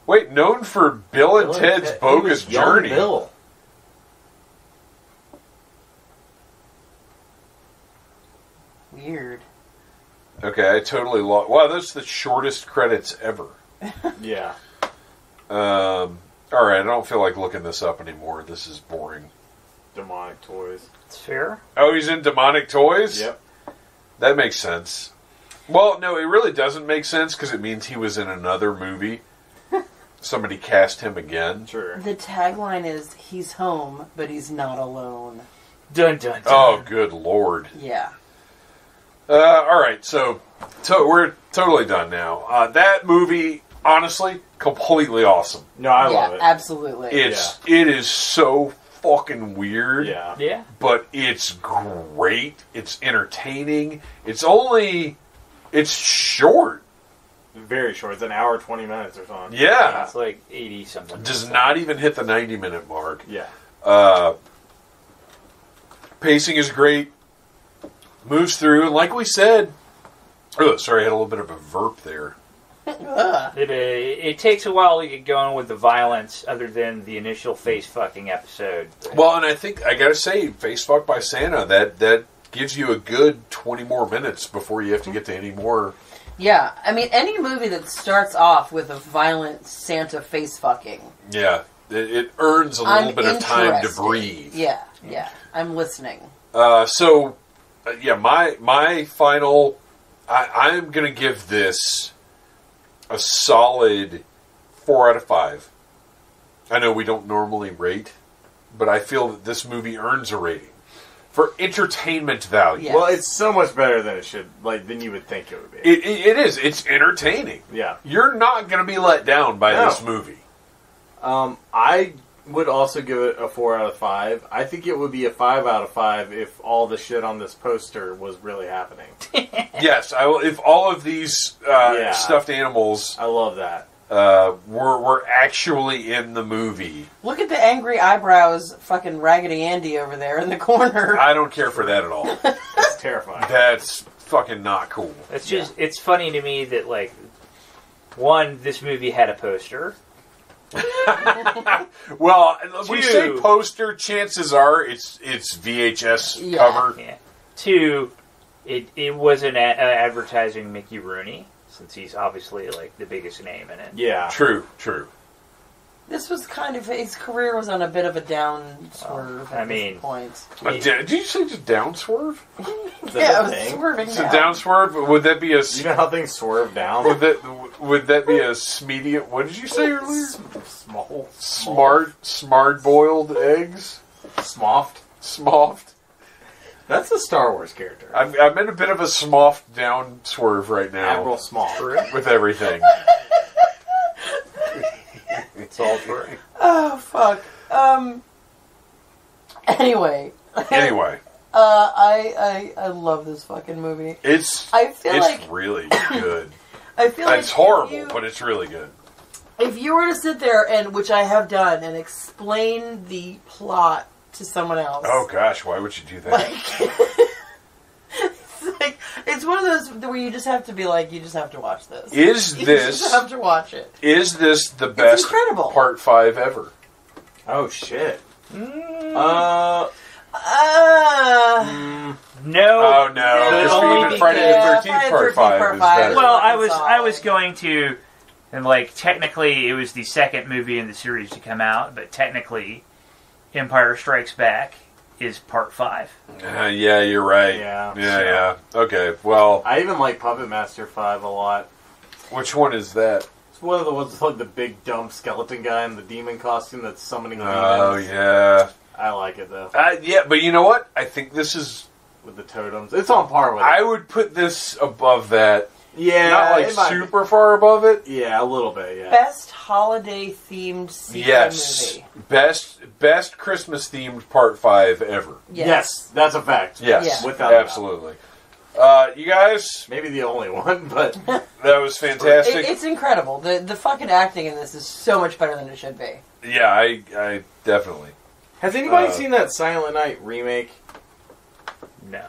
Wait, known for Bill and Ted's Bogus Journey. Bill. Weird. Okay, I totally lost... Wow, that's the shortest credits ever. Yeah. Alright, I don't feel like looking this up anymore. This is boring. Demonic Toys. It's fair. Oh, he's in Demonic Toys? Yep. That makes sense. Well, no, it really doesn't make sense because it means he was in another movie. Somebody cast him again. Sure. The tagline is, he's home, but he's not alone. Dun, dun, dun. Oh, good Lord. Yeah. Alright, so we're totally done now. That movie, honestly, completely awesome. No, I love it. Absolutely. It is so fucking weird. Yeah. Yeah. But it's great. It's entertaining. It's short. Very short. It's an hour, 20 minutes or something. Yeah. It's like 80 something. Does not even hit the 90-minute mark. Yeah. Pacing is great. Moves through, and like we said... Oh, sorry, I had a little bit of a verp there. It takes a while to get going with the violence, other than the initial face-fucking episode. Well, and I think, I gotta say, Face Fucked by Santa, that gives you a good 20 more minutes before you have to get to any more... Yeah, I mean, any movie that starts off with a violent Santa face fucking. Yeah, it earns a little bit of time to breathe. Yeah, I'm listening. My final... I'm going to give this a solid 4 out of 5. I know we don't normally rate, but I feel that this movie earns a rating. For entertainment value. Yes. Well, it's so much better than than you would think it would be. It is. It's entertaining. Yeah. You're not going to be let down by this movie. I would also give it a 4 out of 5. I think it would be a 5 out of 5 if all the shit on this poster was really happening. Yes, I will. If all of these stuffed animals, I love that, were actually in the movie. Look at the angry eyebrows, fucking Raggedy Andy over there in the corner. I don't care for that at all. It's terrifying. That's fucking not cool. It's just it's funny to me that this movie had a poster. Well, we say poster, chances are it's VHS cover. Yeah. 2, it wasn't advertising Mickey Rooney, since he's obviously the biggest name in it. Yeah. True. This was kind of his career was on a bit of a down swerve. At this point. Did you say just down swerve? Yeah, it was swerving. It's a down swerve. Would that be a? You know how things swerve down? Would that be a medium? What did you say earlier? Smart boiled eggs. Smoffed. That's a Star Wars character. I'm in a bit of a smoffed down swerve right now. Admiral Smoff. With everything. It's all true. Oh, fuck. Anyway. I love this fucking movie. It's really good. I feel like it's horrible, but it's really good. If you were to sit there and, which I have done, and explain the plot to someone else. Oh gosh, why would you do that? It's one of those where you just have to be like, you just have to watch this. You just have to watch it. Is this the best Part 5 ever? Oh shit. No. Oh no. This being Friday the 13th Part 5 is better. Well, I was going to, and like technically it was the second movie in the series to come out, but technically Empire Strikes Back is Part 5. Yeah, you're right. Yeah. Okay, well, I even like Puppet Master 5 a lot. Which one is that? It's one of the ones with like the big dumb skeleton guy in the demon costume that's summoning demons. Oh yeah. I like it though. Yeah, but you know what? I think this is with the totems. It's on par with it. I would put this above that. Yeah, not like super far above it. Yeah, a little bit. Yeah. Best holiday themed sequel movie. Best Christmas themed Part 5 ever. Yes, that's a fact. Yes, without absolutely. You guys, maybe the only one, but that was fantastic. It's incredible. The fucking acting in this is so much better than it should be. Yeah, I definitely. Has anybody seen that Silent Night remake? No.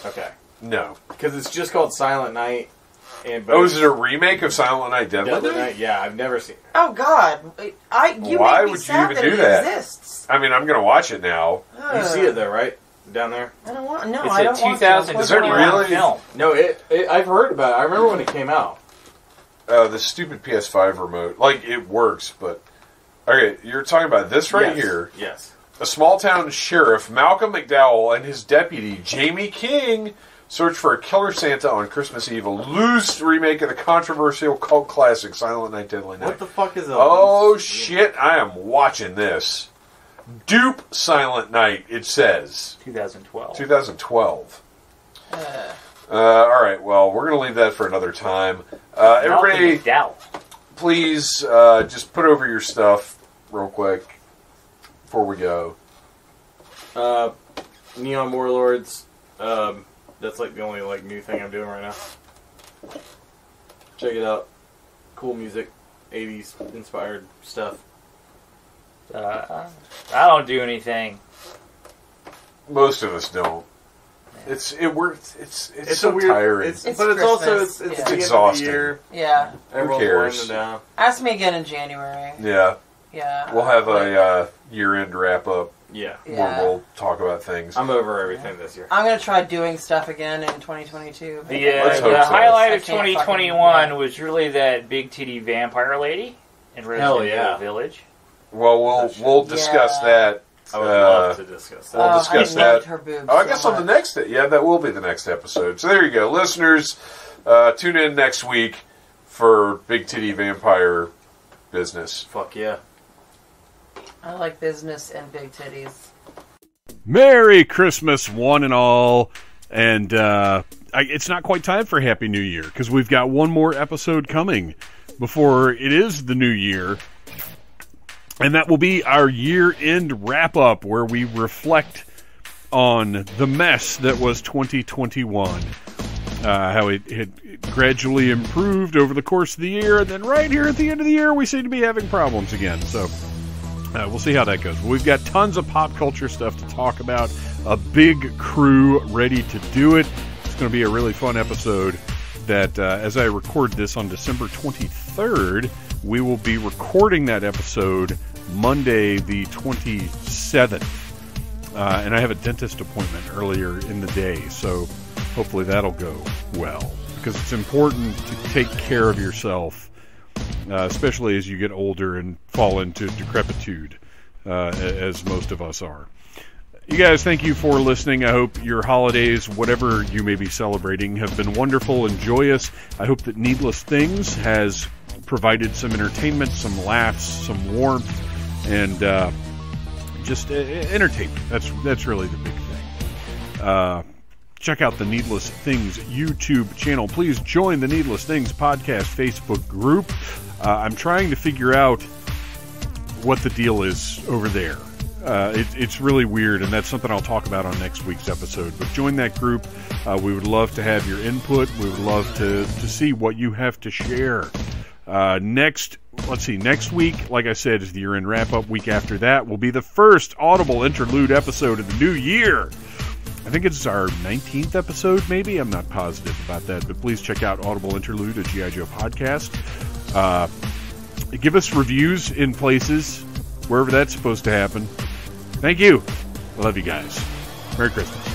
Okay. No, because it's just called Silent Night. Is it a remake of Silent Night, Deadly Night? Yeah, I've never seen it. Oh, God. Why would you even do that? Exists. I mean, I'm going to watch it now. You see it, though, right? Down there? I don't want... No, it's I don't want to. 2000. Is it really? Film. No, I've heard about it. I remember when it came out. The stupid PS5 remote. Like, it works, but... Okay, you're talking about this right here. Yes. A small-town sheriff, Malcolm McDowell, and his deputy, Jamie King... search for a killer Santa on Christmas Eve, a loose remake of the controversial cult classic Silent Night, Deadly Night. What the fuck is that? Oh shit, I am watching this. Dupe Silent Night, it says. 2012. 2012. Alright, well, we're going to leave that for another time. Everybody, please just put over your stuff real quick before we go. Neon Warlords, that's like the only like new thing I'm doing right now. Check it out. Cool music, 80s inspired stuff. I don't do anything. Most of us don't. It's so tiring. But it's also it's exhausting. Year. Yeah. Who cares? Ask me again in January. Yeah. Yeah. We'll have a year-end wrap-up. Yeah. Where we'll talk about things. I'm over everything this year. I'm going to try doing stuff again in 2022. The highlight of 2021 was really that big titty vampire lady in Resident Evil Village. Well, we'll discuss that. I would love to discuss that. We'll discuss that. Her boobs I guess on the next... that will be the next episode. So there you go. Listeners, tune in next week for big titty vampire business. Fuck yeah. I like business and big titties. Merry Christmas, one and all. And it's not quite time for Happy New Year, because we've got one more episode coming before it is the new year. And that will be our year-end wrap-up, where we reflect on the mess that was 2021. How it had gradually improved over the course of the year, and then right here at the end of the year, we seem to be having problems again. So... we'll see how that goes. We've got tons of pop culture stuff to talk about. A big crew ready to do it. It's going to be a really fun episode that, as I record this on December 23rd, we will be recording that episode Monday the 27th. And I have a dentist appointment earlier in the day, so hopefully that'll go well. Because it's important to take care of yourself especially as you get older and fall into decrepitude, as most of us are. You guys, thank you for listening. I hope your holidays, whatever you may be celebrating, have been wonderful and joyous. I hope that Needless Things has provided some entertainment, some laughs, some warmth, and just entertainment. That's really the big thing. Check out the Needless Things YouTube channel. Please join the Needless Things podcast Facebook group. I'm trying to figure out what the deal is over there. It's really weird, and that's something I'll talk about on next week's episode. But join that group. We would love to have your input. We would love to see what you have to share. Next week, like I said, is the year-end wrap-up. Week after that will be the first Audible interlude episode of the new year. I think it's our 19th episode, maybe. I'm not positive about that, but please check out Audible Interlude, a G.I. Joe podcast. Give us reviews in places, wherever that's supposed to happen. Thank you. I love you guys. Merry Christmas.